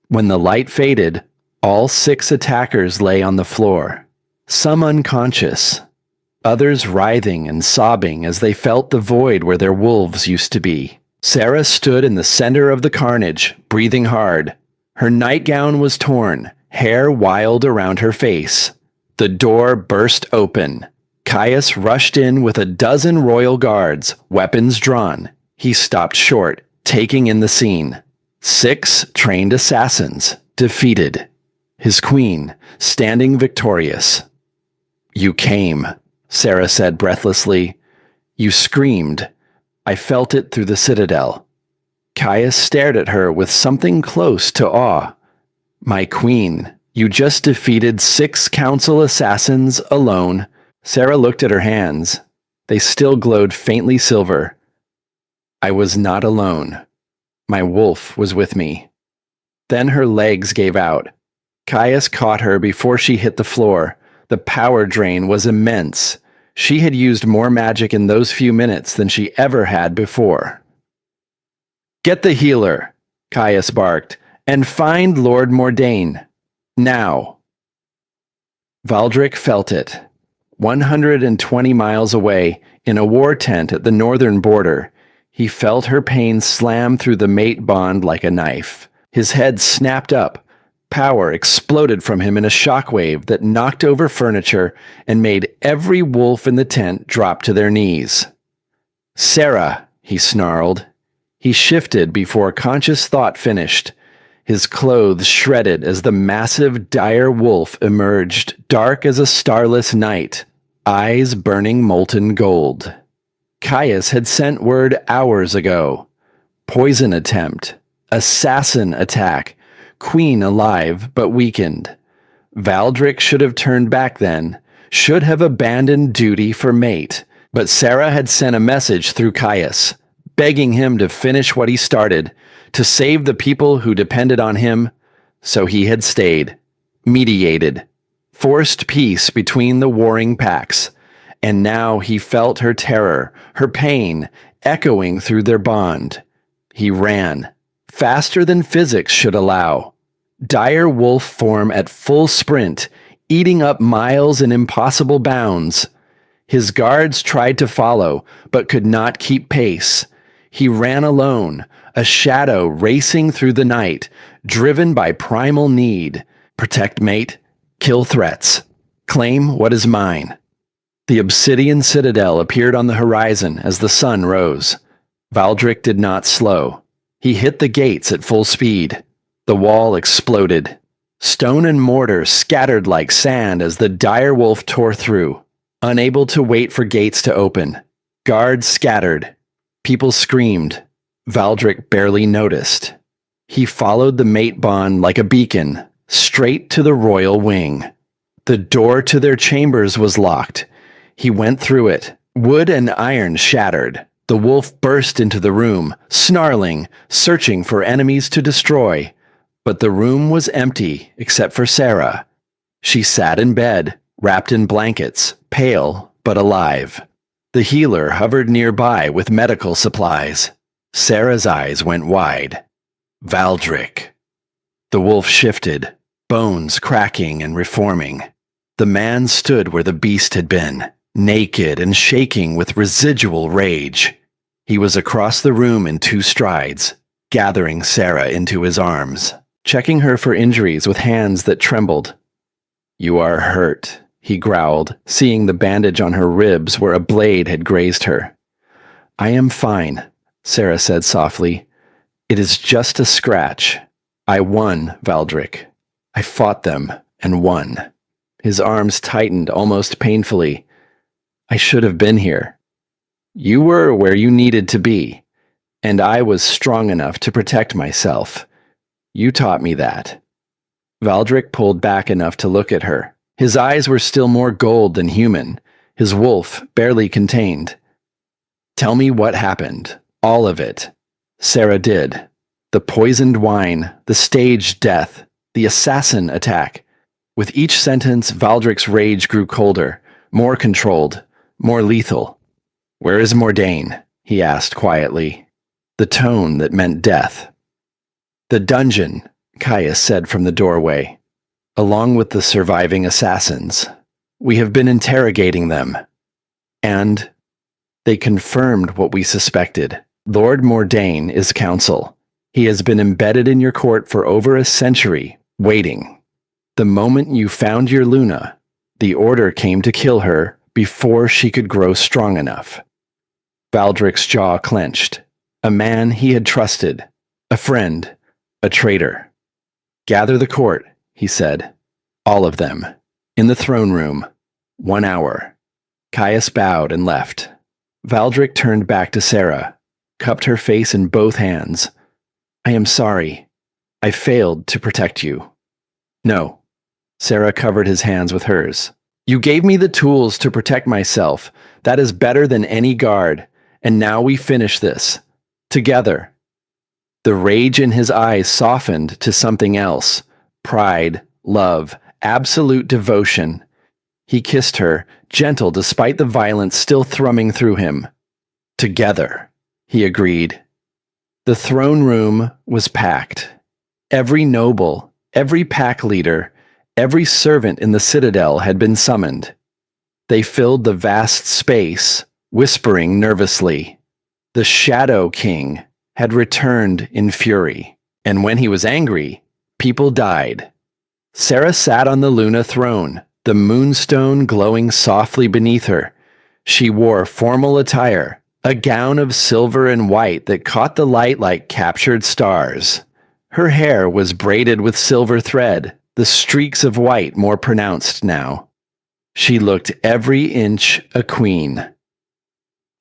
When the light faded, all 6 attackers lay on the floor, some unconscious, others writhing and sobbing as they felt the void where their wolves used to be. Sarah stood in the center of the carnage, breathing hard. Her nightgown was torn, hair wild around her face. The door burst open. Caius rushed in with a dozen royal guards, weapons drawn. He stopped short, taking in the scene. 6 trained assassins, defeated. His queen, standing victorious. "You came," Sarah said breathlessly. "You screamed. I felt it through the citadel." Caius stared at her with something close to awe. "My queen, you just defeated 6 council assassins alone." Sarah looked at her hands. They still glowed faintly silver. "I was not alone. My wolf was with me." Then her legs gave out. Caius caught her before she hit the floor. The power drain was immense. She had used more magic in those few minutes than she ever had before. "Get the healer," Caius barked, "and find Lord Mordain. Now." Valdric felt it. 120 miles away, in a war tent at the northern border, he felt her pain slam through the mate bond like a knife. His head snapped up. Power exploded from him in a shockwave that knocked over furniture and made every wolf in the tent drop to their knees. "Sarah," he snarled. He shifted before conscious thought finished. His clothes shredded as the massive, dire wolf emerged, dark as a starless night, eyes burning molten gold. Caius had sent word hours ago. Poison attempt. Assassin attack. Queen alive, but weakened. Valdric should have turned back then, should have abandoned duty for mate, but Sarah had sent a message through Caius, begging him to finish what he started, to save the people who depended on him, so he had stayed, mediated, forced peace between the warring packs, and now he felt her terror, her pain, echoing through their bond. He ran, faster than physics should allow. Dire wolf form at full sprint, eating up miles in impossible bounds. His guards tried to follow, but could not keep pace. He ran alone, a shadow racing through the night, driven by primal need. Protect mate, kill threats, claim what is mine. The obsidian citadel appeared on the horizon as the sun rose. Valdric did not slow. He hit the gates at full speed. The wall exploded. Stone and mortar scattered like sand as the dire wolf tore through, unable to wait for gates to open. Guards scattered. People screamed. Valdric barely noticed. He followed the mate bond like a beacon, straight to the royal wing. The door to their chambers was locked. He went through it. Wood and iron shattered. The wolf burst into the room, snarling, searching for enemies to destroy. But the room was empty, except for Sarah. She sat in bed, wrapped in blankets, pale but alive. The healer hovered nearby with medical supplies. Sarah's eyes went wide. Valdric. The wolf shifted. bones cracking and reforming. The man stood where the beast had been, naked and shaking with residual rage. He was across the room in 2 strides, gathering Sarah into his arms, checking her for injuries with hands that trembled. "You are hurt," he growled, seeing the bandage on her ribs where a blade had grazed her. "I am fine," Sarah said softly. "It is just a scratch. I won, Valdric. I fought them and won." His arms tightened almost painfully. "I should have been here. You were where you needed to be, and I was strong enough to protect myself. You taught me that." Valdric pulled back enough to look at her. His eyes were still more gold than human, his wolf barely contained. "Tell me what happened. All of it." Sarah did. The poisoned wine, the staged death, the assassin attack. With each sentence, Valdric's rage grew colder, more controlled, more lethal. "Where is Mordain?" he asked quietly, the tone that meant death. "The dungeon," Caius said from the doorway, "along with the surviving assassins. We have been interrogating them. And they confirmed what we suspected. Lord Mordain is counsel. He has been embedded in your court for over a century, waiting. The moment you found your Luna, the order came to kill her before she could grow strong enough." Valdric's jaw clenched. A man he had trusted, a friend, a traitor. "Gather the court," he said. "All of them. In the throne room. 1 hour." Caius bowed and left. Valdric turned back to Sarah, cupped her face in both hands. "I am sorry. I failed to protect you." "No." Sarah covered his hands with hers. "You gave me the tools to protect myself. That is better than any guard. And now we finish this. Together." The rage in his eyes softened to something else. Pride, love, absolute devotion. He kissed her, gentle despite the violence still thrumming through him. "Together," he agreed. The throne room was packed. Every noble, every pack leader, every servant in the citadel had been summoned. They filled the vast space, whispering nervously. The Shadow King had returned in fury, and when he was angry, people died. Sarah sat on the Luna throne, the moonstone glowing softly beneath her. She wore formal attire, a gown of silver and white that caught the light like captured stars. Her hair was braided with silver thread, the streaks of white more pronounced now. She looked every inch a queen.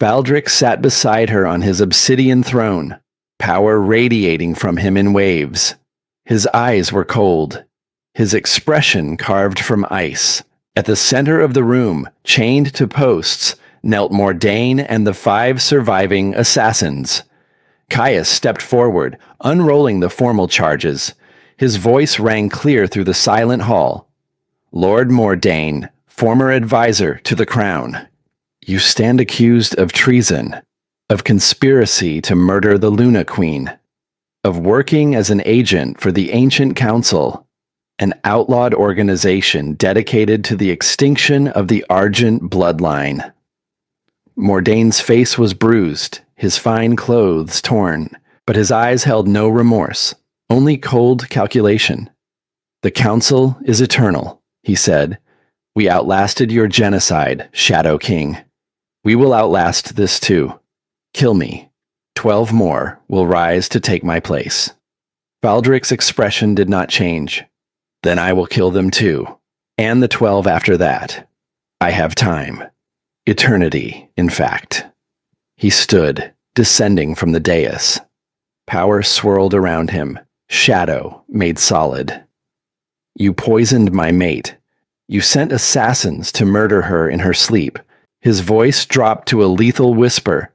Valdric sat beside her on his obsidian throne, power radiating from him in waves. His eyes were cold, his expression carved from ice. At the center of the room, chained to posts, knelt Mordain and the 5 surviving assassins. Caius stepped forward, unrolling the formal charges. His voice rang clear through the silent hall. "Lord Mordain, former advisor to the crown. You stand accused of treason, of conspiracy to murder the Luna Queen, of working as an agent for the Ancient Council, an outlawed organization dedicated to the extinction of the Argent bloodline." Mordain's face was bruised, his fine clothes torn, but his eyes held no remorse, only cold calculation. "The Council is eternal," he said. "We outlasted your genocide, Shadow King. We will outlast this too. Kill me. 12 more will rise to take my place." Valdric's expression did not change. "Then I will kill them too, and the 12 after that. I have time. Eternity, in fact." He stood, descending from the dais. Power swirled around him, shadow made solid. "You poisoned my mate. You sent assassins to murder her in her sleep." His voice dropped to a lethal whisper.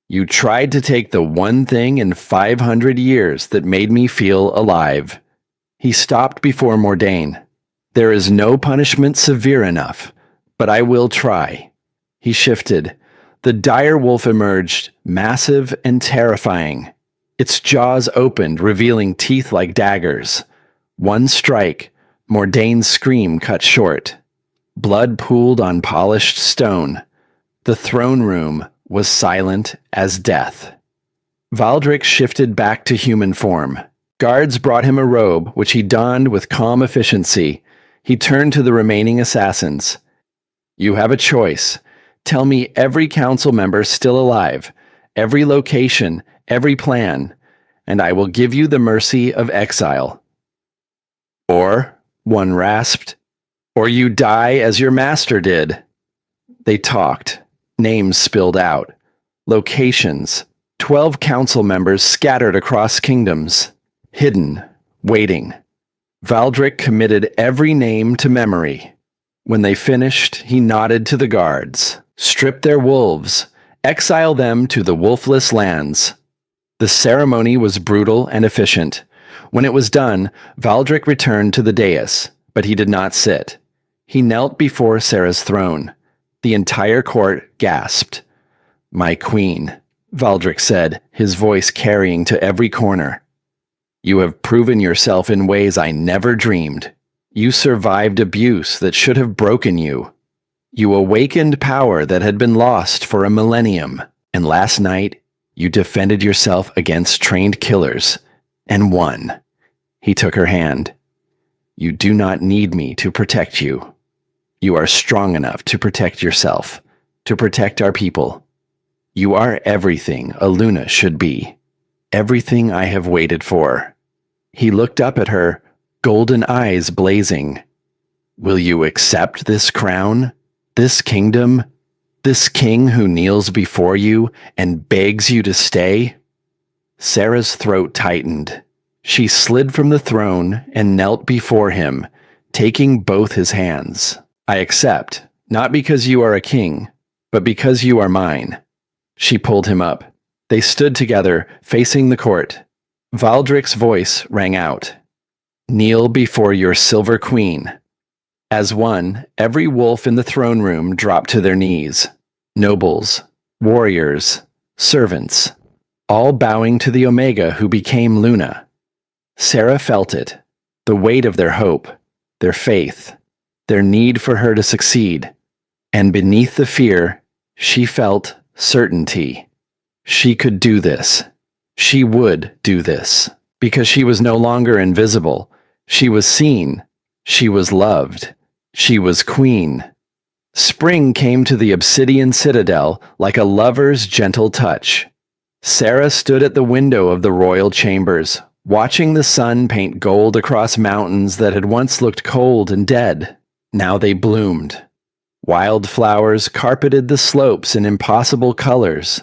"You tried to take the one thing in 500 years that made me feel alive." He stopped before Mordain. "There is no punishment severe enough, but I will try." He shifted. The dire wolf emerged, massive and terrifying. Its jaws opened, revealing teeth like daggers. One strike, Mordaine's scream cut short. Blood pooled on polished stone. The throne room was silent as death. Valdric shifted back to human form. Guards brought him a robe, which he donned with calm efficiency. He turned to the remaining assassins. You have a choice. Tell me every council member still alive, every location, every plan, and I will give you the mercy of exile. Or, one rasped, or you die as your master did. They talked. Names spilled out. Locations. 12 council members scattered across kingdoms. Hidden. Waiting. Valdric committed every name to memory. When they finished, he nodded to the guards. Strip their wolves. Exile them to the wolfless lands. The ceremony was brutal and efficient. When it was done, Valdric returned to the dais, but he did not sit. He knelt before Sarah's throne. The entire court gasped. My queen, Valdric said, his voice carrying to every corner. You have proven yourself in ways I never dreamed. You survived abuse that should have broken you. You awakened power that had been lost for a millennium, and last night you defended yourself against trained killers, and won. He took her hand. You do not need me to protect you. You are strong enough to protect yourself, to protect our people. You are everything a Luna should be, everything I have waited for. He looked up at her, golden eyes blazing. Will you accept this crown, this kingdom, this king who kneels before you and begs you to stay? Sarah's throat tightened. She slid from the throne and knelt before him, taking both his hands. I accept, not because you are a king, but because you are mine. She pulled him up. They stood together, facing the court. Valdric's voice rang out. Kneel before your silver queen. As one, every wolf in the throne room dropped to their knees. Nobles, warriors, servants, all bowing to the Omega who became Luna. Sarah felt it, the weight of their hope, their faith, their need for her to succeed. And beneath the fear, she felt certainty. She could do this. She would do this. Because she was no longer invisible. She was seen. She was loved. She was queen. Spring came to the obsidian citadel like a lover's gentle touch. Sarah stood at the window of the royal chambers, watching the sun paint gold across mountains that had once looked cold and dead. Now they bloomed. Wildflowers carpeted the slopes in impossible colors.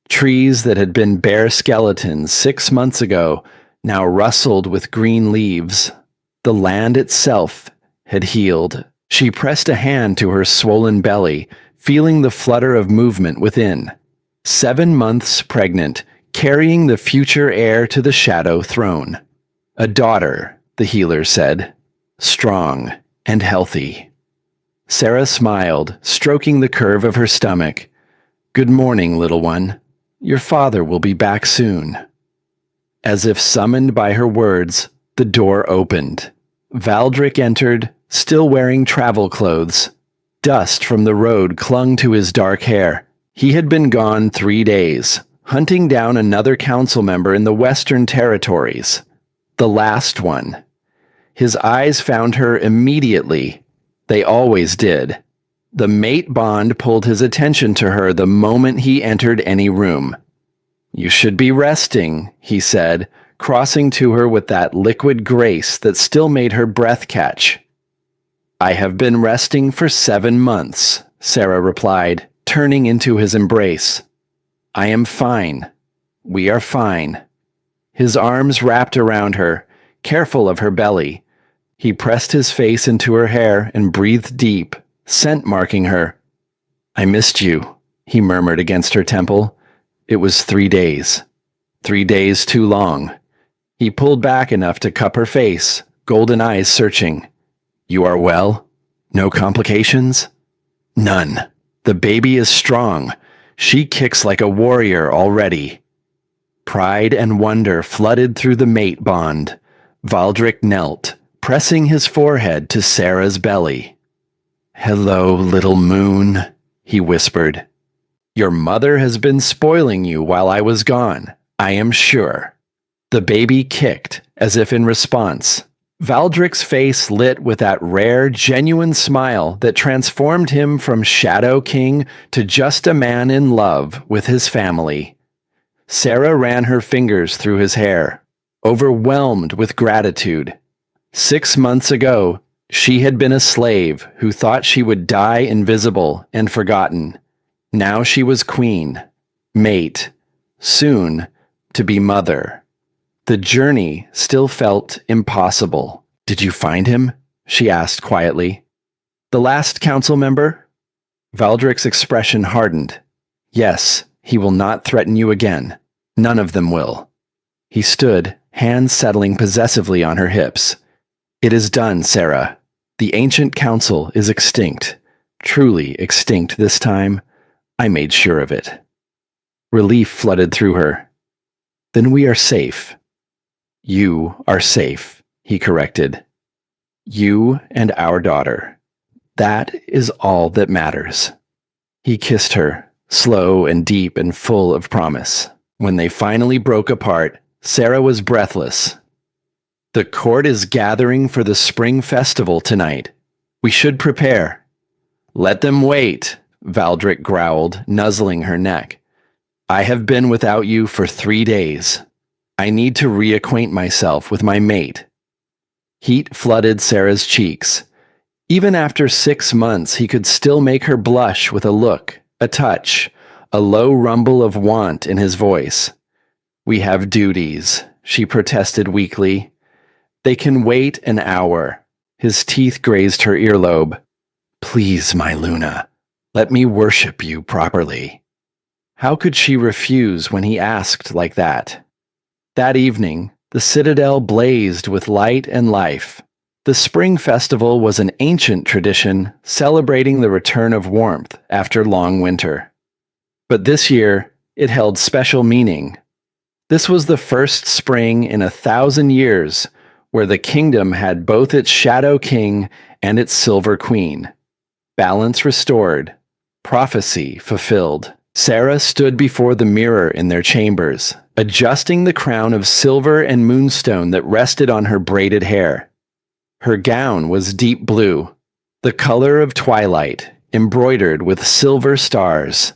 Trees that had been bare skeletons 6 months ago now rustled with green leaves. The land itself had healed. She pressed a hand to her swollen belly, feeling the flutter of movement within. 7 months pregnant, carrying the future heir to the Shadow Throne. A daughter, the healer said, strong and healthy. Sarah smiled, stroking the curve of her stomach. Good morning, little one. Your father will be back soon. As if summoned by her words, the door opened. Valdric entered, still wearing travel clothes. Dust from the road clung to his dark hair. He had been gone 3 days, hunting down another council member in the Western Territories. The last one. His eyes found her immediately. They always did. The mate bond pulled his attention to her the moment he entered any room. You should be resting, he said, crossing to her with that liquid grace that still made her breath catch. I have been resting for 7 months, Sarah replied, turning into his embrace. I am fine. We are fine. His arms wrapped around her, careful of her belly. He pressed his face into her hair and breathed deep, scent marking her. I missed you, he murmured against her temple. It was 3 days. 3 days too long. He pulled back enough to cup her face, golden eyes searching. You are well? No complications? None. The baby is strong. She kicks like a warrior already. Pride and wonder flooded through the mate bond. Valdric knelt, pressing his forehead to Sarah's belly. "Hello, little moon," he whispered. "Your mother has been spoiling you while I was gone, I am sure." The baby kicked, as if in response. Valdric's face lit with that rare, genuine smile that transformed him from Shadow King to just a man in love with his family. Sarah ran her fingers through his hair, overwhelmed with gratitude. 6 months ago, she had been a slave who thought she would die invisible and forgotten. Now she was queen, mate, soon to be mother. The journey still felt impossible. "Did you find him?" she asked quietly. "The last council member?" Valdric's expression hardened. "Yes, he will not threaten you again. None of them will." He stood, hands settling possessively on her hips. "It is done, Sarah. The ancient council is extinct. Truly extinct this time. I made sure of it." Relief flooded through her. "Then we are safe." "You are safe," he corrected. "You and our daughter. That is all that matters." He kissed her, slow and deep and full of promise. When they finally broke apart, Sarah was breathless. "The court is gathering for the spring festival tonight. We should prepare." "Let them wait," Valdric growled, nuzzling her neck. "I have been without you for 3 days. I need to reacquaint myself with my mate." Heat flooded Sarah's cheeks. Even after 6 months, he could still make her blush with a look, a touch, a low rumble of want in his voice. "We have duties," she protested weakly. "They can wait an hour." His teeth grazed her earlobe. "Please, my Luna, let me worship you properly." How could she refuse when he asked like that? That evening, the citadel blazed with light and life. The spring festival was an ancient tradition celebrating the return of warmth after long winter. But this year, it held special meaning. This was the first spring in 1,000 years where the kingdom had both its Shadow King and its Silver Queen. Balance restored, prophecy fulfilled. Sarah stood before the mirror in their chambers, adjusting the crown of silver and moonstone that rested on her braided hair. Her gown was deep blue, the color of twilight, embroidered with silver stars.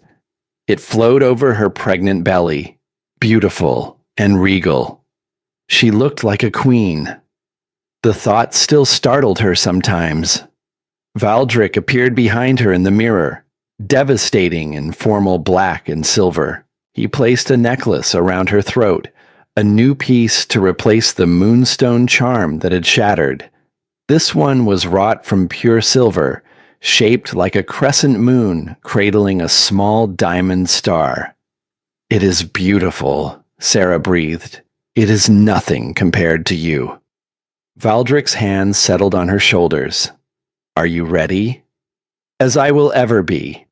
It flowed over her pregnant belly, beautiful and regal. She looked like a queen. The thought still startled her sometimes. Valdric appeared behind her in the mirror, devastating in formal black and silver. He placed a necklace around her throat, a new piece to replace the moonstone charm that had shattered. This one was wrought from pure silver, shaped like a crescent moon cradling a small diamond star. "It is beautiful," Sarah breathed. "It is nothing compared to you." Valdric's hands settled on her shoulders. "Are you ready?" "As I will ever be."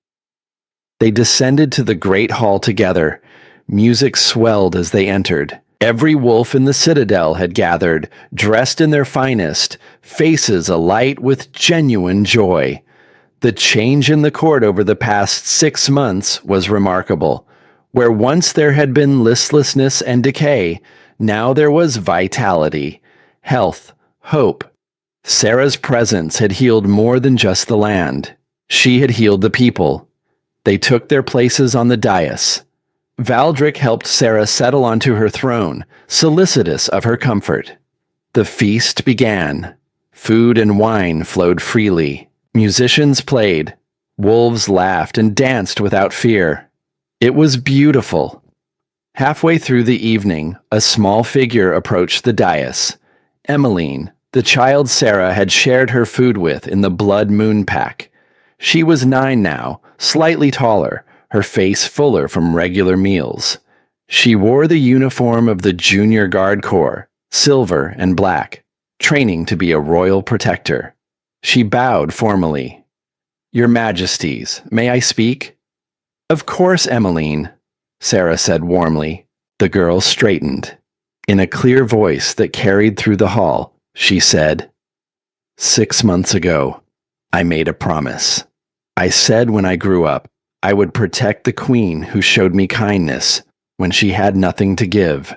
They descended to the great hall together. Music swelled as they entered. Every wolf in the citadel had gathered, dressed in their finest, faces alight with genuine joy. The change in the court over the past 6 months was remarkable. Where once there had been listlessness and decay, now there was vitality, health, hope. Sarah's presence had healed more than just the land. She had healed the people. They took their places on the dais. Valdric helped Sarah settle onto her throne, solicitous of her comfort. The feast began. Food and wine flowed freely. Musicians played. Wolves laughed and danced without fear. It was beautiful. Halfway through the evening, a small figure approached the dais. Emmeline, the child Sarah had shared her food with in the Blood Moon Pack. She was 9 now, slightly taller, her face fuller from regular meals. She wore the uniform of the Junior Guard Corps, silver and black, training to be a royal protector. She bowed formally. "Your Majesties, may I speak?" "Of course, Emmeline," Sarah said warmly. The girl straightened. In a clear voice that carried through the hall, she said, 6 months ago, I made a promise. I said when I grew up, I would protect the queen who showed me kindness when she had nothing to give.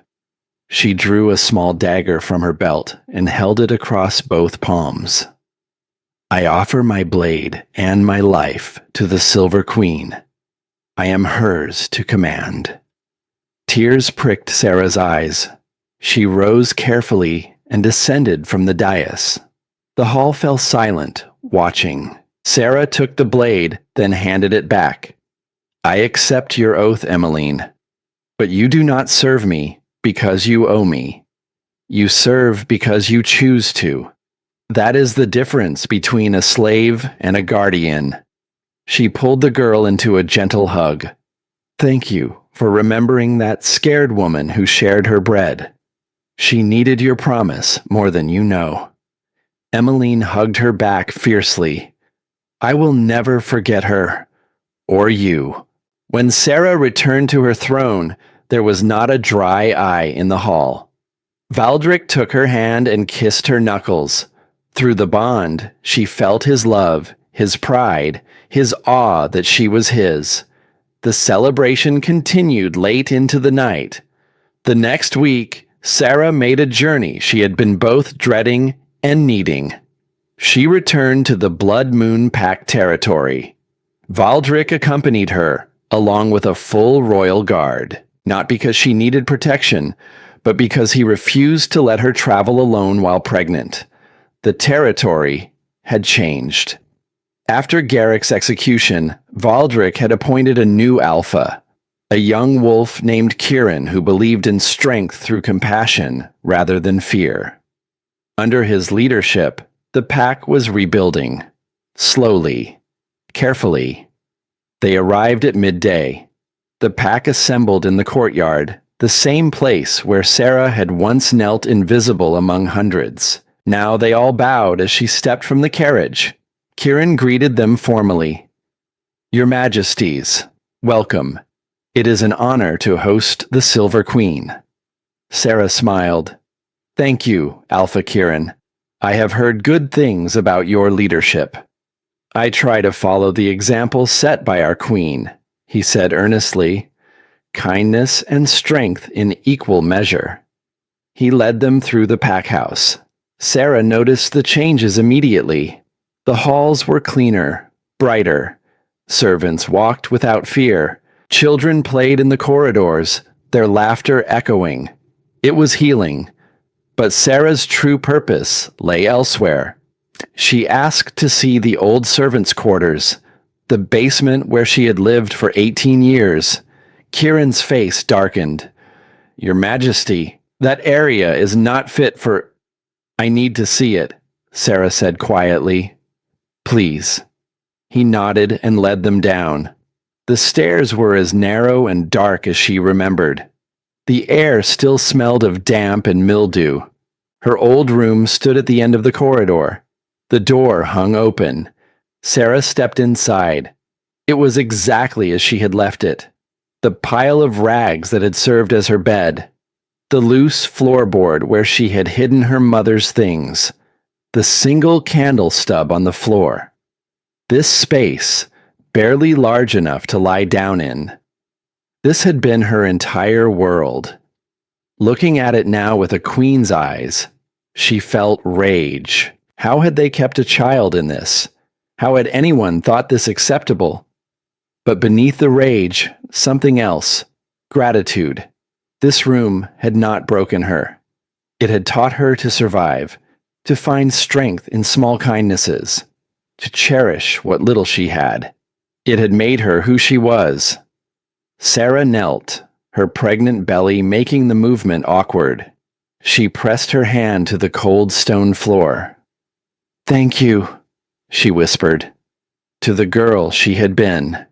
She drew a small dagger from her belt and held it across both palms. I offer my blade and my life to the Silver Queen. I am hers to command. Tears pricked Sarah's eyes. She rose carefully and descended from the dais. The hall fell silent, watching. Sarah took the blade, then handed it back. I accept your oath, Emmeline, but you do not serve me because you owe me. You serve because you choose to. That is the difference between a slave and a guardian. She pulled the girl into a gentle hug. Thank you for remembering that scared woman who shared her bread. She needed your promise more than you know. Emmeline hugged her back fiercely. I will never forget her, or you. When Sarah returned to her throne, there was not a dry eye in the hall. Valdric took her hand and kissed her knuckles. Through the bond, she felt his love, his pride, his awe that she was his. The celebration continued late into the night. The next week, Sarah made a journey she had been both dreading and needing. She returned to the Blood Moon Pact territory. Valdric accompanied her, along with a full royal guard, not because she needed protection, but because he refused to let her travel alone while pregnant. The territory had changed. After Garrick's execution, Valdric had appointed a new alpha, a young wolf named Kieran who believed in strength through compassion rather than fear. Under his leadership, the pack was rebuilding. Slowly, carefully. They arrived at midday. The pack assembled in the courtyard, the same place where Sarah had once knelt invisible among hundreds. Now they all bowed as she stepped from the carriage. Kieran greeted them formally. Your Majesties, welcome. It is an honor to host the Silver Queen. Sarah smiled. Thank you, Alpha Kieran. I have heard good things about your leadership. I try to follow the example set by our queen, he said earnestly. Kindness and strength in equal measure. He led them through the pack house. Sarah noticed the changes immediately. The halls were cleaner, brighter. Servants walked without fear. Children played in the corridors, their laughter echoing. It was healing. But Sarah's true purpose lay elsewhere. She asked to see the old servants' quarters, the basement where she had lived for 18 years. Kieran's face darkened. Your Majesty, that area is not fit for... I need to see it, Sarah said quietly. Please. He nodded and led them down. The stairs were as narrow and dark as she remembered. The air still smelled of damp and mildew. Her old room stood at the end of the corridor. The door hung open. Sarah stepped inside. It was exactly as she had left it. The pile of rags that had served as her bed. The loose floorboard where she had hidden her mother's things. The single candle stub on the floor. This space, barely large enough to lie down in. This had been her entire world. Looking at it now with a queen's eyes, she felt rage. How had they kept a child in this? How had anyone thought this acceptable? But beneath the rage, something else. Gratitude. This room had not broken her. It had taught her to survive, to find strength in small kindnesses, to cherish what little she had. It had made her who she was. Sarah knelt, her pregnant belly making the movement awkward. She pressed her hand to the cold stone floor. Thank you, she whispered, to the girl she had been,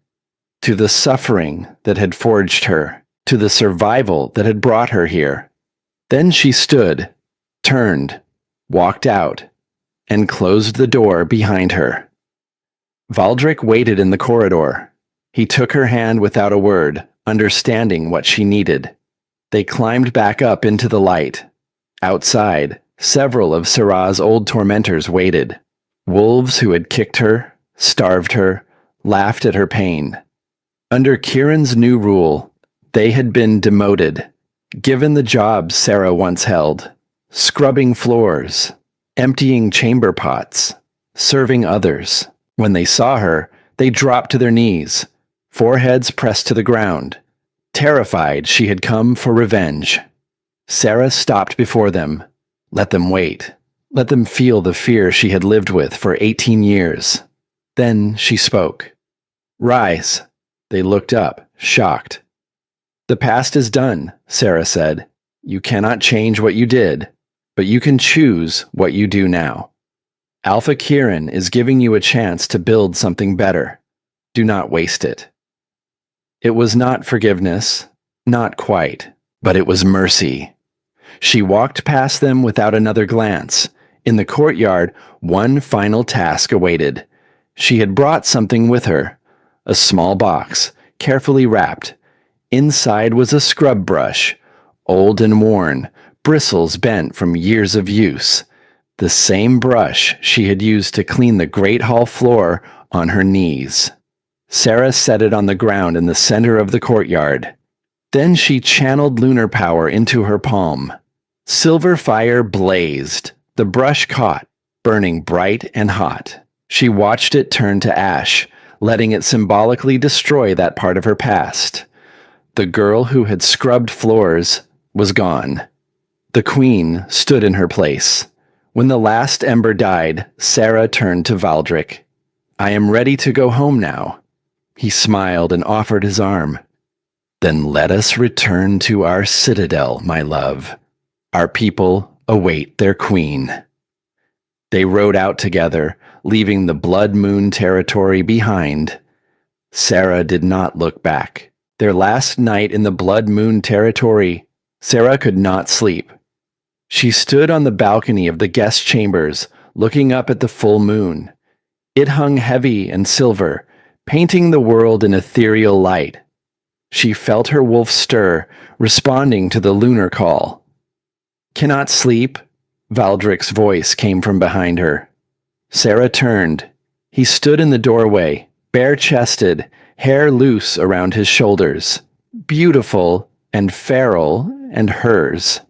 to the suffering that had forged her, to the survival that had brought her here. Then she stood, turned, walked out, and closed the door behind her. Valdric waited in the corridor. He took her hand without a word, understanding what she needed. They climbed back up into the light. Outside, Several of Sarah's old tormentors waited. Wolves who had kicked her, starved her, laughed at her pain. Under Kieran's new rule, they had been demoted, given the jobs Sarah once held, scrubbing floors, emptying chamber pots, serving others. When they saw her, they dropped to their knees, foreheads pressed to the ground, terrified she had come for revenge. Sarah stopped before them. Let them wait. Let them feel the fear she had lived with for 18 years. Then she spoke. Rise. They looked up, shocked. The past is done, Sarah said. You cannot change what you did, but you can choose what you do now. Alpha Kieran is giving you a chance to build something better. Do not waste it. It was not forgiveness, not quite, but it was mercy. She walked past them without another glance. In the courtyard, one final task awaited. She had brought something with her, a small box, carefully wrapped. Inside was a scrub brush, old and worn, bristles bent from years of use. The same brush she had used to clean the great hall floor on her knees. Sarah set it on the ground in the center of the courtyard. Then she channeled lunar power into her palm. Silver fire blazed. The brush caught, burning bright and hot. She watched it turn to ash, letting it symbolically destroy that part of her past. The girl who had scrubbed floors was gone. The queen stood in her place. When the last ember died, Sarah turned to Valdric. I am ready to go home now. He smiled and offered his arm. Then let us return to our citadel, my love. Our people await their queen. They rode out together, leaving the Blood Moon territory behind. Sarah did not look back. Their last night in the Blood Moon territory, Sarah could not sleep. She stood on the balcony of the guest chambers, looking up at the full moon. It hung heavy and silver, painting the world in ethereal light. She felt her wolf stir, responding to the lunar call. Cannot sleep? Valdric's voice came from behind her. Sarah turned. He stood in the doorway, bare-chested, hair loose around his shoulders. Beautiful and feral and hers.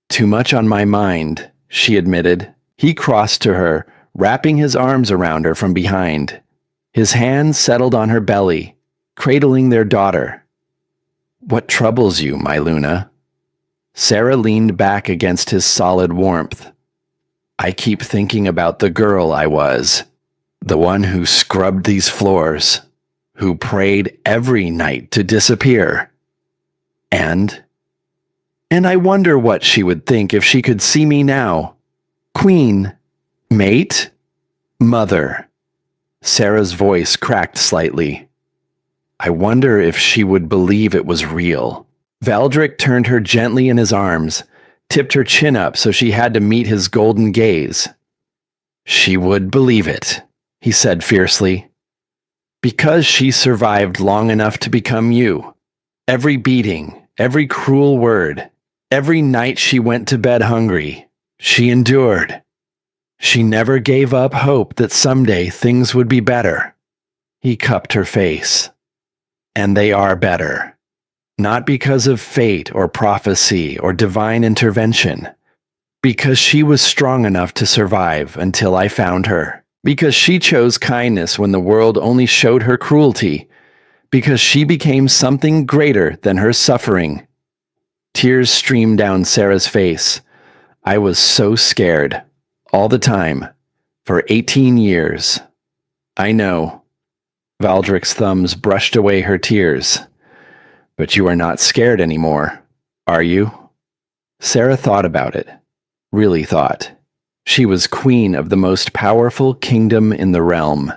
Too much on my mind, she admitted. He crossed to her, wrapping his arms around her from behind. His hands settled on her belly, cradling their daughter. What troubles you, my Luna? Sarah leaned back against his solid warmth. I keep thinking about the girl I was, the one who scrubbed these floors, who prayed every night to disappear. And I wonder what she would think if she could see me now. Queen, mate, mother. Sarah's voice cracked slightly. I wonder if she would believe it was real. Valdric turned her gently in his arms, tipped her chin up so she had to meet his golden gaze. She would believe it, he said fiercely. Because she survived long enough to become you. Every beating, every cruel word, every night she went to bed hungry, she endured. She never gave up hope that someday things would be better. He cupped her face. And they are better. Not because of fate or prophecy or divine intervention. Because she was strong enough to survive until I found her. Because she chose kindness when the world only showed her cruelty. Because she became something greater than her suffering. Tears streamed down Sarah's face. I was so scared. All the time. For 18 years. I know. Valdric's thumbs brushed away her tears. But you are not scared anymore, are you? Sarah thought about it. Really thought. She was queen of the most powerful kingdom in the realm.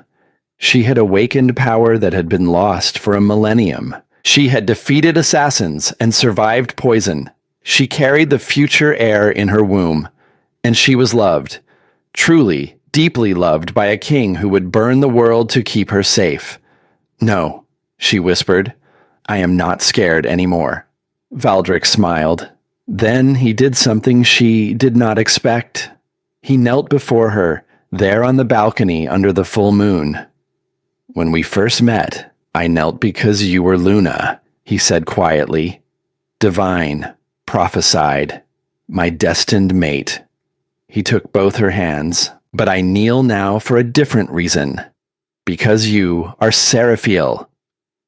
She had awakened power that had been lost for a millennium. She had defeated assassins and survived poison. She carried the future heir in her womb. And she was loved. Truly, deeply loved by a king who would burn the world to keep her safe. No, she whispered. I am not scared anymore. Valdric smiled. Then he did something she did not expect. He knelt before her, there on the balcony under the full moon. "When we first met, I knelt because you were Luna," he said quietly. "Divine, prophesied, my destined mate." He took both her hands. "But I kneel now for a different reason. Because you are Seraphiel,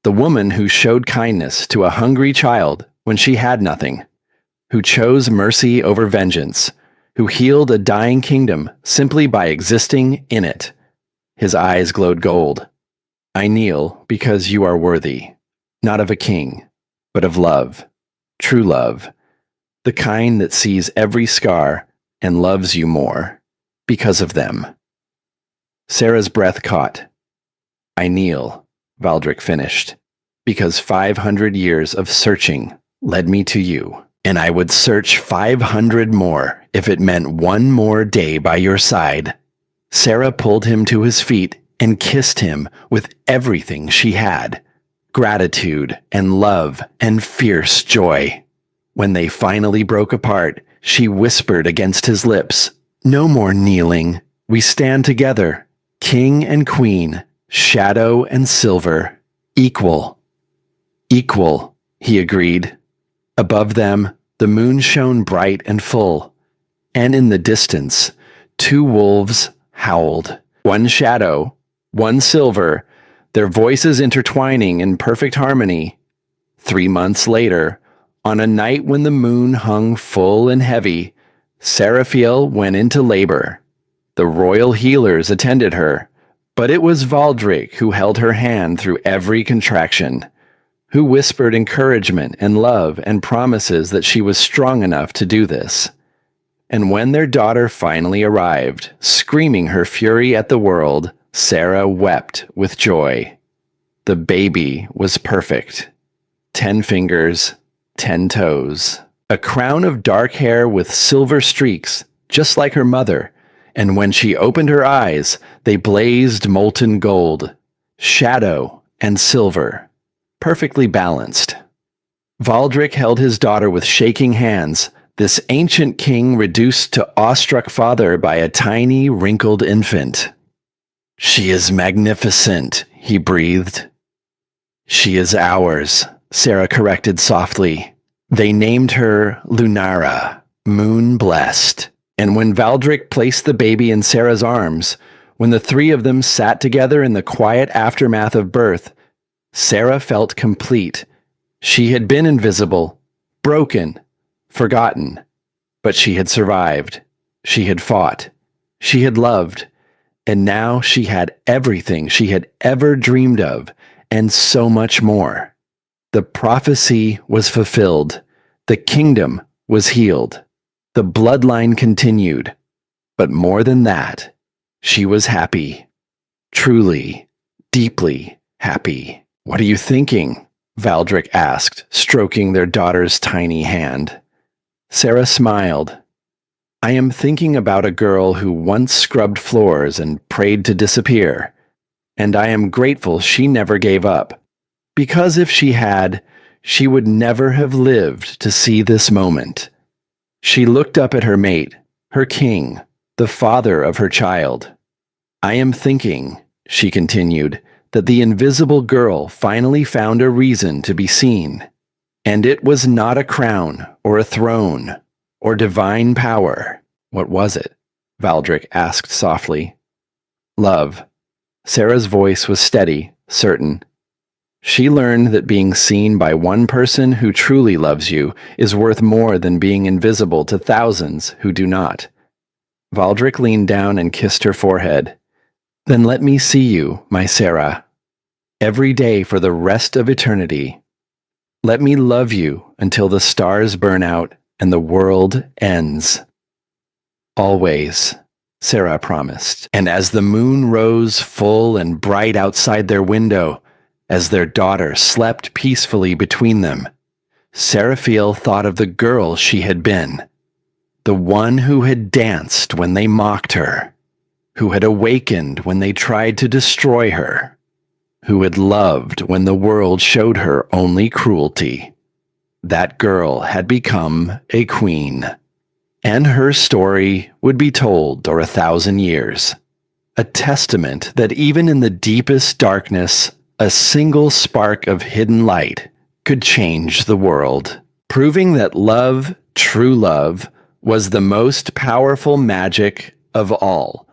the woman who showed kindness to a hungry child when she had nothing, who chose mercy over vengeance, who healed a dying kingdom simply by existing in it." His eyes glowed gold. "I kneel because you are worthy, not of a king, but of love, true love, the kind that sees every scar and loves you more because of them." Sarah's breath caught. "I kneel," Valdric finished, "because 500 years of searching led me to you, and I would search 500 more if it meant one more day by your side." Sarah pulled him to his feet and kissed him with everything she had, gratitude and love and fierce joy. When they finally broke apart, she whispered against his lips, "No more kneeling. We stand together, king and queen, shadow and silver, equal." "Equal," he agreed. Above them, the moon shone bright and full, and in the distance, 2 wolves howled, one shadow, one silver, their voices intertwining in perfect harmony. 3 months later, on a night when the moon hung full and heavy, Seraphiel went into labor. The royal healers attended her, but it was Valdric who held her hand through every contraction, who whispered encouragement and love and promises that she was strong enough to do this. And when their daughter finally arrived, screaming her fury at the world, Sarah wept with joy. The baby was perfect. 10 fingers, 10 toes. A crown of dark hair with silver streaks, just like her mother, and when she opened her eyes, they blazed molten gold, shadow and silver, perfectly balanced. Valdric held his daughter with shaking hands, this ancient king reduced to awestruck father by a tiny, wrinkled infant. "She is magnificent," he breathed. "She is ours," Sarah corrected softly. They named her Lunara, moon-blessed. And when Valdric placed the baby in Sarah's arms, when the 3 of them sat together in the quiet aftermath of birth, Sarah felt complete. She had been invisible, broken, forgotten, but she had survived. She had fought. She had loved. And now she had everything she had ever dreamed of, and so much more. The prophecy was fulfilled. The kingdom was healed. The bloodline continued. But more than that, she was happy. Truly, deeply happy. "What are you thinking?" Valdric asked, stroking their daughter's tiny hand. Sarah smiled. "I am thinking about a girl who once scrubbed floors and prayed to disappear, and I am grateful she never gave up, because if she had, she would never have lived to see this moment." She looked up at her mate, her king, the father of her child. "I am thinking," she continued, "that the invisible girl finally found a reason to be seen. And it was not a crown or a throne or divine power." "What was it?" Valdric asked softly. "Love." Sarah's voice was steady, certain. She learned that being seen by one person who truly loves you is worth more than being invisible to thousands who do not. Valdric leaned down and kissed her forehead. "Then let me see you, my Sarah, every day for the rest of eternity. Let me love you until the stars burn out and the world ends." "Always," Sarah promised. And as the moon rose full and bright outside their window, as their daughter slept peacefully between them, Seraphiel thought of the girl she had been, the one who had danced when they mocked her, who had awakened when they tried to destroy her, who had loved when the world showed her only cruelty. that girl had become a queen. And her story would be told for 1,000 years. A testament that even in the deepest darkness, a single spark of hidden light could change the world, proving that love, true love, was the most powerful magic of all.